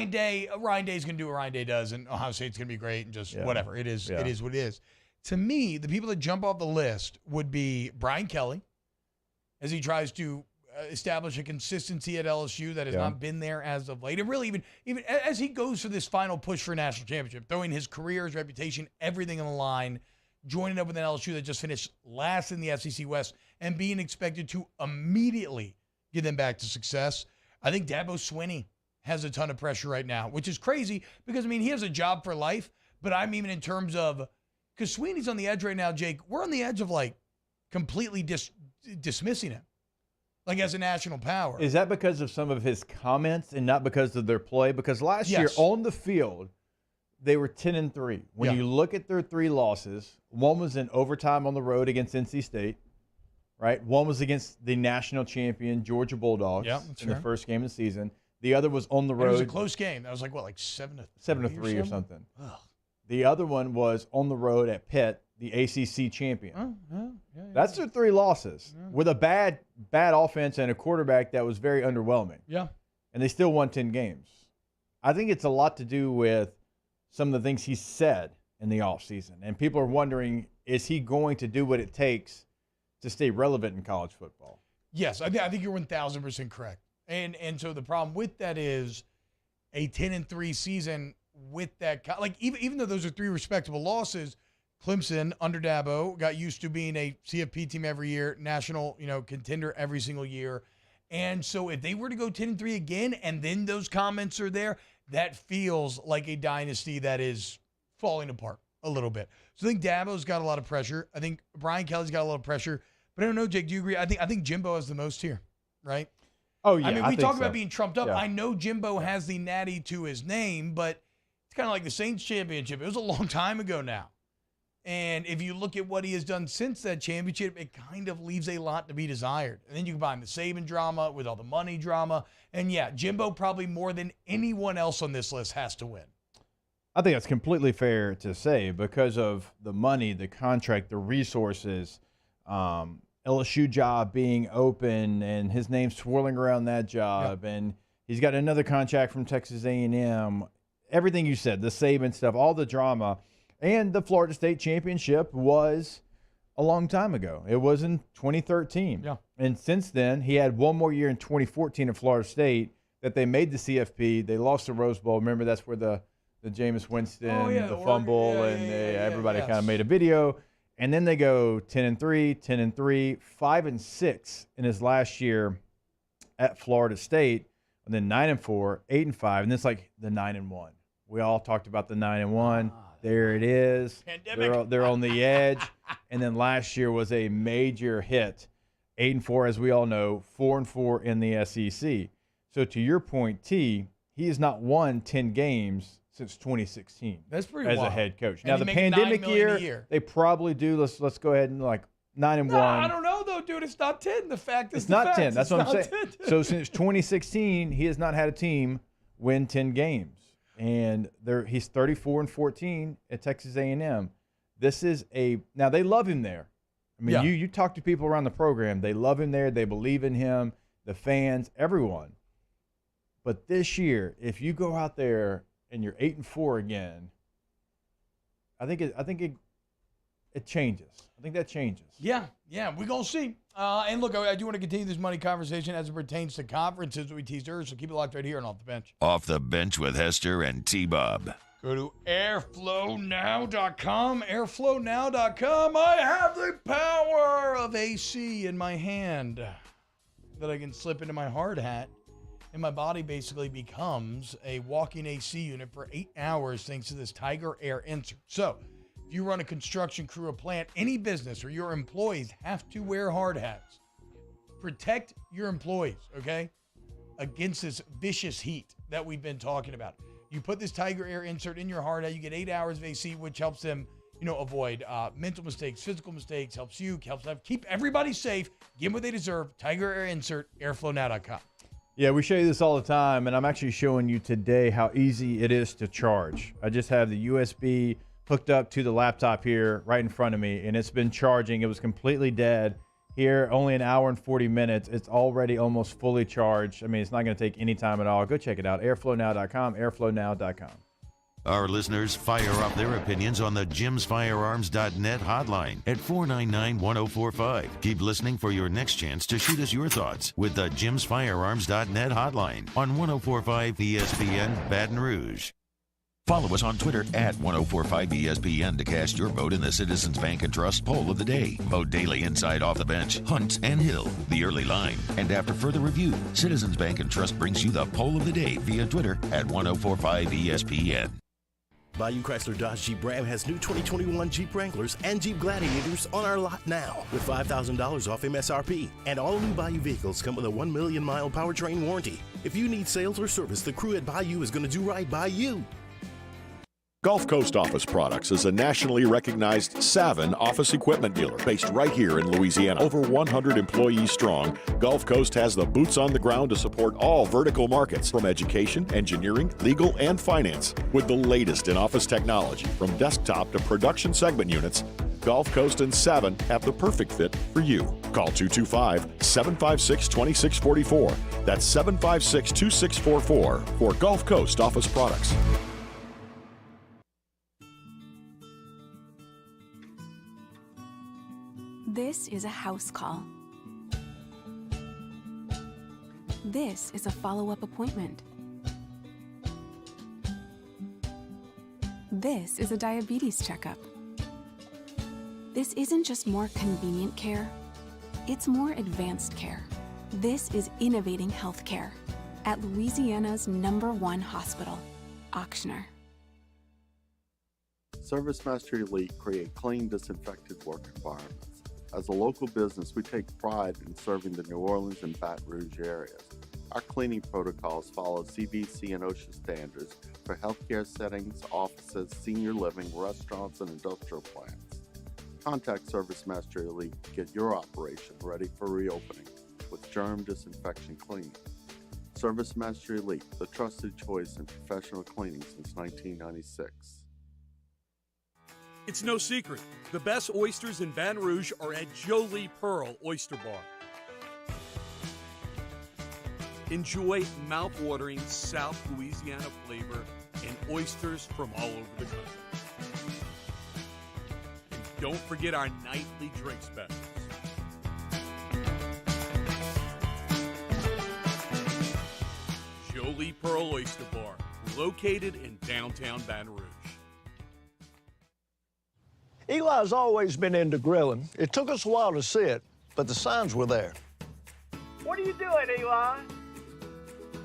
Day's going to do what Ryan Day does, and Ohio State's going to be great, and just whatever. It is what it is. To me, the people that jump off the list would be Brian Kelly, as he tries to establish a consistency at LSU that has not been there as of late. And really, even as he goes for this final push for a national championship, throwing his career, his reputation, everything on the line, joining up with an LSU that just finished last in the SEC West and being expected to immediately get them back to success. I think Dabo Swinney has a ton of pressure right now, which is crazy because, I mean, he has a job for life, but I'm even in terms of, because Sweeney's on the edge right now, Jake, we're on the edge of like completely dismissing him, like as a national power. Is that because of some of his comments and not because of their play? Because last year on the field, they were 10-3. When you look at their 3 losses, one was in overtime on the road against NC State, right? One was against the national champion Georgia Bulldogs in the first game of the season. The other was on the road. It was a close game. That was like, what, like 7-3 or something. The other one was on the road at Pitt, the ACC champion. That's their 3 losses with a bad offense and a quarterback that was very underwhelming. Yeah. And they still won 10 games. I think it's a lot to do with some of the things he said in the offseason. And people are wondering, is he going to do what it takes to stay relevant in college football? Yes, I think you're 1,000% correct. And so the problem with that is a 10-3 season with that, like even though those are 3 respectable losses, Clemson under Dabo got used to being a CFP team every year, national, contender every single year. And so if they were to go 10-3 again, and then those comments are there, that feels like a dynasty that is falling apart a little bit. So I think Dabo's got a lot of pressure. I think Brian Kelly's got a lot of pressure. But I don't know, Jake, do you agree? I think Jimbo has the most here, right? Oh, yeah. I mean, we talk about so. being trumped up. Yeah. I know Jimbo has the natty to his name, but it's kind of like the Saints championship. It was a long time ago now. And if you look at what he has done since that championship, it kind of leaves a lot to be desired. And then you combine the Saban drama with all the money drama. And yeah, Jimbo probably more than anyone else on this list has to win. I think that's completely fair to say because of the money, the contract, the resources, LSU job being open and his name swirling around that job. Yep. And he's got another contract from Texas A&M. Everything you said, the Saban stuff, all the drama. And the Florida State championship was a long time ago. It was in 2013. Yeah. And since then, he had one more year in 2014 at Florida State that they made the CFP. They lost the Rose Bowl. Remember, that's where the Jameis Winston, the fumble, everybody kind of made a video. And then they go 10-3, 10-3, 5-6 in his last year at Florida State, and then 9-4, 8-5, and then it's like the 9-1. We all talked about the 9-1. There it is. They're on the edge. And then last year was a major hit. 8-4, as we all know, 4-4 in the SEC. So to your point, T, he has not won 10 games since 2016. That's pretty as wild. A head coach. And now the pandemic year, they probably do. Let's go ahead and like 9-1. No, I don't know though, dude. It's not 10. The fact is it's not 10. That's what I'm saying. So since 2016, he has not had a team win 10 games. And he's 34-14 at Texas A&M. This is now they love him there. I mean, you talk to people around the program, they love him there, they believe in him, the fans, everyone. But this year, if you go out there and you're 8-4 again, I think it changes. I think that changes. Yeah, we're gonna see. And look, I do want to continue this money conversation as it pertains to conferences that we teased earlier, so keep it locked right here and Off the Bench. Off the Bench with Hester and T-Bob. Go to airflownow.com, airflownow.com. I have the power of AC in my hand that I can slip into my hard hat, and my body basically becomes a walking AC unit for 8 hours thanks to this Tiger Air insert. So, if you run a construction crew, a plant, any business, or your employees have to wear hard hats, protect your employees, okay, against this vicious heat that we've been talking about. You put this Tiger Air insert in your hard hat, you get 8 hours of AC, which helps them, avoid mental mistakes, physical mistakes, helps keep everybody safe, give them what they deserve. Tiger Air insert, airflownow.com. Yeah, we show you this all the time, and I'm actually showing you today how easy it is to charge. I just have the USB hooked up to the laptop here right in front of me, and it's been charging. It was completely dead. Here, only an hour and 40 minutes. It's already almost fully charged. I mean, it's not going to take any time at all. Go check it out, airflownow.com, airflownow.com. Our listeners fire off their opinions on the jimsfirearms.net hotline at 499-1045. Keep listening for your next chance to shoot us your thoughts with the jimsfirearms.net hotline on 1045 ESPN Baton Rouge. Follow us on Twitter at 1045ESPN to cast your vote in the Citizens Bank and Trust poll of the day. Vote daily inside Off the Bench, Hunt, and Hill, the early line. And after further review, Citizens Bank and Trust brings you the poll of the day via Twitter at 1045ESPN. Bayou Chrysler Dodge Jeep Ram has new 2021 Jeep Wranglers and Jeep Gladiators on our lot now with $5,000 off MSRP. And all new Bayou vehicles come with a 1 million mile powertrain warranty. If you need sales or service, the crew at Bayou is going to do right by you. Gulf Coast Office Products is a nationally recognized Savin office equipment dealer based right here in Louisiana. Over 100 employees strong, Gulf Coast has the boots on the ground to support all vertical markets from education, engineering, legal, and finance. With the latest in office technology from desktop to production segment units, Gulf Coast and Savin have the perfect fit for you. Call 225-756-2644. That's 756-2644 for Gulf Coast Office Products. This is a house call. This is a follow-up appointment. This is a diabetes checkup. This isn't just more convenient care, it's more advanced care. This is innovating healthcare at Louisiana's #1 hospital, Ochsner. ServiceMaster Elite create clean, disinfected work environments. As a local business, we take pride in serving the New Orleans and Baton Rouge areas. Our cleaning protocols follow CDC and OSHA standards for healthcare settings, offices, senior living, restaurants, and industrial plants. Contact ServiceMaster Elite to get your operation ready for reopening with germ disinfection cleaning. ServiceMaster Elite, the trusted choice in professional cleaning since 1996. It's no secret. The best oysters in Baton Rouge are at Jolie Pearl Oyster Bar. Enjoy mouth-watering South Louisiana flavor and oysters from all over the country. And don't forget our nightly drink specials. Jolie Pearl Oyster Bar, located in downtown Baton Rouge. Eli's always been into grilling. It took us a while to see it, but the signs were there. What are you doing, Eli?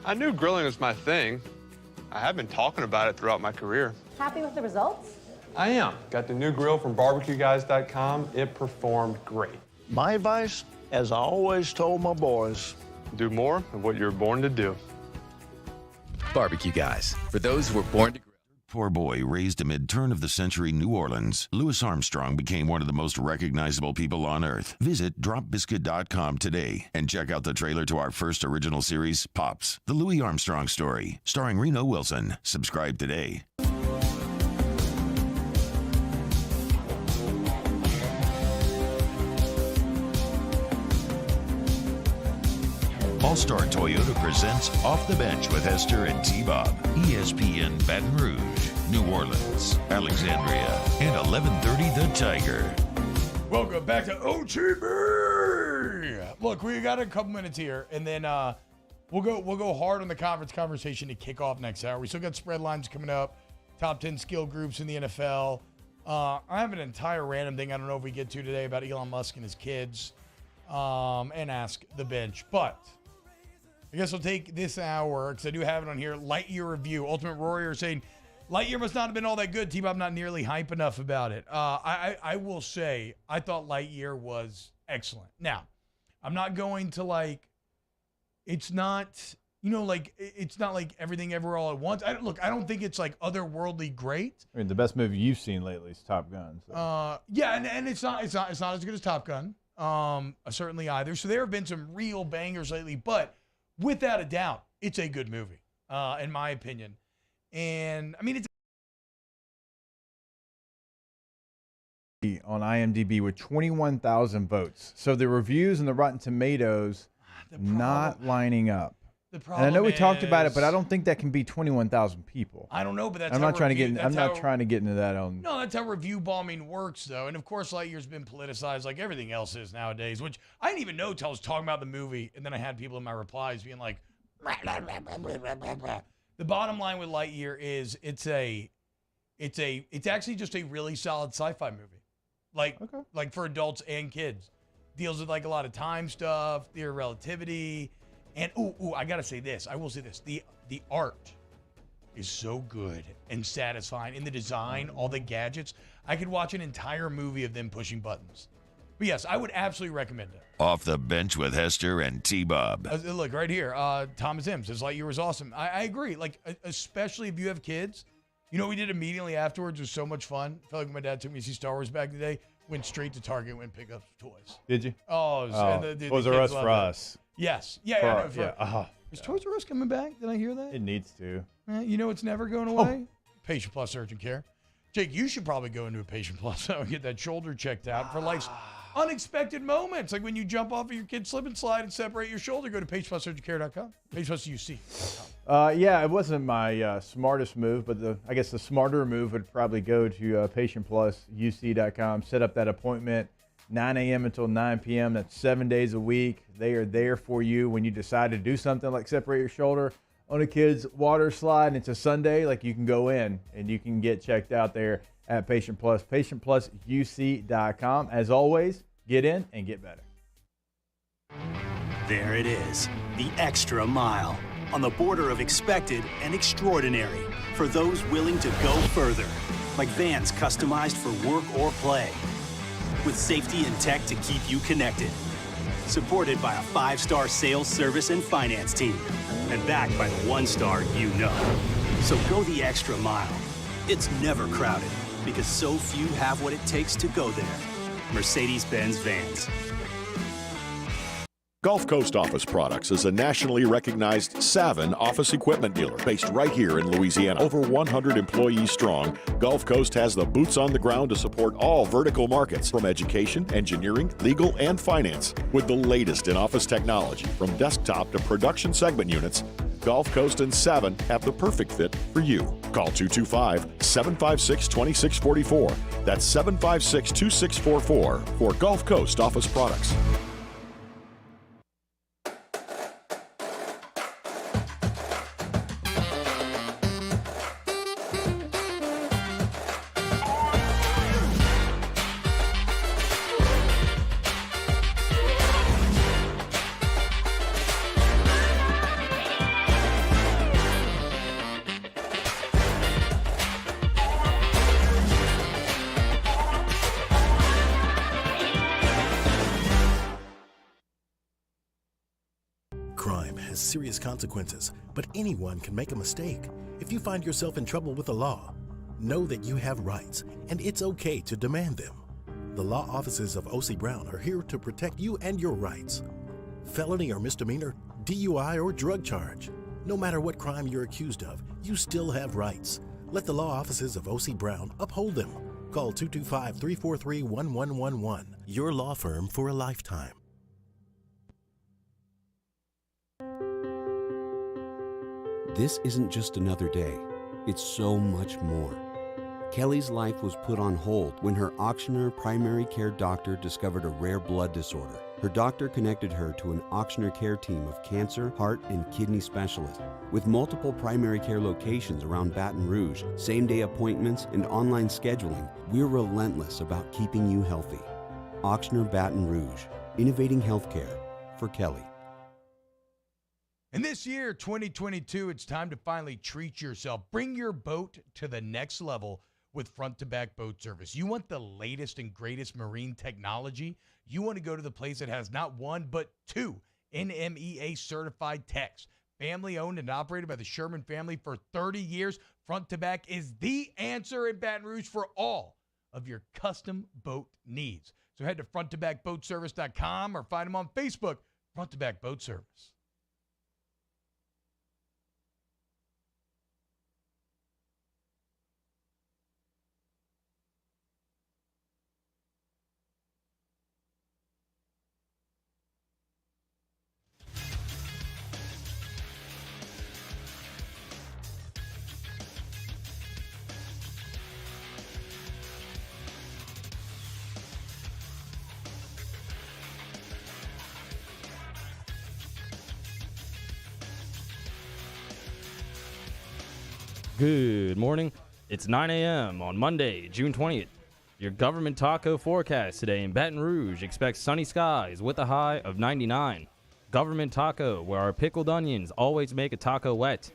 I knew grilling was my thing. I have been talking about it throughout my career. Happy with the results? I am. Got the new grill from barbecueguys.com. It performed great. My advice, as I always told my boys, do more of what you're born to do. Barbecue Guys, for those who were born to grill. Poor boy raised amid turn-of-the-century New Orleans, Louis Armstrong became one of the most recognizable people on earth. Visit dropbiscuit.com today and check out the trailer to our first original series, Pops, The Louis Armstrong Story, starring Reno Wilson. Subscribe today. All-Star Toyota presents Off the Bench with Hester and T-Bob. ESPN Baton Rouge, New Orleans, Alexandria, and 1130 The Tiger. Welcome back to OTB. Look, we got a couple minutes here, and then we'll go hard on the conference conversation to kick off next hour. We still got spread lines coming up, top 10 skill groups in the NFL. I have an entire random thing I don't know if we get to today about Elon Musk and his kids, and ask the bench, but I guess I'll take this hour, because I do have it on here, Lightyear review. Ultimate Warrior saying, Lightyear must not have been all that good. T-Bob not nearly hype enough about it. I will say, I thought Lightyear was excellent. Now, I'm not going to, it's not, it's not like Everything Everywhere All at Once. I don't think it's, otherworldly great. I mean, the best movie you've seen lately is Top Gun. So. Yeah, and it's not as good as Top Gun, certainly either. So there have been some real bangers lately, but without a doubt, it's a good movie, in my opinion. And, I mean, it's on IMDb with 21,000 votes. So the reviews and the Rotten Tomatoes not lining up. The problem and I know we talked about it, but I is- don't think that can be 21,000 people. I don't know, but that's I'm how not trying to review- get. I'm that's not how- trying to get into that on. No, that's how review bombing works, though. And of course, Lightyear's been politicized like everything else is nowadays, which I didn't even know till I was talking about the movie, and then I had people in my replies being like, "Rah, rah, rah, rah, rah, rah, rah, rah." The bottom line with Lightyear is it's actually just a really solid sci-fi movie, like for adults and kids. Deals with like a lot of time stuff, theory of relativity, and I gotta say this. I will say this: the art is so good and satisfying in the design, all the gadgets. I could watch an entire movie of them pushing buttons. But yes, I would absolutely recommend it. Off the Bench with Hester and T-Bob. Look right here. Thomas M says Lightyear was awesome. I agree. Like, especially if you have kids. You know what we did immediately afterwards? It was so much fun. I felt like when my dad took me to see Star Wars back in the day. Went straight to Target and went pick up toys. Did you? Oh, Toys R Us for us. Yes. Yeah. Is Yeah. Toys R Us coming back? Did I hear that? It needs to. You know it's never going away? Patient Plus Urgent Care. Jake, you should probably go into a Patient Plus and get that shoulder checked out for life's unexpected moments. Like when you jump off of your kid's slip and slide and separate your shoulder, go to patientplusurgentcare.com. patientplusuc.com. Yeah, it wasn't my smartest move, but I guess the smarter move would probably go to patientplusuc.com. Set up that appointment, 9 a.m. until 9 p.m. That's 7 days a week. They are there for you when you decide to do something like separate your shoulder on a kid's water slide and it's a Sunday. Like, you can go in and you can get checked out there at Patient Plus, patientplusuc.com. As always, get in and get better. There it is, the extra mile, on the border of expected and extraordinary for those willing to go further, like vans customized for work or play, with safety and tech to keep you connected, supported by a 5-star sales, service, and finance team, and backed by the 1-star you know. So go the extra mile. It's never crowded, because so few have what it takes to go there. Mercedes-Benz Vans. Gulf Coast Office Products is a nationally recognized Savin office equipment dealer based right here in Louisiana. Over 100 employees strong, Gulf Coast has the boots on the ground to support all vertical markets, from education, engineering, legal, and finance. With the latest in office technology, from desktop to production segment units, Gulf Coast and Savin have the perfect fit for you. Call 225-756-2644. That's 756-2644 for Gulf Coast Office Products. Crime has serious consequences, but anyone can make a mistake. If you find yourself in trouble with the law, know that you have rights, and it's okay to demand them. The law offices of O.C. Brown are here to protect you and your rights. Felony or misdemeanor, DUI or drug charge. No matter what crime you're accused of, you still have rights. Let the law offices of O.C. Brown uphold them. Call 225-343-1111. Your law firm for a lifetime. This isn't just another day. It's so much more. Kelly's life was put on hold when her auctioneer primary care doctor discovered a rare blood disorder. Her doctor connected her to an auctioneer care team of cancer, heart, and kidney specialists. With multiple primary care locations around Baton Rouge, same-day appointments, and online scheduling, we're relentless about keeping you healthy. Auctioneer Baton Rouge, innovating healthcare for Kelly. And this year, 2022, it's time to finally treat yourself. Bring your boat to the next level with front-to-back boat service. You want the latest and greatest marine technology? You want to go to the place that has not one, but two NMEA certified techs. Family owned and operated by the Sherman family for 30 years. Front-to-back is the answer in Baton Rouge for all of your custom boat needs. So head to front-to-backboatservice.com or find them on Facebook, Front-to-Back Boat Service. Good morning. It's 9 a.m. on Monday, June 20th. Your government taco forecast today in Baton Rouge expects sunny skies with a high of 99. Government taco, where our pickled onions always make a taco wet.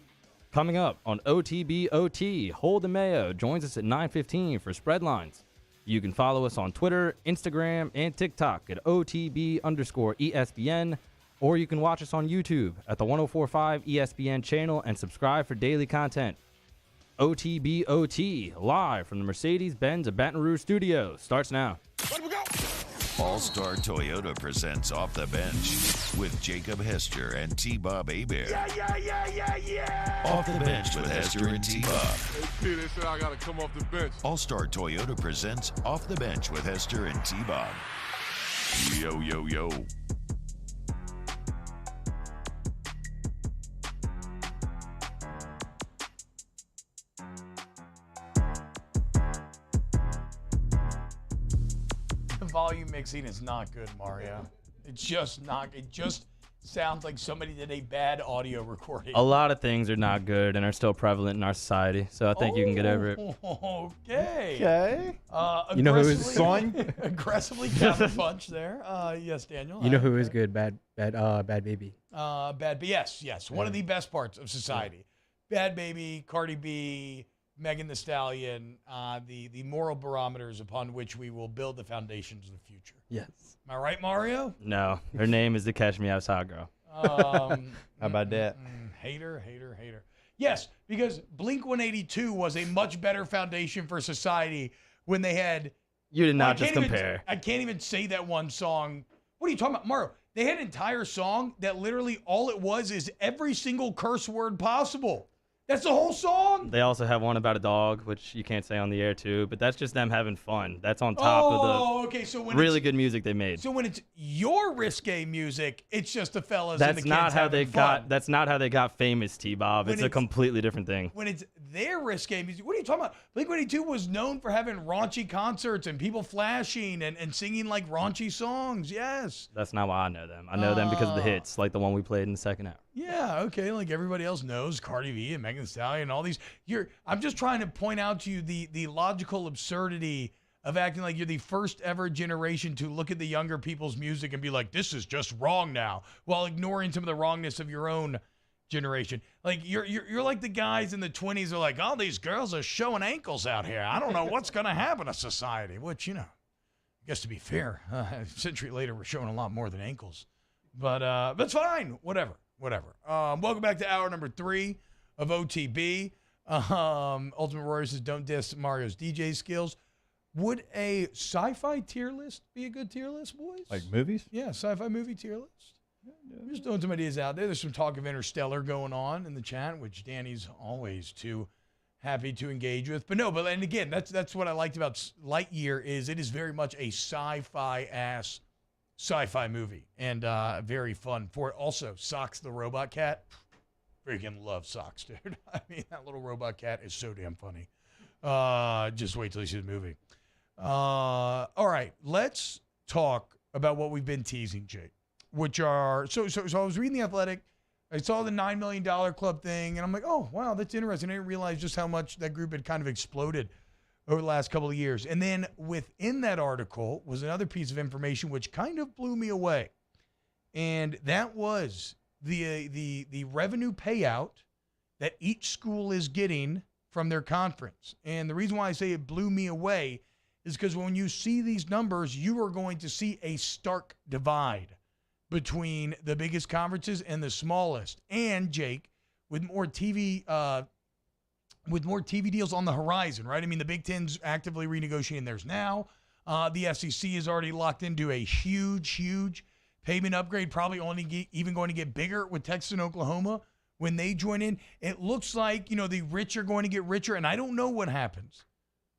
Coming up on OTBOT, Hold the Mayo joins us at 9:15 for Spread Lines. You can follow us on Twitter, Instagram, and TikTok at OTB_ESPN, or you can watch us on YouTube at the 1045 ESPN channel and subscribe for daily content. OTBOT, live from the Mercedes-Benz of Baton Rouge studio, starts now. All-Star Toyota presents Off the Bench with Jacob Hester and T-Bob Hebert. Yeah. Off the Bench with Hester and T-Bob. Hey, they said I got to come off the bench. All-Star Toyota presents Off the Bench with Hester and T-Bob. Yo, yo, yo. Volume mixing is not good, Mario. It's just not. It just sounds like somebody did a bad audio recording. A lot of things are not good and are still prevalent in our society, so I think you can get over it. Okay. You know who is fun? Aggressively counterpunch there. Yes, Daniel. You know who is good? Bad Baby. Yes. One of the best parts of society. Bad Baby, Cardi B, Megan Thee Stallion, the moral barometers upon which we will build the foundations of the future. Yes. Am I right, Mario? No, her name is the Catch Me Outside girl. How about that? Hater. Yes, because Blink-182 was a much better foundation for society when they had... You did not just compare. I can't even say that one song. What are you talking about, Mario? They had an entire song that literally all it was is every single curse word possible. That's the whole song? They also have one about a dog, which you can't say on the air, too. But that's just them having fun. That's on top of the really good music they made. So when it's your risque music, it's just the fellas and the That's kids not how they having fun. got. That's not how they got famous, T-Bob. It's a completely different thing. When it's their risque music, what are you talking about? Blink-182 was known for having raunchy concerts and people flashing and singing like raunchy songs. Yes. That's not why I know them. I know them because of the hits, like the one we played in the second hour. Yeah, okay, like everybody else knows, Cardi B and Megan Thee Stallion and all these. I'm just trying to point out to you the logical absurdity of acting like you're the first ever generation to look at the younger people's music and be like, this is just wrong now, while ignoring some of the wrongness of your own generation. Like you're like the guys in the 20s are like, oh, these girls are showing ankles out here. I don't know what's gonna happen to society. Which, I guess to be fair, a century later we're showing a lot more than ankles. But that's fine. Whatever. Welcome back to hour number 3 of OTB. Ultimate Warrior says, don't diss Mario's DJ skills. Would a sci-fi tier list be a good tier list, boys? Like movies? Yeah, sci-fi movie tier list. I'm just throwing some ideas out there. There's some talk of Interstellar going on in the chat, which Danny's always too happy to engage with. And again, that's what I liked about Lightyear is it is very much a sci-fi movie and very fun for it. Also, Socks the robot cat. Freaking love Socks, dude. I mean, that little robot cat is so damn funny. Just wait till you see the movie. All right, let's talk about what we've been teasing, Jake, which are so I was reading The Athletic. I saw the $9 Million Club thing, and I'm like, oh, wow, that's interesting. I didn't realize just how much that group had kind of exploded over the last couple of years. And then within that article was another piece of information which kind of blew me away. And that was the revenue payout that each school is getting from their conference. And the reason why I say it blew me away is because when you see these numbers, you are going to see a stark divide between the biggest conferences and the smallest. And Jake, with more TV deals on the horizon, right? I mean, the Big Ten's actively renegotiating theirs now. The SEC is already locked into a huge payment upgrade, probably even going to get bigger with Texas and Oklahoma when they join in. It looks like, the rich are going to get richer, and I don't know what happens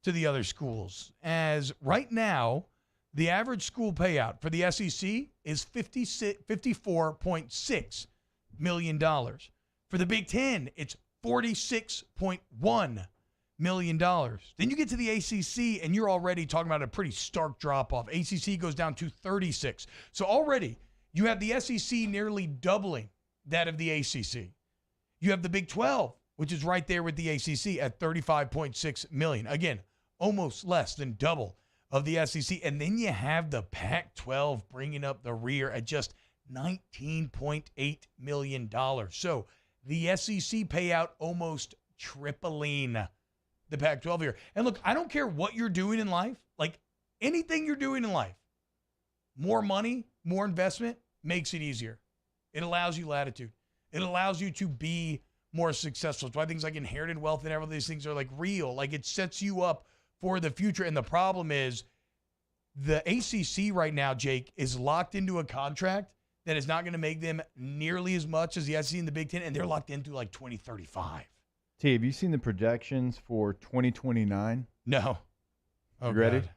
to the other schools. As right now, the average school payout for the SEC is $54.6 million. For the Big Ten, it's $46.1 million. Then you get to the ACC, and you're already talking about a pretty stark drop-off. ACC goes down to 36. So already, you have the SEC nearly doubling that of the ACC. You have the Big 12 which is right there with the ACC at $35.6 million. Again, almost less than double of the SEC. And then you have the Pac-12 bringing up the rear at just $19.8 million. So the SEC payout almost tripling the Pac-12 here. And look, I don't care what you're doing in life. Like anything you're doing in life, more money, more investment makes it easier. It allows you latitude. It allows you to be more successful. That's why things like inherited wealth and all these things are like real. Like it sets you up for the future. And the problem is the ACC right now, Jake, is locked into a contract that is not going to make them nearly as much as the SEC and the Big Ten, and they're locked into like 2035. T, have you seen the projections for 2029? No. You ready? God.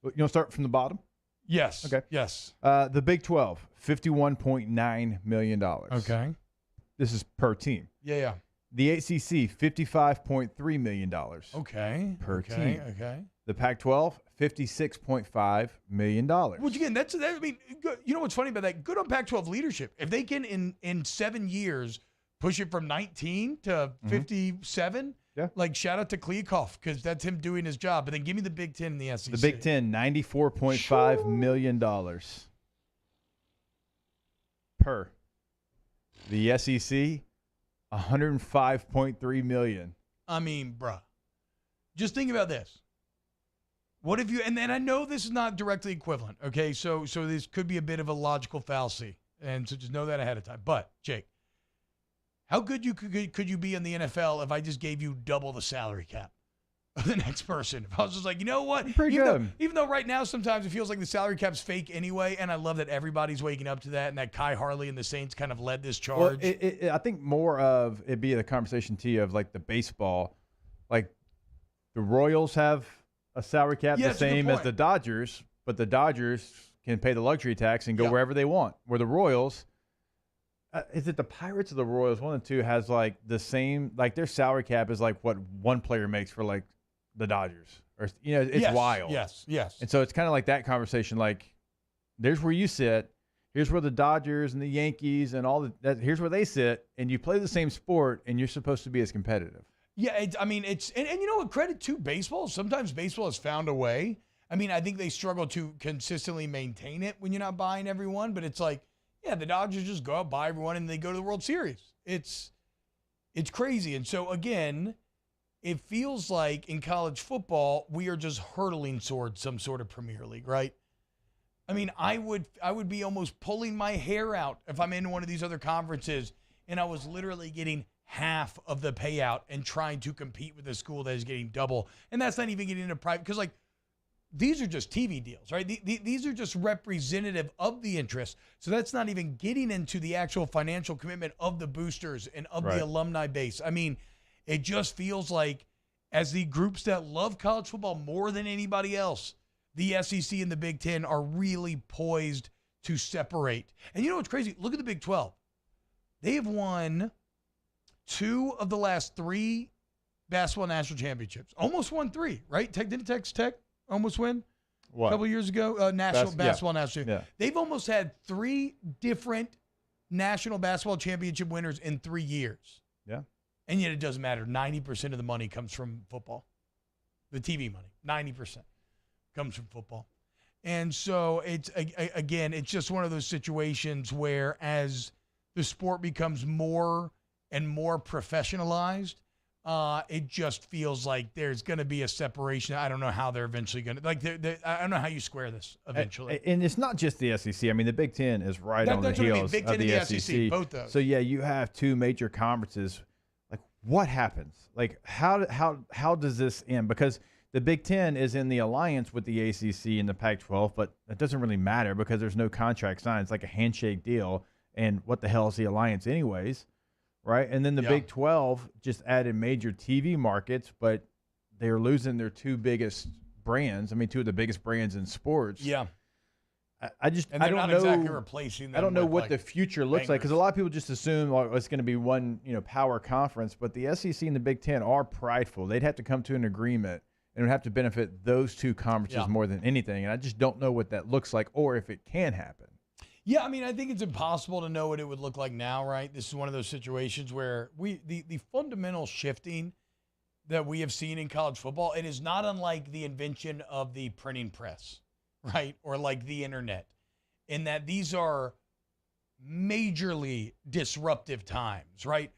You want to start from the bottom? Yes. Okay. Yes. The Big 12, $51.9 million. Okay. This is per team. Yeah. The ACC, $55.3 million. Okay. Per team. Okay. The Pac-12, $56.5 million. Which again, I mean, good. You know what's funny about that? Good on Pac-12 leadership. If they can in 7 years push it from 19 to 57, like shout out to Kliakoff because that's him doing his job. But then give me the Big Ten and the SEC. The Big Ten, $94.5 million per. The SEC, $105.3 million. I mean, bruh, just think about this. What if you, and then I know this is not directly equivalent, okay? So this could be a bit of a logical fallacy, and so just know that ahead of time. But, Jake, how good could you be in the NFL if I just gave you double the salary cap of the next person? If I was just like, you know what? Even though right now sometimes it feels like the salary cap's fake anyway, and I love that everybody's waking up to that, and that Kai Harley and the Saints kind of led this charge. Well, I think more of it be the conversation, T, of like the baseball. Like the Royals have a salary cap the same as the Dodgers, but the Dodgers can pay the luxury tax and go wherever they want. Where the Royals, is it the Pirates or the Royals? One of the two has like the same, like their salary cap is like what one player makes for like the Dodgers, or it's wild. Yes. And so it's kind of like that conversation. Like, there's where you sit. Here's where the Dodgers and the Yankees and all that. Here's where they sit, and you play the same sport, and you're supposed to be as competitive. Yeah, and you know what? Credit to baseball. Sometimes baseball has found a way. I mean, I think they struggle to consistently maintain it when you're not buying everyone, but it's like, yeah, the Dodgers just go out, buy everyone, and they go to the World Series. It's crazy. And so, again, it feels like in college football, we are just hurtling towards some sort of Premier League, right? I mean, I would be almost pulling my hair out if I'm in one of these other conferences and I was literally getting half of the payout and trying to compete with a school that is getting double. And that's not even getting into private, because like these are just TV deals, right? These are just representative of the interest. So that's not even getting into the actual financial commitment of the boosters and of the alumni base. I mean, it just feels like as the groups that love college football more than anybody else, the SEC and the Big Ten are really poised to separate. And you know what's crazy? Look at the Big 12. They have won 2 of the last 3 basketball national championships. Almost won 3, right? Didn't Texas Tech almost win a couple years ago? National basketball national. Yeah. They've almost had 3 different national basketball championship winners in 3 years. Yeah. And yet it doesn't matter. 90% of the money comes from football. The TV money, 90% comes from football. And so it's, again, it's just one of those situations where as the sport becomes more and more professionalized, it just feels like there's going to be a separation. I don't know how they're eventually going to, I don't know how you square this eventually. And it's not just the SEC. I mean, the Big Ten is right on the heels Big Ten of the and SEC. Both those. So, yeah, you have 2 major conferences. Like, what happens? Like, how does this end? Because the Big Ten is in the alliance with the ACC and the Pac-12, but it doesn't really matter because there's no contract signed. It's like a handshake deal. And what the hell is the alliance anyways? Right. And then the Big 12 just added major TV markets, but they're losing their 2 biggest brands. I mean, 2 of the biggest brands in sports. Yeah. I don't know. Exactly replacing them. I don't know what like the future looks like, because a lot of people just assume it's going to be one, power conference. But the SEC and the Big Ten are prideful. They'd have to come to an agreement, and it would have to benefit those 2 conferences more than anything. And I just don't know what that looks like, or if it can happen. Yeah, I mean, I think it's impossible to know what it would look like now, right? This is one of those situations where the fundamental shifting that we have seen in college football, it is not unlike the invention of the printing press, right? Or like the internet, in that these are majorly disruptive times, right?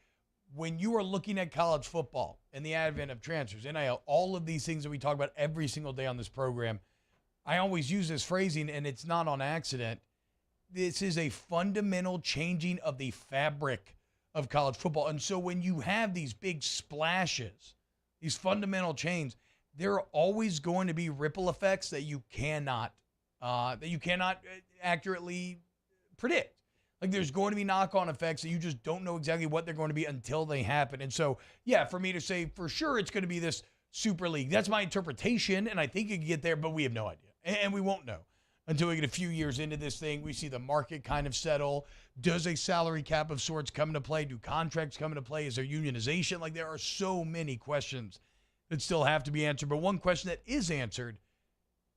When you are looking at college football and the advent of transfers, NIL, all of these things that we talk about every single day on this program, I always use this phrasing, and it's not on accident. This is a fundamental changing of the fabric of college football. And so when you have these big splashes, these fundamental changes, there are always going to be ripple effects that you cannot accurately predict. Like there's going to be knock-on effects that you just don't know exactly what they're going to be until they happen. And so, yeah, for me to say for sure it's going to be this super league, that's my interpretation, and I think it could get there, but we have no idea. And we won't know until we get a few years into this thing. We see the market kind of settle. Does a salary cap of sorts come into play? Do contracts come into play? Is there unionization? Like there are so many questions that still have to be answered. But one question that is answered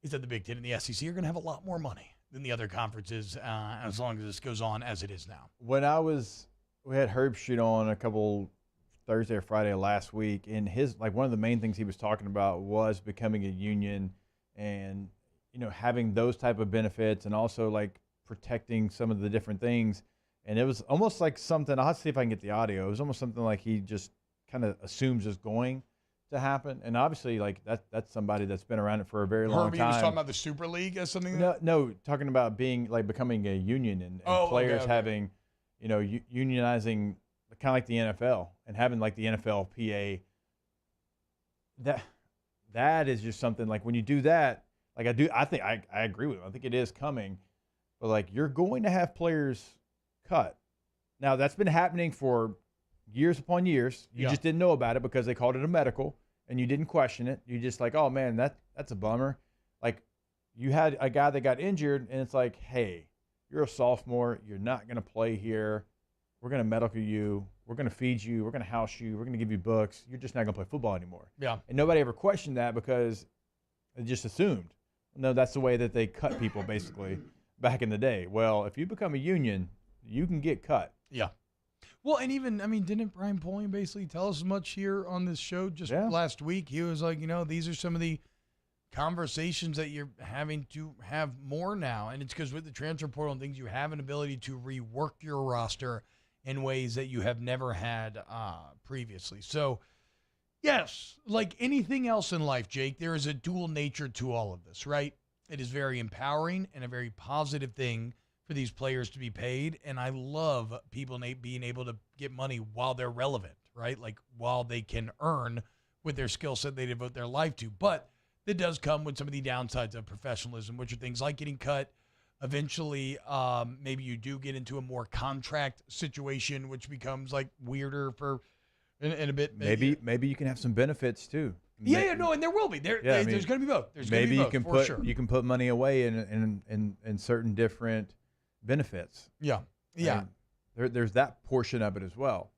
is that the Big Ten and the SEC are going to have a lot more money than the other conferences as long as this goes on as it is now. When we had Herbstreit on a couple Thursday or Friday last week, and one of the main things he was talking about was becoming a union and, having those type of benefits and also like protecting some of the different things. And it was almost like something, I'll have to see if I can get the audio. It was almost something like he just kind of assumes is going to happen. And obviously like that's somebody that's been around it for a very long time. Herbie was talking about the Super League as something? No, talking about becoming a union and players having, unionizing kind of like the NFL and having like the NFLPA. That is just something like when you do that, like I think I agree with him. I think it is coming, but like you're going to have players cut. Now that's been happening for years upon years. You just didn't know about it because they called it a medical and you didn't question it. You just like, oh man, that's a bummer. Like you had a guy that got injured and it's like, hey, you're a sophomore. You're not going to play here. We're going to medical you. We're going to feed you. We're going to house you. We're going to give you books. You're just not going to play football anymore. Yeah. And nobody ever questioned that because they just assumed. No, that's the way that they cut people basically back in the day. Well, if you become a union, you can get cut. Yeah. Well, and even, didn't Brian Polian basically tell us as much here on this show just last week? He was like, these are some of the conversations that you're having to have more now. And it's because with the transfer portal and things, you have an ability to rework your roster in ways that you have never had previously. So, yes, like anything else in life, Jake, there is a dual nature to all of this, right? It is very empowering and a very positive thing for these players to be paid. And I love people being able to get money while they're relevant, right? Like while they can earn with their skill set they devote their life to. But that does come with some of the downsides of professionalism, which are things like getting cut. Eventually, maybe you do get into a more contract situation, which becomes like weirder for in a bit. Maybe you can have some benefits too. Yeah, no, and there will be. There's going to be both. There's going to be both, you can put money away in certain different benefits. Yeah. And there's that portion of it as well.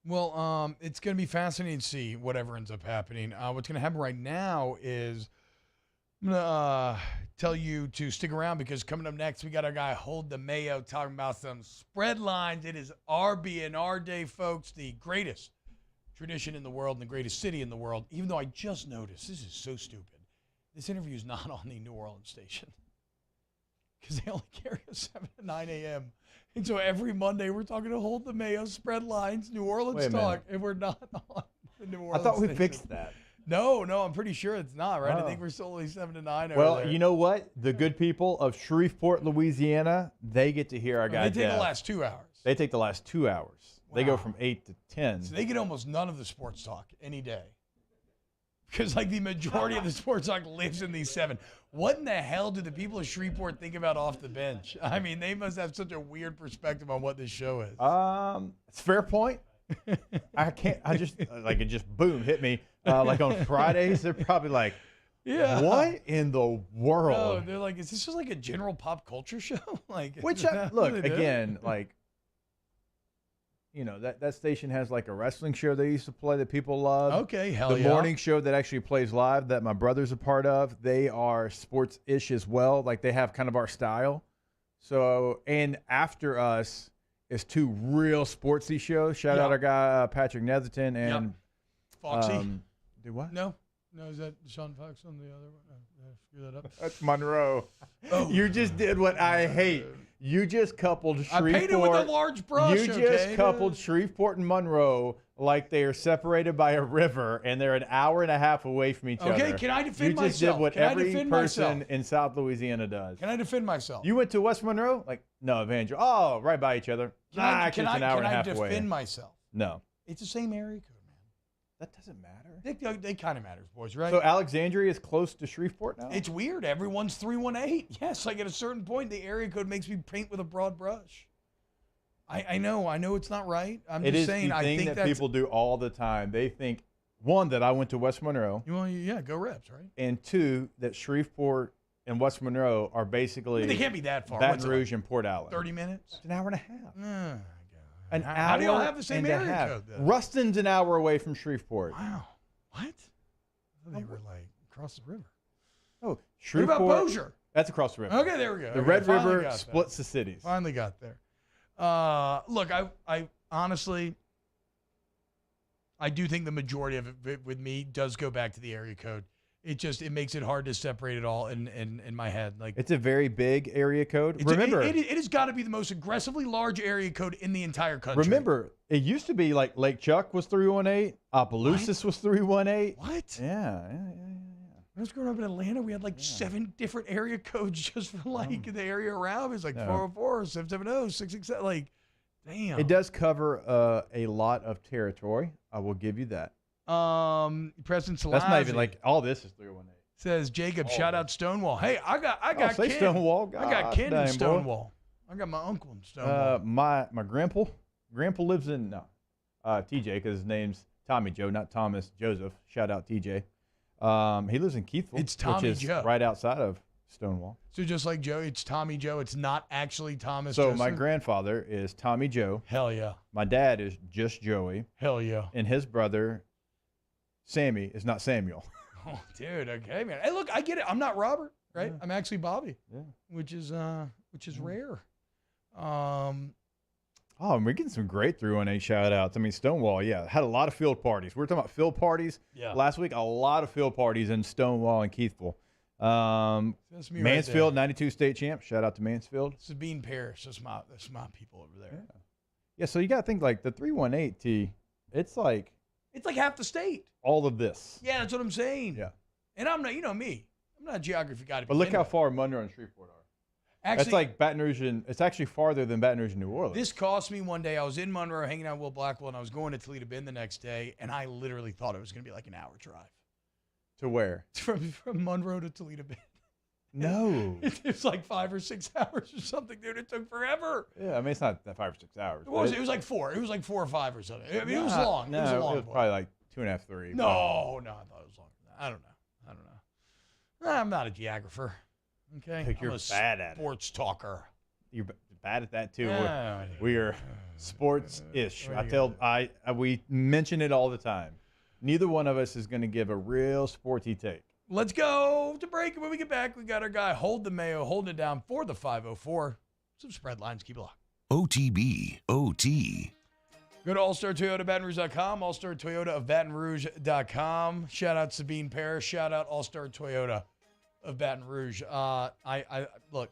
Well, it's going to be fascinating to see whatever ends up happening. What's going to happen right now is I'm going to tell you to stick around because coming up next, we got our guy Hold the Mayo talking about some spread lines. It is RB&R Day, folks, the greatest tradition in the world and the greatest city in the world. Even though I just noticed, this is so stupid, this interview is not on the New Orleans station because they only carry us 7 to 9 a.m. And so every Monday we're talking to Hold the Mayo, spread lines, New Orleans talk, and we're not on the New Orleans I thought we station. fixed that. No, I'm pretty sure it's not, right? I think we're still only 7 to 9 over Well, there. you know what? The good people of Shreveport, Louisiana, they get to hear our guy. They take the last 2 hours. They take the last 2 hours. Wow. They go from 8 to 10. So they get almost none of the sports talk any day. Because like the majority of the sports talk lives in these 7. What in the hell do the people of Shreveport think about off the bench? I mean, they must have such a weird perspective on what this show is. It's a fair point. It just boom, hit me. Like on Fridays, they're probably like, what in the world? No, they're like, is this just like a general pop culture show? Look, again, like, that station has like a wrestling show they used to play that people love. Okay, hell yeah. The morning show that actually plays live that my brother's a part of, they are sports-ish as well. Like they have kind of our style. So, and after us is 2 real sportsy shows. Shout out our guy Patrick Netherton and Foxy. Do what? No, is that Sean Fox on the other one? Screw that up. That's Monroe. You just did what I hate. You just coupled Shreveport. I painted with a large brush. You just coupled Shreveport and Monroe like they are separated by a river, and they're an hour and a half away from each other. Okay, can I defend myself? You just did what Can I every defend person myself? in South Louisiana does. Can I defend myself? You went to West Monroe? Like, no, Evangel. Oh, right by each other. Can I it's an hour and a half away. defend myself? No. It's the same area code, man. That doesn't matter. They kind of matters, boys, right? So Alexandria is close to Shreveport now? It's weird. Everyone's 318. Yes, like at a certain point, the area code makes me paint with a broad brush. I know it's not right. I'm just saying. I think that people do all the time. They think, 1, that I went to West Monroe. Go Reps, right? And 2, that Shreveport and West Monroe are basically they can't be that far. Baton Rouge and Port Allen. 30 minutes? It's an hour and a half. An hour. How do y'all have the same area code, then? Ruston's an hour away from Shreveport. Wow. What? They were like across the river. Oh, Shreveport. What about Bossier? That's across the river. Okay, there we go. The Red River splits the cities. Finally got there. Look, I honestly, I do think the majority of it with me does go back to the area code. It makes it hard to separate it all in my head. Like, it's a very big area code. Remember, it has got to be the most aggressively large area code in the entire country. Remember, it used to be like Lake Chuck was 318, Opelousas was 318. What? Yeah. When I was growing up in Atlanta, we had like 7 different area codes just for like the area around. It was like 404, 770, 667. Like, damn. It does cover a lot of territory. I will give you that. President Salaries. That's not even like all this is 318. Says Jacob, shout out Stonewall. Hey, I got say kin. Stonewall. I got kin in Stonewall. I got my uncle in Stonewall. My grandpa lives in TJ because his name's Tommy Joe, not Thomas Joseph. Shout out TJ. He lives in Keithville, it's Tommy which is Joe. right outside of Stonewall. So just like Joe, it's Tommy Joe. It's not actually Thomas. So Joseph. my grandfather is Tommy Joe. Hell yeah. My dad is just Joey. Hell yeah. And his brother, Sammy, is not Samuel. Oh, dude. Okay, man. Hey, look, I get it. I'm not Robert, right? Yeah. I'm actually Bobby. Yeah. Which is rare. Oh, and we're getting some great 318 shout outs. I mean, Stonewall, had a lot of field parties. We were talking about field parties last week. A lot of field parties in Stonewall and Keithville. Mansfield, 92 state champ. Shout out to Mansfield. Sabine Parish. That's my people over there. Yeah, so you got to think like the 318T, it's like half the state. All of this. Yeah, that's what I'm saying. Yeah. And I'm not, me. I'm not a geography guy. But look how far Monroe and Shreveport are. Actually, that's like Baton Rouge, and it's actually farther than Baton Rouge and New Orleans. This cost me one day. I was in Monroe hanging out with Will Blackwell, and I was going to Toledo Bend the next day, and I literally thought it was going to be like an hour drive. To where? From Monroe to Toledo Bend. No. It was like 5 or 6 hours or something, dude. It took forever. Yeah, I mean, it's not that 5 or 6 hours. It was like 4. It was like 4 or 5 or something. I mean, it was long. No, it was a long it was probably like 2.5, 3. No, I thought it was longer than that. I don't know. I'm not a geographer. Okay, you're bad at it. Sports talker. You're bad at that too. Yeah, we are sports-ish. We mention it all the time. Neither one of us is going to give a real sporty take. Let's go to break. When we get back, we got our guy Hold the Mayo holding it down for the 504. Some spread lines. Keep it locked. OTB, OT. Go to allstartoyota.batonrouge.com, allstartoyota of batonrouge.com. Shout out Sabine Parish. Shout out All Star Toyota of Baton Rouge. Look,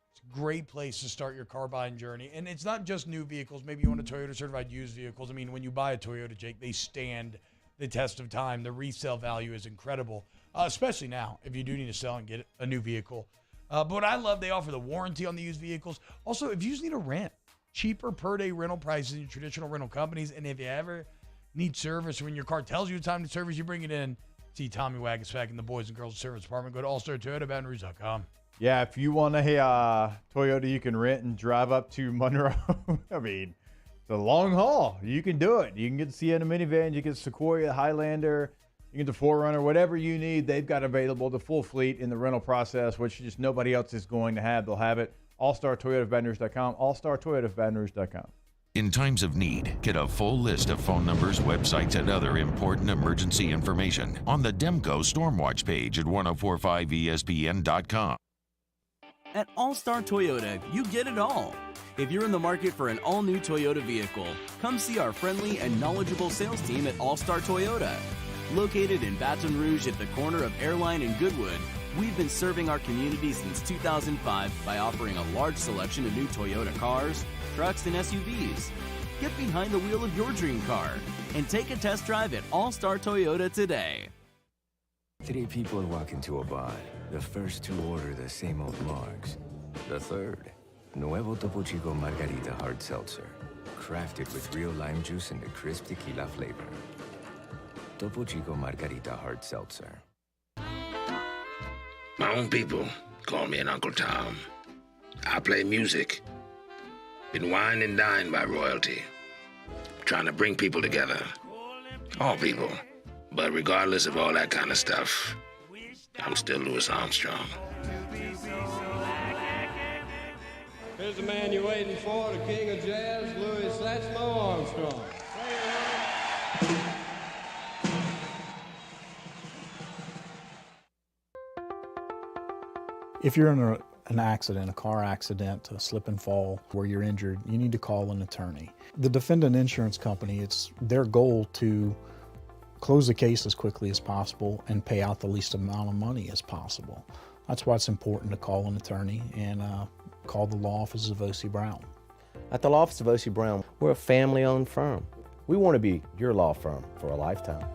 it's a great place to start your car buying journey. And it's not just new vehicles. Maybe you want a Toyota certified used vehicles. I mean, when you buy a Toyota, Jake, they stand the test of time. The resale value is incredible, especially now if you do need to sell and get a new vehicle. But what I love, they offer the warranty on the used vehicles. Also, if you just need a rent, cheaper per day rental prices than traditional rental companies. And if you ever need service, or when your car tells you it's time to service, you bring it in. See Tommy Wagaspack in the Boys and Girls Service Department. Go to allstartoyota.batonrouge.com. Yeah, if you want a Toyota you can rent and drive up to Monroe, I mean, it's a long haul. You can do it. You can get the Sienna minivan, you get Sequoia, Highlander, you get the 4Runner, whatever you need. They've got available the full fleet in the rental process, which just nobody else is going to have. They'll have it. allstartoyota.batonrouge.com, allstartoyota.batonrouge.com. In times of need, get a full list of phone numbers, websites, and other important emergency information on the Demco Stormwatch page at 1045ESPN.com. At All-Star Toyota, you get it all. If you're in the market for an all-new Toyota vehicle, come see our friendly and knowledgeable sales team at All-Star Toyota. Located in Baton Rouge at the corner of Airline and Goodwood, we've been serving our community since 2005 by offering a large selection of new Toyota cars, trucks, and SUVs. Get behind the wheel of your dream car and take a test drive at All-Star Toyota today. 3 people walk into a bar. The first 2 order the same old margs. The third, Nuevo Topo Chico Margarita Hard Seltzer. Crafted with real lime juice and the crisp tequila flavor. Topo Chico Margarita Hard Seltzer. My own people call me an Uncle Tom. I play music. Been wined and dined by royalty. Trying to bring people together. All people. But regardless of all that kind of stuff, I'm still Louis Armstrong. Here's the man you're waiting for, the king of jazz, Louis Satchmo Armstrong. If you're in an accident, a car accident, a slip and fall where you're injured, you need to call an attorney. The defendant insurance company, it's their goal to close the case as quickly as possible and pay out the least amount of money as possible. That's why it's important to call an attorney and call the law office of O.C. Brown. At the law office of O.C. Brown, we're a family-owned firm. We want to be your law firm for a lifetime.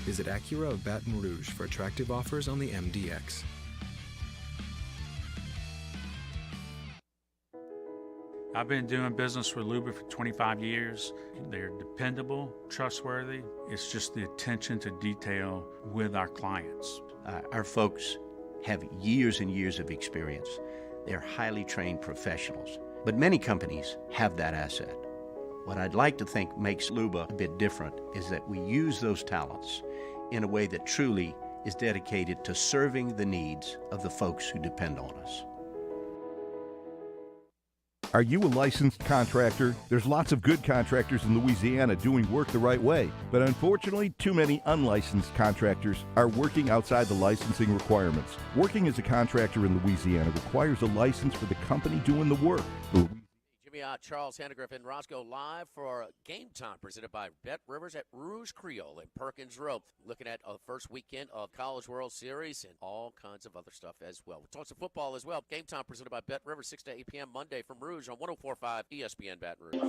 Visit Acura of Baton Rouge for attractive offers on the MDX. I've been doing business with Luba for 25 years. They're dependable, trustworthy. It's just the attention to detail with our clients. Our folks have years and years of experience. They're highly trained professionals, but many companies have that asset. What I'd like to think makes Luba a bit different is that we use those talents in a way that truly is dedicated to serving the needs of the folks who depend on us. Are you a licensed contractor? There's lots of good contractors in Louisiana doing work the right way, but unfortunately, too many unlicensed contractors are working outside the licensing requirements. Working as a contractor in Louisiana requires a license for the company doing the work. Charles Handegriff and Roscoe live for Game Time, presented by Bet Rivers at Rouge Creole in Perkins Road. Looking at the first weekend of College World Series and all kinds of other stuff as well. We'll talk some football as well. Game Time, presented by Bet Rivers, 6 to 8 p.m. Monday from Rouge on 104.5 ESPN Baton Rouge.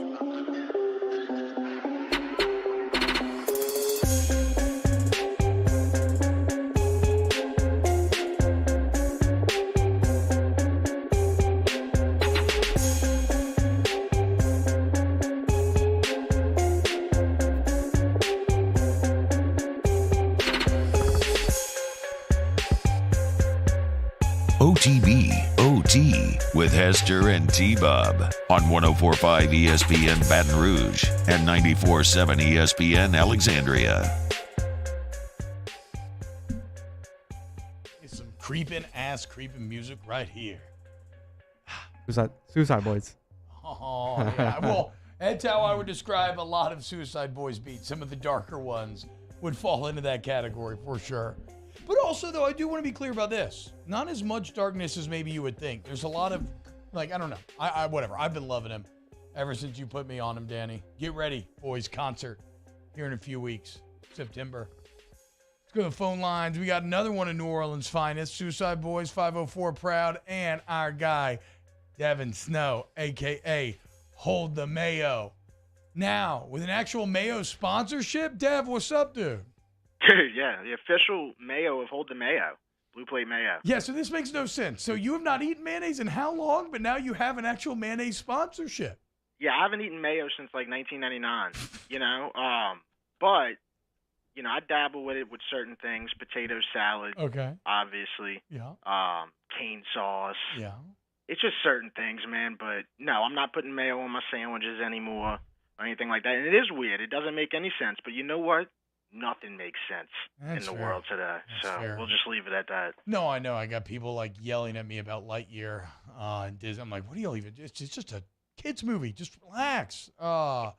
OTB OT with Hester and T-Bob on 104.5 ESPN Baton Rouge and 94.7 ESPN Alexandria. It's some creeping music right here. Suicide Boys. Oh, yeah. Well, that's how I would describe a lot of Suicide Boys beats. Some of the darker ones would fall into that category for sure. But also, though, I do want to be clear about this. Not as much darkness as maybe you would think. There's a lot of, I don't know. Whatever. I've been loving him ever since you put me on him, Danny. Get ready, boys. Concert here in a few weeks. September. Let's go to the phone lines. We got another one of New Orleans' finest. Suicide Boys 504 proud. And our guy, Devin Snow, a.k.a. Hold the Mayo. Now, with an actual Mayo sponsorship, Dev, what's up, dude? Dude, yeah, the official mayo of Hold the Mayo, Blue Plate Mayo. Yeah, so this makes no sense. So you have not eaten mayonnaise in how long, but now you have an actual mayonnaise sponsorship? Yeah, I haven't eaten mayo since like 1999, but, I dabble with it with certain things, potato salad, okay, obviously, yeah, cane sauce, yeah, It's just certain things, man. But no, I'm not putting mayo on my sandwiches anymore or anything like that. And it is weird. It doesn't make any sense. But you know what? Nothing makes sense in the world today. So we'll just leave it at that. No, I know. I got people like yelling at me about Lightyear and Disney. I'm like, what do y'all even? It's just a kids movie. Just relax. Well,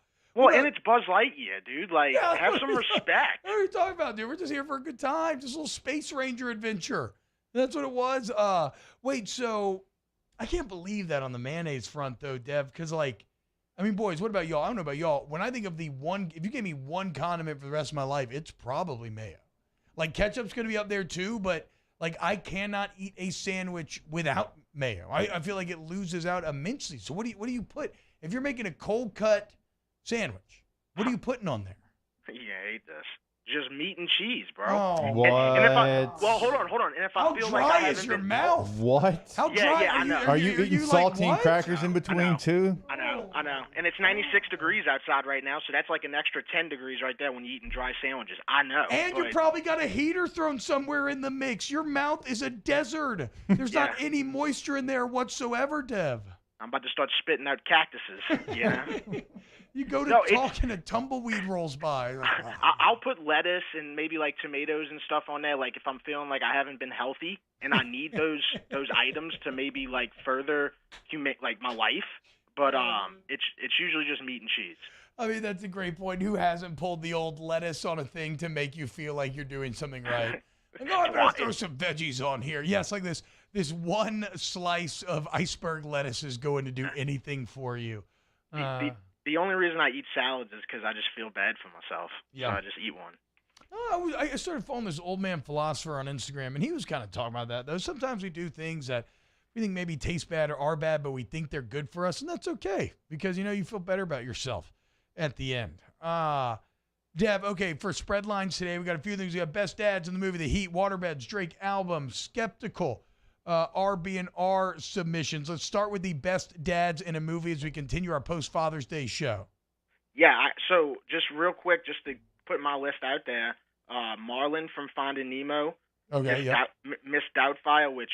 and it's Buzz Lightyear, dude. Like, have some respect. What are you talking about, dude? We're just here for a good time. Just a little Space Ranger adventure. That's what it was. Wait, so I can't believe that on the mayonnaise front, though, Dev, because, like, I mean, boys, what about y'all? I don't know about y'all. When I think of if you gave me one condiment for the rest of my life, it's probably mayo. Like, ketchup's going to be up there, too, but, like, I cannot eat a sandwich without mayo. I feel like it loses out immensely. So what do you put? If you're making a cold cut sandwich, what are you putting on there? Yeah, I hate this. Just meat and cheese, bro. Oh, what? Well, hold on. And if How I feel dry like I is haven't your been, mouth? What? How dry? Yeah, I know. Are you eating like, saltine what? crackers in between too? I know. And it's 96 degrees outside right now, so that's like an extra 10 degrees right there when you're eating dry sandwiches. I know. And you probably got a heater thrown somewhere in the mix. Your mouth is a desert. There's not any moisture in there whatsoever, Dev. I'm about to start spitting out cactuses, you know? You go to talking and tumbleweed rolls by. I'll put lettuce and maybe like tomatoes and stuff on there. Like if I'm feeling like I haven't been healthy and I need those items to maybe like further like my life. But it's usually just meat and cheese. I mean, that's a great point. Who hasn't pulled the old lettuce on a thing to make you feel like you're doing something right? Like, oh, I better throw some veggies on here. Yes, like this one slice of iceberg lettuce is going to do anything for you. The only reason I eat salads is because I just feel bad for myself. Yeah. So I just eat one. I started following this old man philosopher on Instagram, and he was kind of talking about that, though. Sometimes we do things that we think maybe taste bad or are bad, but we think they're good for us, and that's okay because, you feel better about yourself at the end. Dev, okay, for spread lines today, we got a few things. We got Best Dads in the movie The Heat, Waterbeds, Drake album, Skeptical, RB&R submissions. Let's start with the Best Dads in a movie as we continue our post-Father's Day show. Yeah, so just real quick, just to put my list out there, Marlin from Finding Nemo. Okay, yeah. Miss Doubtfire, which,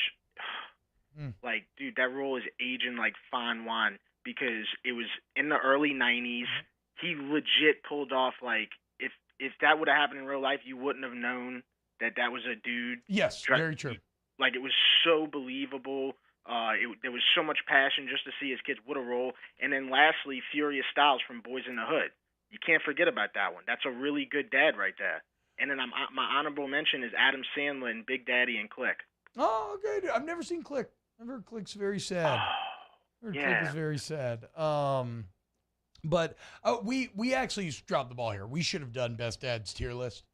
like, dude, that role is aging like fine wine because it was in the early 90s. He legit pulled off, like, if that would have happened in real life, you wouldn't have known that was a dude. Yes, very true. Like, it was so believable. There was so much passion just to see his kids. What a role. And then lastly, Furious Styles from Boys in the Hood. You can't forget about that one. That's a really good dad right there. And then my honorable mention is Adam Sandler in Big Daddy and Click. Oh, okay. I've never seen Click. I've heard Click's very sad. Click is very sad. But we actually dropped the ball here. We should have done Best Dads tier list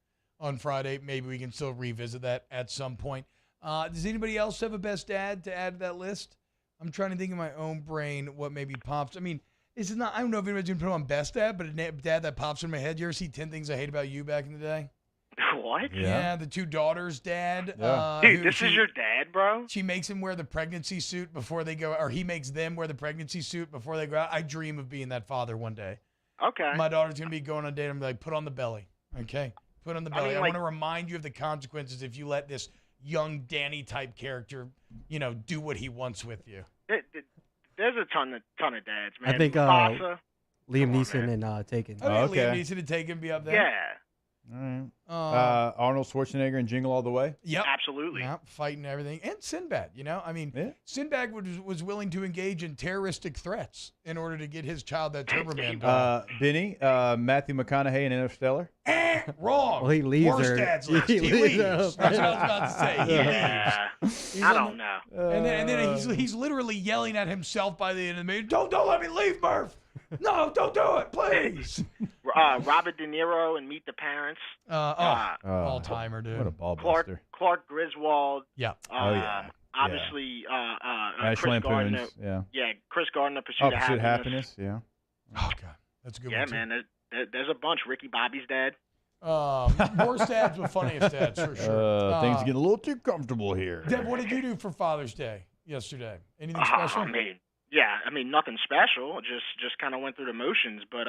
on Friday. Maybe we can still revisit that at some point. Does anybody else have a best dad to add to that list? I'm trying to think in my own brain what maybe pops. I mean, this is not. I don't know if anybody's gonna put on best dad, but a dad that pops in my head. You ever see 10 Things I Hate About You back in the day? What? Yeah, the two daughters' dad. Yeah. Dude, this is your dad, bro? She makes him wear the pregnancy suit before they go, or he makes them wear the pregnancy suit before they go out. I dream of being that father one day. Okay. My daughter's gonna be going on a date. I'm like, put on the belly, okay? Put on the belly. I want to remind you of the consequences if you let this young Danny type character, do what he wants with you. There's a ton of dads, man. I think Liam Neeson and Taken. Okay. Liam Neeson and Taken be up there. Yeah. All right. Arnold Schwarzenegger and Jingle All the Way. Yep. Absolutely. Yep. Fighting everything. And Sinbad, I mean, Sinbad was willing to engage in terroristic threats in order to get his child that Turboman dog. Benny, Matthew McConaughey in Interstellar. Wrong. Well, he leaves Worst her. dad's list. He leaves. That's what I was about to say. He leaves. I don't know. And then he's literally yelling at himself by the end of the movie. Don't let me leave, Murph. No, don't do it, please. Robert De Niro and Meet the Parents. All-timer, dude. What a ball buster. Clark Griswold. Yeah. Obviously, Chris Gardner. Yeah. Chris Gardner, Pursuit of Happiness. Yeah. Oh, God. That's a good one, too. Yeah, man. There's a bunch. Ricky Bobby's dad. Worst dads, but funniest dads, for sure. Things getting a little too comfortable here. Deb, what did you do for Father's Day yesterday? Anything special? Nothing special. Just kind of went through the motions. But,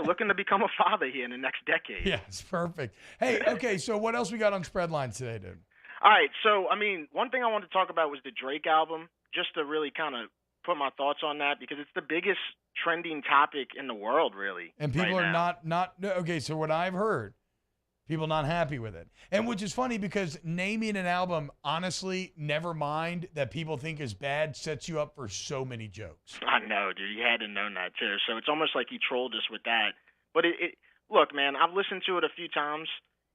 looking to become a father here in the next decade. Yes, perfect. Hey, okay, so what else we got on spread lines today, dude? All right, so, one thing I wanted to talk about was the Drake album. just to really kind of put my thoughts on that, because it's the biggest trending topic in the world, really. And people right are now. okay, so what I've heard, people not happy with it. And which is funny because naming an album, honestly, never mind that people think is bad, sets you up for so many jokes. I know, dude. You had to know that, too. So it's almost like he trolled us with that. But look, man, I've listened to it a few times.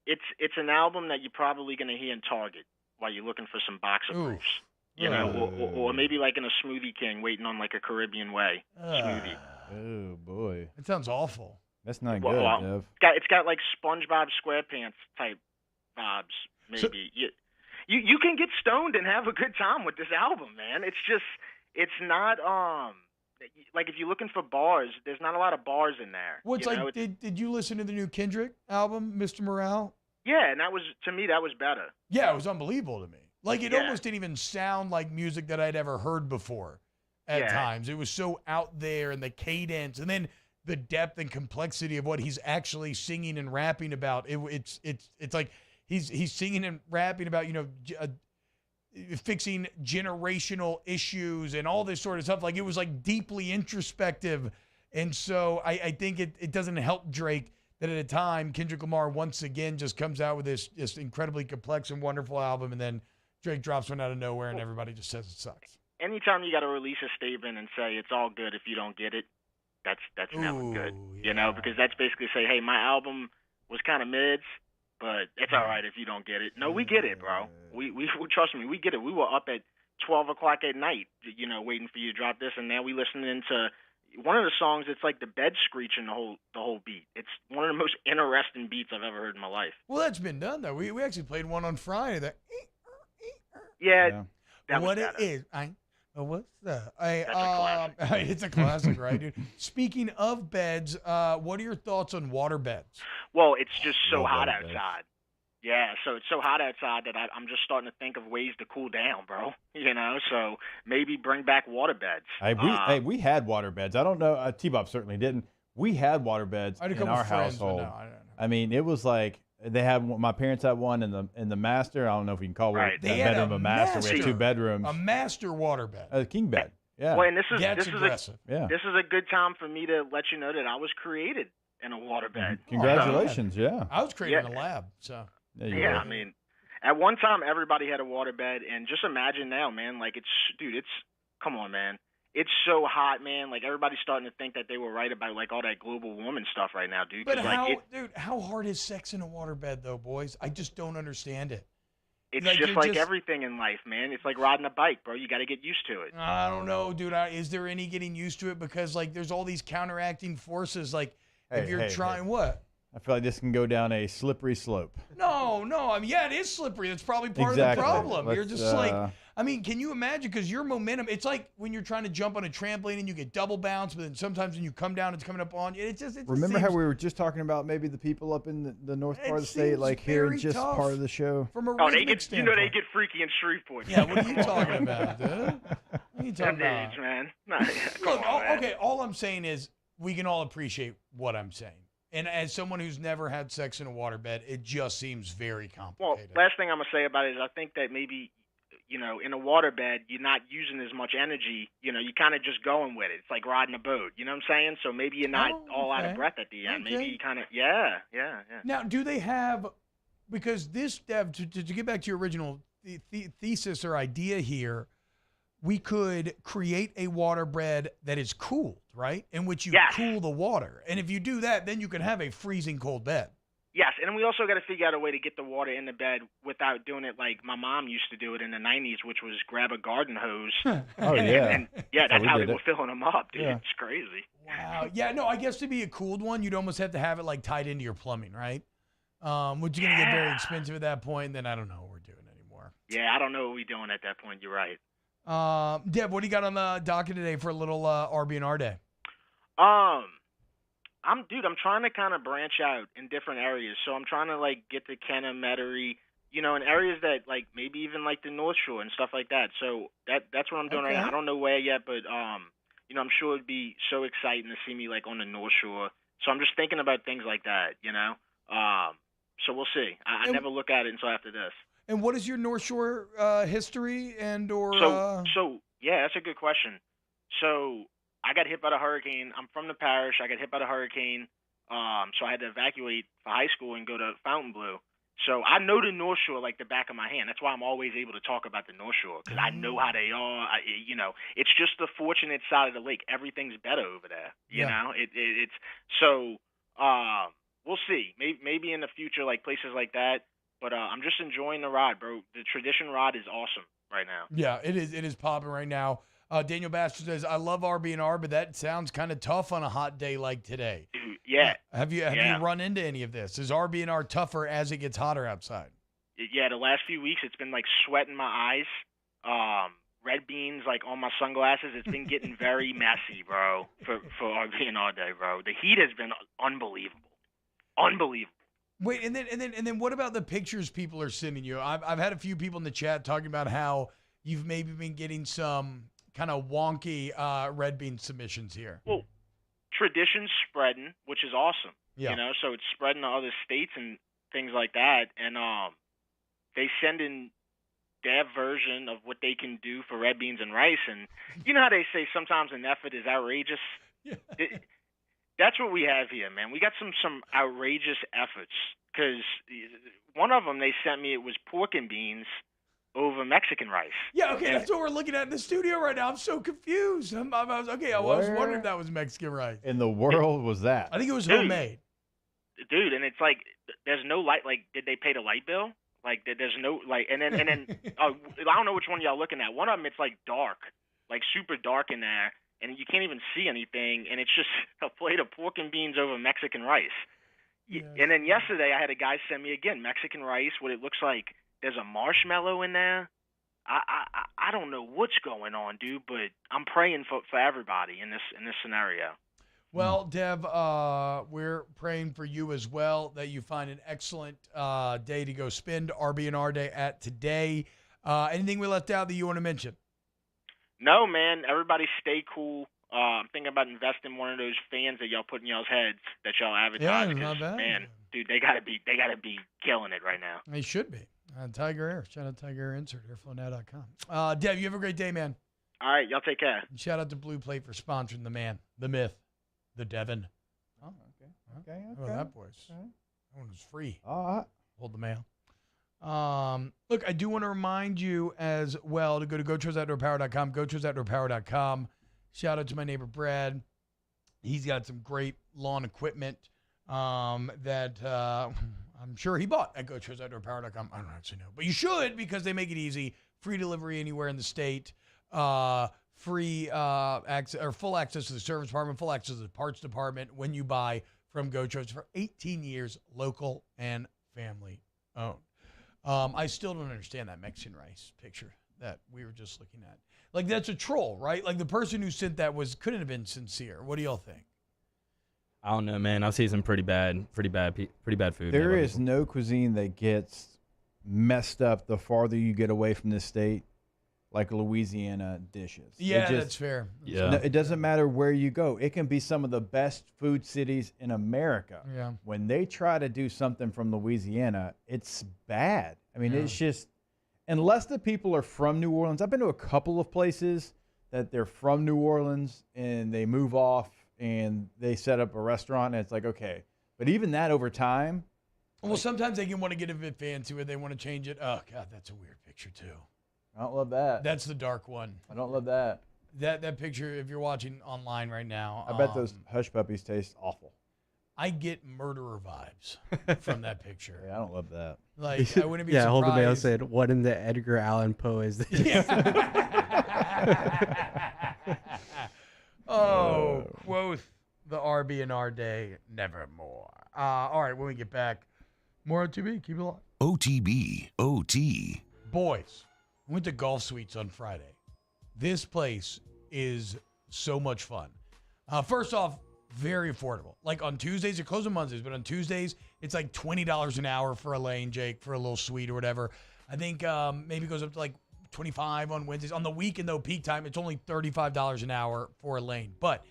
It's an album that you're probably going to hear in Target while you're looking for some boxer briefs. You know, or maybe like in a Smoothie King waiting on like a Caribbean Way smoothie. Oh, boy. It sounds awful. That's not good, Dev. It's got like SpongeBob SquarePants type vibes, maybe. So, you can get stoned and have a good time with this album, man. It's not like if you're looking for bars, there's not a lot of bars in there. What's like? Did you listen to the new Kendrick album, Mr. Morale? Yeah, and that was, to me, that was better. Yeah, it was unbelievable to me. Like it almost didn't even sound like music that I'd ever heard before. At times, it was so out there, and the cadence, and then the depth and complexity of what he's actually singing and rapping about. It's like he's singing and rapping about, you know, fixing generational issues and all this sort of stuff. Like it was like deeply introspective. And so I think it doesn't help Drake that at a time Kendrick Lamar once again just comes out with this just incredibly complex and wonderful album, and then Drake drops one out of nowhere and everybody just says it sucks. Anytime you got to release a statement and say it's all good if you don't get it, that's never good. Yeah. You know, because that's basically say, hey, my album was kind of mids, but it's all right if you don't get it. No, we get it, bro. We trust me, we get it. We were up at 12 o'clock at night, you know, waiting for you to drop this, and now we listening to one of the songs. It's like the bed screeching the whole beat. It's one of the most interesting beats I've ever heard in my life. Well, that's been done though. We actually played one on Friday. That what it is. What's that? That's a classic. It's a classic, right, dude? Speaking of beds, what are your thoughts on water beds? Well, it's just so hot water beds. outside. Yeah, so it's so hot outside that I'm just starting to think of ways to cool down, bro. You know, so maybe bring back water beds. We had water beds. I don't know. T-Bob certainly didn't. We had water beds in our household. I mean, it was like they had. My parents had one in the master. I don't know if you can call it bedroom a master. We had 2 bedrooms. A master water bed. A king bed. Yeah. Well, and this is aggressive. This is a good time for me to let you know that I was created in a water bed. Congratulations! Yeah. I was created in a lab. So. Yeah, I mean, at one time everybody had a water bed, and just imagine now, man. Like come on, man. It's so hot, man. Like everybody's starting to think that they were right about like all that global warming stuff right now, dude. But how hard is sex in a water bed, though, boys? I just don't understand it. It's just like everything in life, man. It's like riding a bike, bro. You got to get used to it. I don't know, dude. Is there any getting used to it? Because like there's all these counteracting forces. Like if you're trying what? I feel like this can go down a slippery slope. No. I mean, yeah, it is slippery. That's probably part of the problem. You're just like, I mean, can you imagine? Because your momentum, it's like when you're trying to jump on a trampoline and you get double bounce, but then sometimes when you come down, it's coming up on you. Remember how we were just talking about maybe the people up in the north part of the state, like here, just part of the show? From a rhythmic standpoint. They get freaky in Shreveport. Yeah, what are you talking about, dude? What are you talking about? Age, man. Look, okay, all I'm saying is we can all appreciate what I'm saying. And as someone who's never had sex in a waterbed, it just seems very complicated. Well, last thing I'm going to say about it is I think that maybe, you know, in a waterbed, you're not using as much energy. You know, you're kind of just going with it. It's like riding a boat. You know what I'm saying? So maybe you're not all out of breath at the end. Okay. Maybe you kind of, Now, do they have, because this, Dev, to get back to your original thesis or idea here, we could create a waterbed that is cooled, right? In which you cool the water. And if you do that, then you can have a freezing cold bed. Yes, and we also got to figure out a way to get the water in the bed without doing it like my mom used to do it in the 90s, which was grab a garden hose. And that's how they were filling them up, dude. Yeah. It's crazy. Wow. Yeah, no, I guess to be a cooled one, you'd almost have to have it like tied into your plumbing, right? Which is going to get very expensive at that point. And then I don't know what we're doing anymore. Yeah, I don't know what we're doing at that point. You're right. Deb, what do you got on the docket today for a little RB&R day? I'm trying to kind of branch out in different areas. So I'm trying to like get to Kenna, Metairie, you know, in areas that like maybe even like the North Shore and stuff like that. So that's what I'm doing right now. I don't know where yet, but you know, I'm sure it'd be so exciting to see me like on the North Shore. So I'm just thinking about things like that, you know. So we'll see. I never look at it until after this. And what is your North Shore history and or? So Yeah, that's a good question. So I got hit by the hurricane. I'm from the parish. I got hit by the hurricane. So I had to evacuate for high school and go to Fontainebleau. So I know the North Shore like the back of my hand. That's why I'm always able to talk about the North Shore because I know how they are. It's just the fortunate side of the lake. Everything's better over there. You know, it's so. We'll see. Maybe in the future, like places like that. But I'm just enjoying the ride, bro. The tradition ride is awesome right now. Yeah, it is. It is popping right now. Daniel Bastard says, "I love RB&R, but that sounds kind of tough on a hot day like today." Dude, yeah. Have you run into any of this? Is RB&R tougher as it gets hotter outside? Yeah, the last few weeks it's been like sweat in my eyes, red beans like on my sunglasses. It's been getting very messy, bro. For RB&R day, bro. The heat has been unbelievable. Unbelievable. Wait, and then what about the pictures people are sending you? I've had a few people in the chat talking about how you've maybe been getting some kind of wonky red bean submissions here. Well, tradition's spreading, which is awesome. Yeah. You know, so it's spreading to other states and things like that. And they send in their version of what they can do for red beans and rice. And you know how they say sometimes an effort is outrageous? Yeah. That's what we have here, man. We got some outrageous efforts because one of them they sent me, it was pork and beans over Mexican rice. Yeah, okay, that's what we're looking at in the studio right now. I'm so confused. I was wondering if that was Mexican rice. In the world was that? I think it was homemade. Dude, and it's like there's no light. Like, did they pay the light bill? Like, there's no like, and then I don't know which one y'all looking at. One of them, it's like dark, like super dark in there, and you can't even see anything, and it's just a plate of pork and beans over Mexican rice. Yeah. And then yesterday, I had a guy send me again Mexican rice. What it looks like. There's a marshmallow in there. I don't know what's going on, dude, but I'm praying for everybody in this scenario. Well, Dev, we're praying for you as well that you find an excellent day to go spend RB&R Day at today. Anything we left out that you want to mention? No, man. Everybody stay cool. I'm thinking about investing in one of those fans that y'all put in y'all's heads that y'all advertise. Yeah, not bad. Man, dude, they gotta be killing it right now. They should be. Tiger Air. Shout out Tiger Air Insert, airflownow.com. Dev, you have a great day, man. All right, y'all take care. And shout out to Blue Plate for sponsoring the man, the myth, the Devin. Oh, okay. Oh, that voice. Okay. That one was free. All right. Hold the mail. Look, I do want to remind you as well to go to GoChosOutdoorPower.com, GoChosOutdoorPower.com. Shout out to my neighbor, Brad. He's got some great lawn equipment that I'm sure he bought at GoChosOutdoorPower.com. I don't actually know. But you should because they make it easy. Free delivery anywhere in the state. Free access or full access to the service department, full access to the parts department when you buy from GoChos for 18 years, local and family owned. I still don't understand that Mexican rice picture that we were just looking at. Like, that's a troll, right? Like, the person who sent that couldn't have been sincere. What do y'all think? I don't know, man. I've seen some pretty bad food. There is no cuisine that gets messed up the farther you get away from the state, like Louisiana dishes. Yeah, that's fair. Yeah. No, it doesn't matter where you go. It can be some of the best food cities in America. Yeah. When they try to do something from Louisiana, it's bad. I mean, it's just, unless the people are from New Orleans. I've been to a couple of places that they're from New Orleans and they move off and they set up a restaurant and it's like, okay. But even that over time. Well, sometimes they can want to get a bit fancy where they want to change it. Oh, God, that's a weird picture, too. I don't love that. That's the dark one. I don't love that. That picture, if you're watching online right now. I bet those hush puppies taste awful. I get murderer vibes from that picture. Yeah, I don't love that. Like, I wouldn't be surprised. Hold the Mail said, what in the Edgar Allan Poe is this? Quoth the RB&R Day, nevermore. All right, when we get back, more OTB. Keep it alive. OTB, OT. Boys, I went to Golf Suites on Friday. This place is so much fun. First off, very affordable. Like on Tuesdays, it closes on Mondays, but on Tuesdays, it's like $20 an hour for a lane, Jake, for a little suite or whatever. I think maybe it goes up to like $25 on Wednesdays. On the weekend, though, peak time, it's only $35 an hour for a lane. But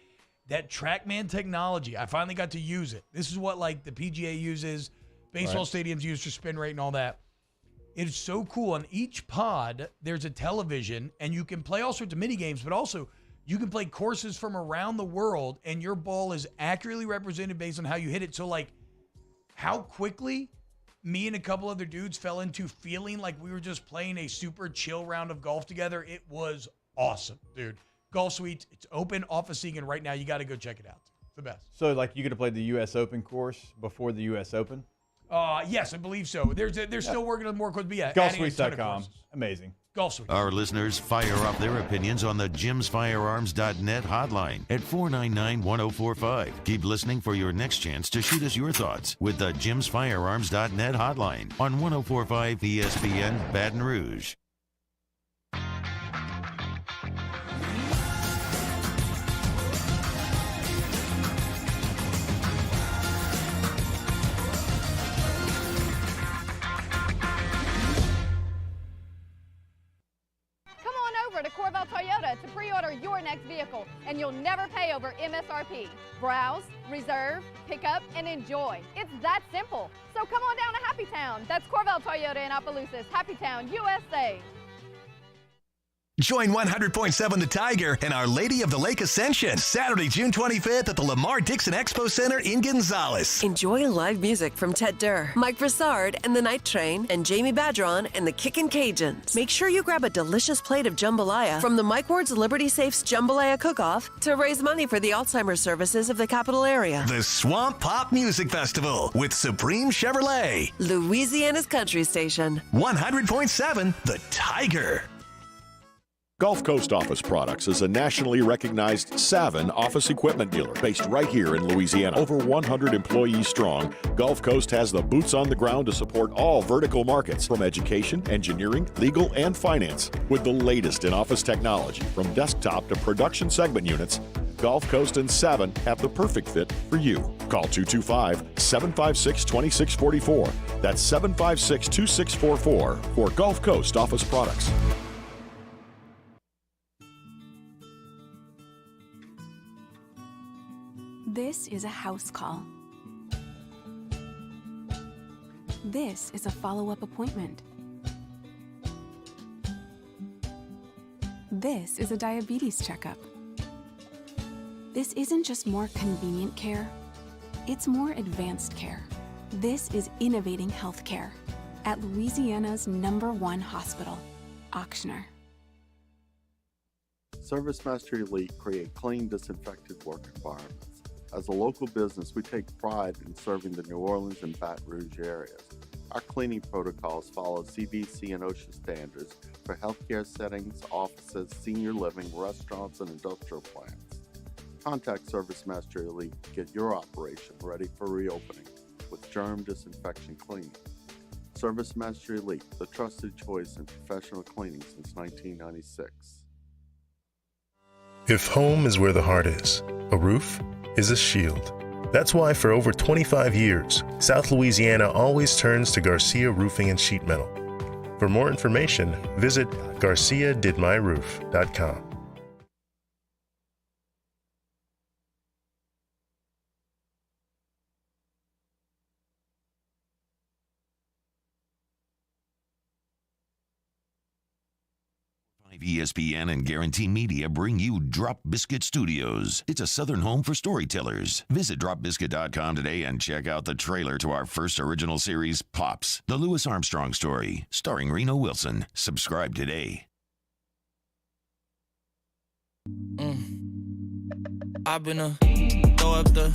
that TrackMan technology, I finally got to use it. This is what like the PGA uses, baseball stadiums use for spin rate and all that. It's so cool. On each pod, there's a television, and you can play all sorts of mini games, but also you can play courses from around the world, and your ball is accurately represented based on how you hit it. So, like, how quickly me and a couple other dudes fell into feeling like we were just playing a super chill round of golf together. It was awesome, dude. Golf Suites, it's open off of Segan right now. You got to go check it out. It's the best. So, like, you could have played the U.S. Open course before the U.S. Open? Yes, I believe so. They're still working on more courses, but yeah. Golfsuites.com. Amazing. Golf Suite. Our listeners fire up their opinions on the jimsfirearms.net hotline at 499-1045. Keep listening for your next chance to shoot us your thoughts with the jimsfirearms.net hotline on 1045 ESPN Baton Rouge. To Corval Toyota to pre-order your next vehicle, and you'll never pay over MSRP. Browse, reserve, pick up, and enjoy. It's that simple. So come on down to Happy Town. That's Corval Toyota in Opelousas, Happy Town, USA. Join 100.7 The Tiger and Our Lady of the Lake Ascension, Saturday, June 25th at the Lamar Dixon Expo Center in Gonzales. Enjoy live music from Ted Durr, Mike Broussard and the Night Train, and Jamie Badron and the Kickin' Cajuns. Make sure you grab a delicious plate of jambalaya from the Mike Ward's Liberty Safes Jambalaya Cook-Off to raise money for the Alzheimer's services of the capital area. The Swamp Pop Music Festival with Supreme Chevrolet, Louisiana's country station. 100.7 The Tiger. Gulf Coast Office Products is a nationally recognized Savin office equipment dealer based right here in Louisiana. Over 100 employees strong, Gulf Coast has the boots on the ground to support all vertical markets from education, engineering, legal, and finance. With the latest in office technology, from desktop to production segment units, Gulf Coast and Savin have the perfect fit for you. Call 225-756-2644. That's 756-2644 for Gulf Coast Office Products. This is a house call. This is a follow-up appointment. This is a diabetes checkup. This isn't just more convenient care, it's more advanced care. This is innovating healthcare at Louisiana's #1 hospital, Ochsner. ServiceMaster Elite create clean, disinfected work environments. As a local business, we take pride in serving the New Orleans and Baton Rouge areas. Our cleaning protocols follow CDC and OSHA standards for healthcare settings, offices, senior living, restaurants, and industrial plants. Contact ServiceMaster Elite to get your operation ready for reopening with germ disinfection cleaning. ServiceMaster Elite, the trusted choice in professional cleaning since 1996. If home is where the heart is, a roof is a shield. That's why for over 25 years, South Louisiana always turns to Garcia Roofing and Sheet Metal. For more information, visit garciadidmyroof.com. ESPN and Guarantee Media bring you Drop Biscuit Studios. It's a southern home for storytellers. Visit dropbiscuit.com today and check out the trailer to our first original series, Pops, the Louis Armstrong story, starring Reno Wilson. Subscribe today. I've been a throw up the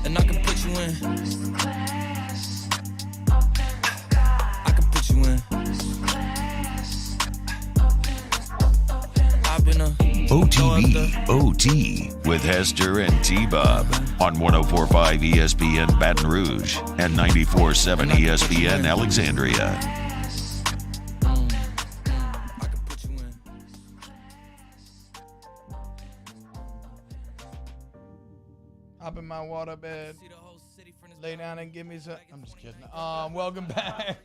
and I can put you in. OTB OT with Hester and T-Bob on 104.5 ESPN Baton Rouge and 94.7 ESPN Alexandria. Hop in my water bed, lay down and give me some. I'm just kidding. Welcome back.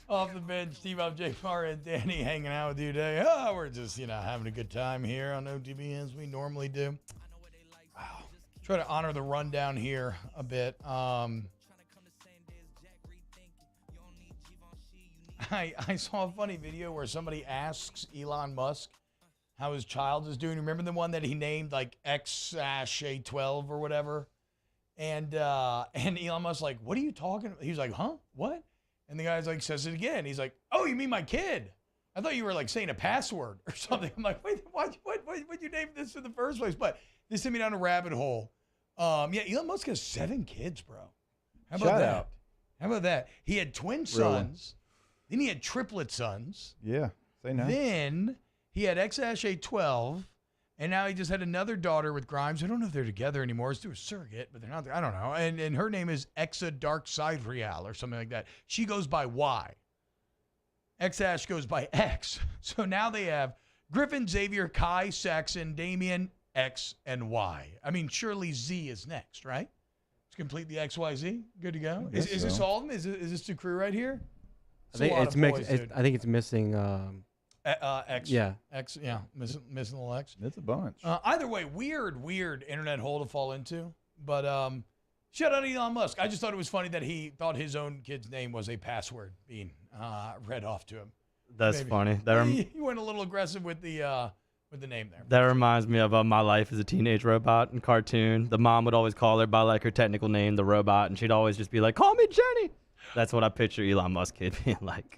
Off the bench, T-Bob, J-Far, and Danny hanging out with you today. We're just, having a good time here on OTB as we normally do. Try to honor the rundown here a bit. I saw a funny video where somebody asks Elon Musk how his child is doing. Remember the one that he named like X-A12 or whatever? And Elon Musk's like, what are you talking about? He's like, huh? What? And the guy's like, says it again. He's like, oh, you mean my kid? I thought you were like saying a password or something. I'm like, wait, what you name this in the first place? But this sent me down a rabbit hole. Yeah, Elon Musk has 7 kids, bro. How about that? Out. How about that? He had twin sons. Then he had triplet sons. Yeah, say no. Then he had X-A12, and now he just had another daughter with Grimes. I don't know if they're together anymore. It's through a surrogate, but they're not. I don't know. And her name is Exa Dark Side Real or something like that. She goes by Y. X-Ash goes by X. So now they have Griffin, Xavier, Kai, Saxon, Damien, X, and Y. I mean, surely Z is next, right? Let's complete the XYZ. Good to go. Is this all of them? Is this the crew right here? I think it's mixed. I think it's missing. X. Yeah. X. Yeah. Missing a little X. It's a bunch. Either way, weird internet hole to fall into. But shout out to Elon Musk. I just thought it was funny that he thought his own kid's name was a password being read off to him. That's funny. He went a little aggressive with the name there. That reminds me of My Life as a Teenage Robot in cartoon. The mom would always call her by like her technical name, the robot, and she'd always just be like, "Call me Jenny." That's what I picture Elon Musk kid being like.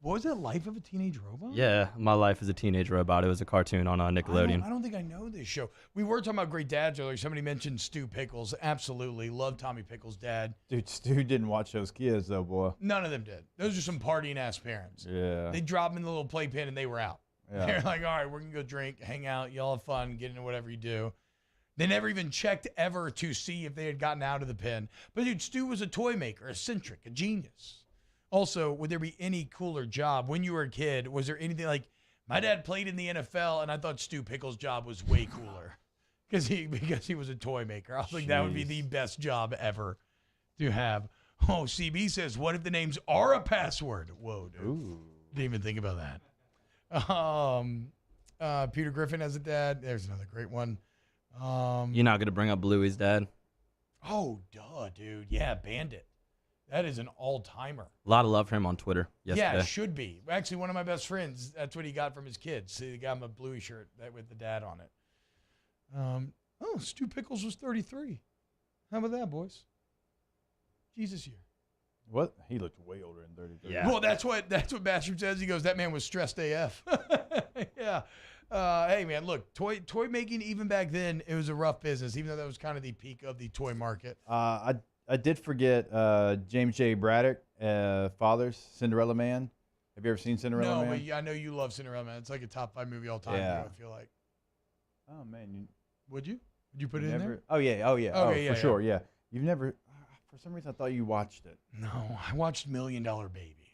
What was that, Life of a Teenage Robot? Yeah, My Life as a Teenage Robot. It was a cartoon on Nickelodeon. I don't think I know this show. We were talking about great dads earlier. Somebody mentioned Stu Pickles. Absolutely. Love Tommy Pickles' dad. Dude, Stu didn't watch those kids, though, boy. None of them did. Those are some partying-ass parents. Yeah. They dropped them in the little playpen, and they were out. Yeah. They're like, all right, we're going to go drink, hang out, y'all have fun, get into whatever you do. They never even checked ever to see if they had gotten out of the pen. But, dude, Stu was a toy maker, eccentric, a genius. Also, would there be any cooler job when you were a kid? Was there anything like my dad played in the NFL, and I thought Stu Pickles' job was way cooler because he was a toy maker. I was like, that would be the best job ever to have. Oh, CB says, what if the names are a password? Whoa, dude. Ooh. Didn't even think about that. Peter Griffin has a dad. There's another great one. You're not going to bring up Bluey's dad? Oh, duh, dude. Yeah, Bandit. That is an all-timer. A lot of love for him on Twitter yesterday. Yeah, it should be. Actually, one of my best friends, that's what he got from his kids. He got him a Bluey shirt with the dad on it. Stu Pickles was 33. How about that, boys? Jesus year. What? He looked way older than 33. Yeah. Well, that's what Basham says. He goes, that man was stressed AF. Yeah. Hey, man, look, toy making, even back then, it was a rough business, even though that was kind of the peak of the toy market. I did forget James J. Braddock, father's Cinderella Man. Have you ever seen Cinderella Man? No, but I know you love Cinderella Man. It's like a top 5 movie all time. Yeah. I feel like. Oh man, Would you? Would you put it in there? Oh yeah. Okay, for sure. Yeah. You've never. For some reason, I thought you watched it. No, I watched $1 Million Baby,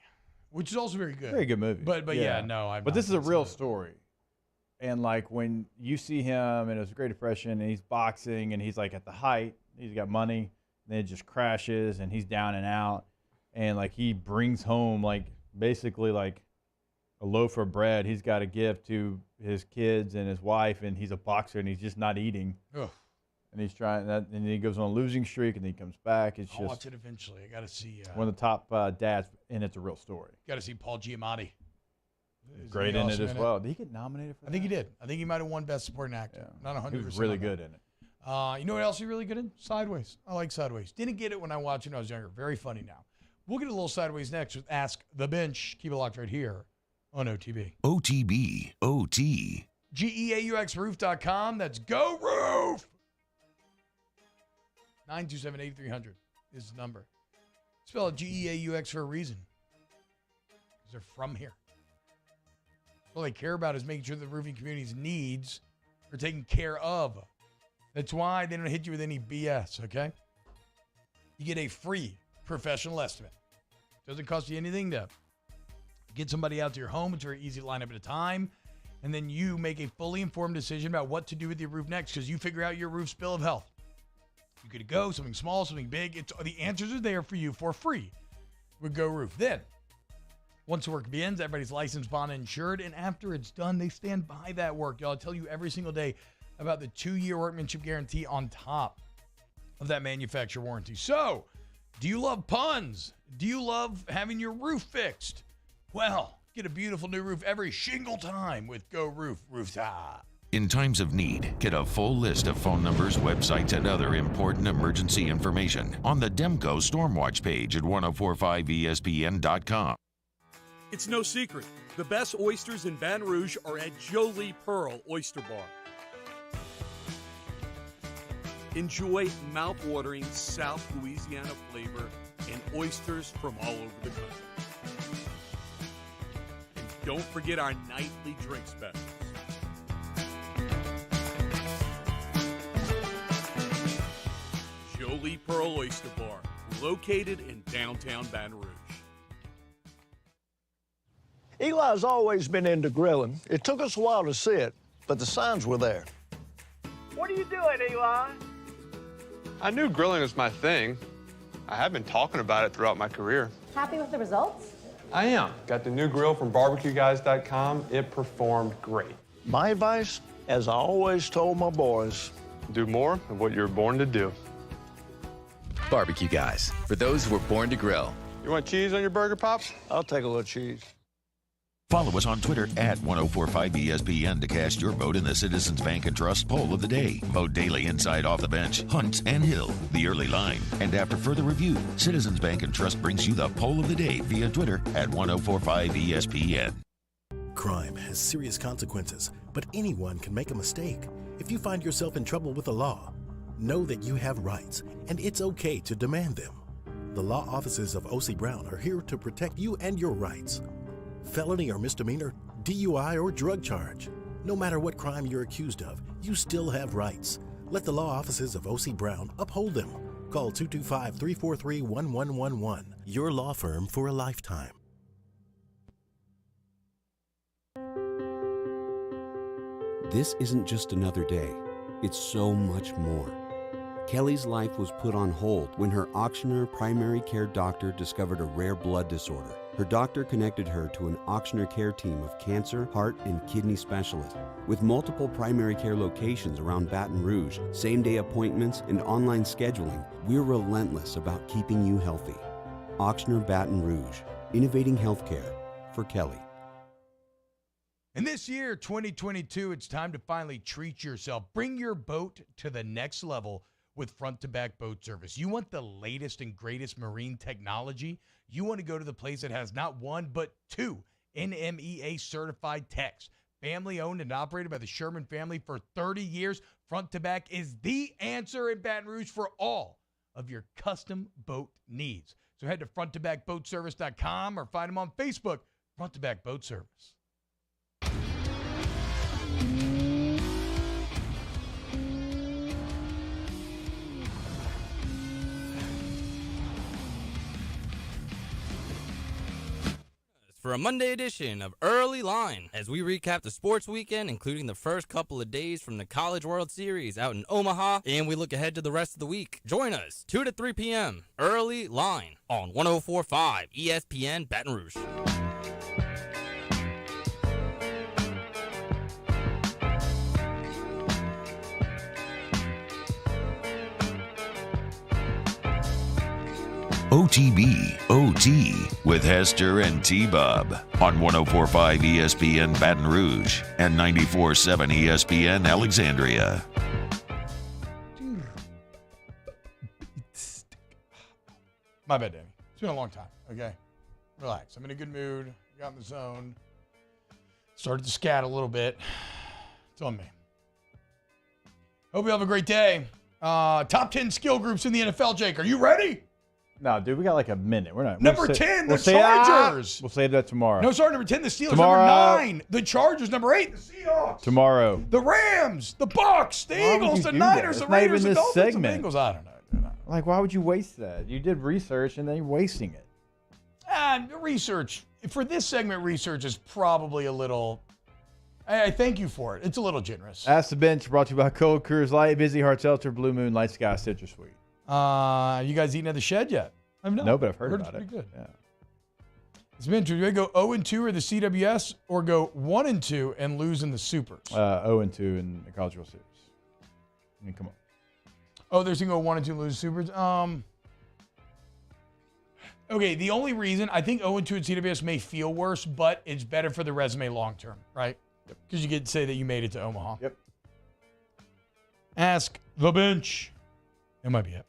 which is also very good. Very good movie. But yeah, no. But this is a real story. And like when you see him, and it was a Great Depression, and he's boxing, and he's like at the height, he's got money. Then it just crashes, and he's down and out, and like he brings home like basically like a loaf of bread he's got to give to his kids and his wife, and he's a boxer, and he's just not eating. Ugh. And he's trying that, and he goes on a losing streak, and then he comes back. It's I'll just watch it eventually. I got to see one of the top dads, and it's a real story. Got to see Paul Giamatti. Great in it as well. Did he get nominated for that? I think he did. I think he might have won Best Supporting Actor. Yeah. Not 100%. He was really good in it. You know what else he's really good in? Sideways. I like Sideways. Didn't get it when I watched it when I was younger. Very funny now. We'll get a little Sideways next with Ask the Bench. Keep it locked right here on OTB. OTB, OT. GEAUXroof.com. That's Go Roof! 927-8300 is the number. Spell it GEAUX for a reason. Because they're from here. All they care about is making sure the roofing community's needs are taken care of. That's why they don't hit you with any BS, okay? You get a free professional estimate. Doesn't cost you anything to get somebody out to your home. It's very easy to line up at a time. And then you make a fully informed decision about what to do with your roof next because you figure out your roof's bill of health. You could go something small, something big. The answers are there for you for free with Go Roof. Then, once the work begins, everybody's licensed, bonded, insured. And after it's done, they stand by that work. Y'all, I tell you every single day, about the 2-year workmanship guarantee on top of that manufacturer warranty. So, do you love puns? Do you love having your roof fixed? Well, get a beautiful new roof every shingle time with Go Roof Rooftop. In times of need, get a full list of phone numbers, websites, and other important emergency information on the Demco Stormwatch page at 1045ESPN.com. It's no secret. The best oysters in Baton Rouge are at Jolie Pearl Oyster Bar. Enjoy mouth-watering South Louisiana flavor and oysters from all over the country. And don't forget our nightly drink specials. Jolie Pearl Oyster Bar, located in downtown Baton Rouge. Eli's always been into grilling. It took us a while to see it, but the signs were there. What are you doing, Eli? I knew grilling was my thing. I have been talking about it throughout my career. Happy with the results? I am. Got the new grill from barbecueguys.com. It performed great. My advice, as I always told my boys, do more of what you were born to do. Barbecue Guys, for those who were born to grill. You want cheese on your burger, Pops? I'll take a little cheese. Follow us on Twitter at 1045ESPN to cast your vote in the Citizens Bank and Trust poll of the day. Vote daily inside Off the Bench, Hunt, and Hill, the early line. And after further review, Citizens Bank and Trust brings you the poll of the day via Twitter at 1045ESPN. Crime has serious consequences, but anyone can make a mistake. If you find yourself in trouble with the law, know that you have rights, and it's okay to demand them. The law offices of O.C. Brown are here to protect you and your rights. Felony or misdemeanor, DUI or drug charge. No matter what crime you're accused of, you still have rights. Let the law offices of O.C. Brown uphold them. Call 225-343-1111. Your law firm for a lifetime. This isn't just another day. It's so much more. Kelly's life was put on hold when her auctioneer primary care doctor discovered a rare blood disorder. Her doctor connected her to an auctioneer care team of cancer, heart, and kidney specialists. With multiple primary care locations around Baton Rouge, same-day appointments, and online scheduling, we're relentless about keeping you healthy. Auctioneer Baton Rouge, innovating healthcare for Kelly. And this year, 2022, it's time to finally treat yourself. Bring your boat to the next level with front-to-back boat service. You want the latest and greatest marine technology? You want to go to the place that has not one, but two NMEA-certified techs. Family-owned and operated by the Sherman family for 30 years, Front-to-Back is the answer in Baton Rouge for all of your custom boat needs. So head to front-to-backboatservice.com or find them on Facebook, Front-to-Back Boat Service. For a Monday edition of Early Line, as we recap the sports weekend, including the first couple of days from the College World Series out in Omaha, and we look ahead to the rest of the week. Join us 2 to 3 p.m. Early Line on 104.5 ESPN Baton Rouge. OTB OT with Hester and T-Bob on 104.5 ESPN Baton Rouge and 94.7 ESPN Alexandria. My bad, Danny. It's been a long time, okay? Relax. I'm in a good mood. Got in the zone. Started to scat a little bit. It's on me. Hope you have a great day. Top 10 skill groups in the NFL, Jake. Are you ready? No, dude, we got like a minute. We're not. Number 10, the Chargers. We'll save that tomorrow. No, sorry, number 10, the Steelers. Tomorrow. Number 9, the Chargers. Number 8, the Seahawks. Tomorrow. The Rams, the Bucks, the Eagles, the Niners, the Raiders, the Dolphins, the Bengals. I don't know. Like, why would you waste that? You did research and then you're wasting it. Research. For this segment, research is probably a little... I thank you for it. It's a little generous. Ask the Bench, brought to you by Cold Coors Light, Busy Heart Seltzer, Blue Moon, Light Sky, Citrus Sweet. You guys eaten at the Shed yet? No, but I've heard about it's it. pretty good. Yeah. It's been true. You go 0-2 or the CWS, or go 1-2 and lose in the Supers? 0-2 in the College World Series. I mean, come on. Oh, they're going to go 1 and 2 lose supers. Okay, the only reason I think 0 and 2 at CWS may feel worse, but it's better for the resume long term, right? Because you get to say that you made it to Omaha. Yep. Ask the bench. That might be it.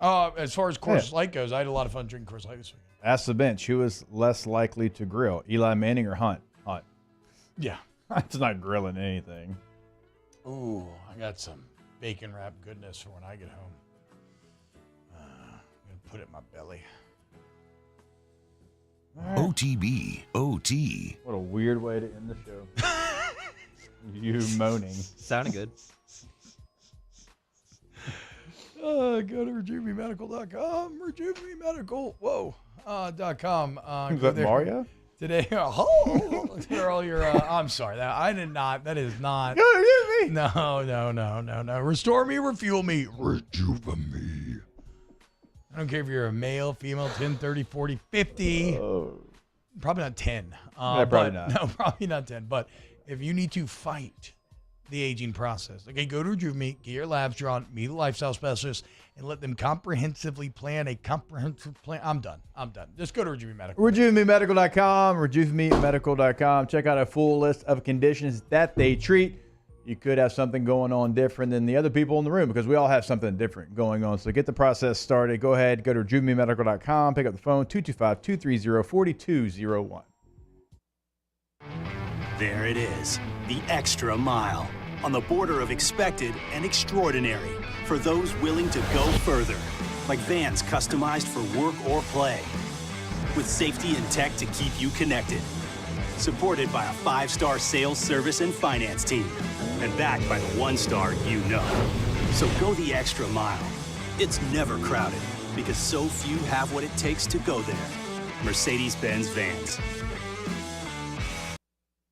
As far as Coors Light goes, I had a lot of fun drinking Coors Light this weekend. Ask the bench. Who is less likely to grill, Eli Manning or Hunt? Hunt. Yeah. It's not grilling anything. Ooh, I got some bacon wrap goodness for when I get home. I'm going to put it in my belly. OTB, OT. What a weird way to end the show. You moaning. Sounding good. Go to RejuveMeMedical.com. RejuveMeMedical.com. Is that Mario? Today, for all your, I'm sorry, that is not. No. Restore me, refuel me, rejuve me. I don't care if you're a male, female, 10, 30, 40, 50. Probably not 10. Probably not. No, probably not 10. But if you need to fight the aging process, okay, go to Rejuve Me, get your labs drawn, meet a lifestyle specialist, and let them comprehensively plan a comprehensive plan. I'm done. Just go to Rejuve Medical. RejuveMeMedical.com, RejuveMeMedical.com. Check out a full list of conditions that they treat. You could have something going on different than the other people in the room because we all have something different going on. So get the process started. Go ahead, go to RejuveMeMedical.com, pick up the phone, 225-230-4201. There it is, the extra mile, on the border of expected and extraordinary for those willing to go further, like vans customized for work or play, with safety and tech to keep you connected, supported by a 5-star sales, service, and finance team, and backed by the 1-star you know. So go the extra mile. It's never crowded because so few have what it takes to go there. Mercedes-Benz Vans.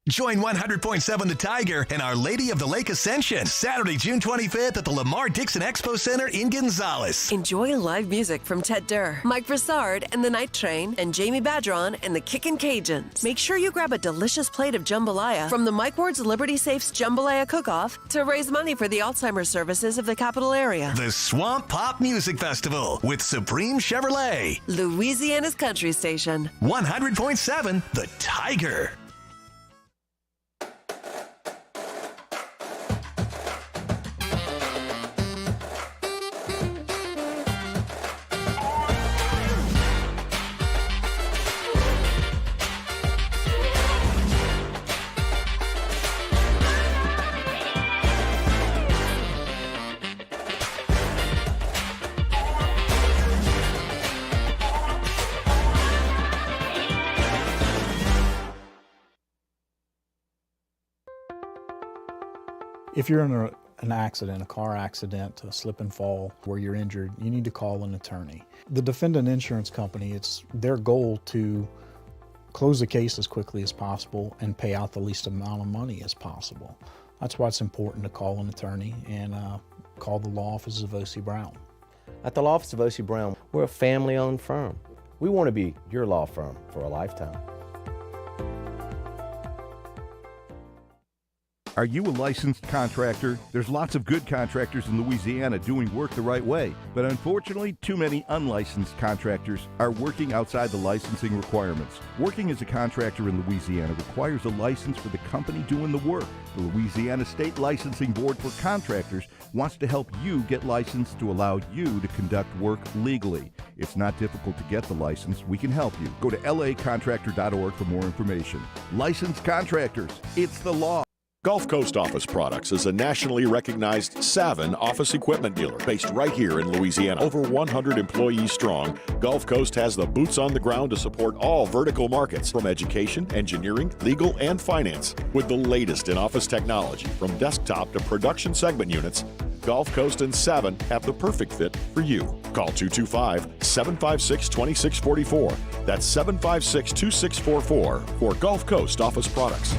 Join 100.7 The Tiger and Our Lady of the Lake Ascension Saturday, June 25th at the Lamar Dixon Expo Center in Gonzales. Enjoy live music from Ted Durr, Mike Broussard and the Night Train, and Jamie Badron and the Kickin' Cajuns. Make sure you grab a delicious plate of jambalaya from the Mike Ward's Liberty Safes Jambalaya Cook-Off to raise money for the Alzheimer's services of the capital area. The Swamp Pop Music Festival with Supreme Chevrolet. Louisiana's country station. 100.7 The Tiger. If you're in an accident, a car accident, a slip and fall where you're injured, you need to call an attorney. The defendant insurance company, it's their goal to close the case as quickly as possible and pay out the least amount of money as possible. That's why it's important to call an attorney and call the law office of O.C. Brown. At the law office of O.C. Brown, we're a family-owned firm. We want to be your law firm for a lifetime. Are you a licensed contractor? There's lots of good contractors in Louisiana doing work the right way, but unfortunately, too many unlicensed contractors are working outside the licensing requirements. Working as a contractor in Louisiana requires a license for the company doing the work. The Louisiana State Licensing Board for Contractors wants to help you get licensed to allow you to conduct work legally. It's not difficult to get the license. We can help you. Go to lacontractor.org for more information. Licensed contractors, it's the law. Gulf Coast Office Products is a nationally recognized Savin office equipment dealer based right here in Louisiana. Over 100 employees strong, Gulf Coast has the boots on the ground to support all vertical markets from education, engineering, legal, and finance. With the latest in office technology from desktop to production segment units, Gulf Coast and Savin have the perfect fit for you. Call 225-756-2644. That's 756-2644 for Gulf Coast Office Products.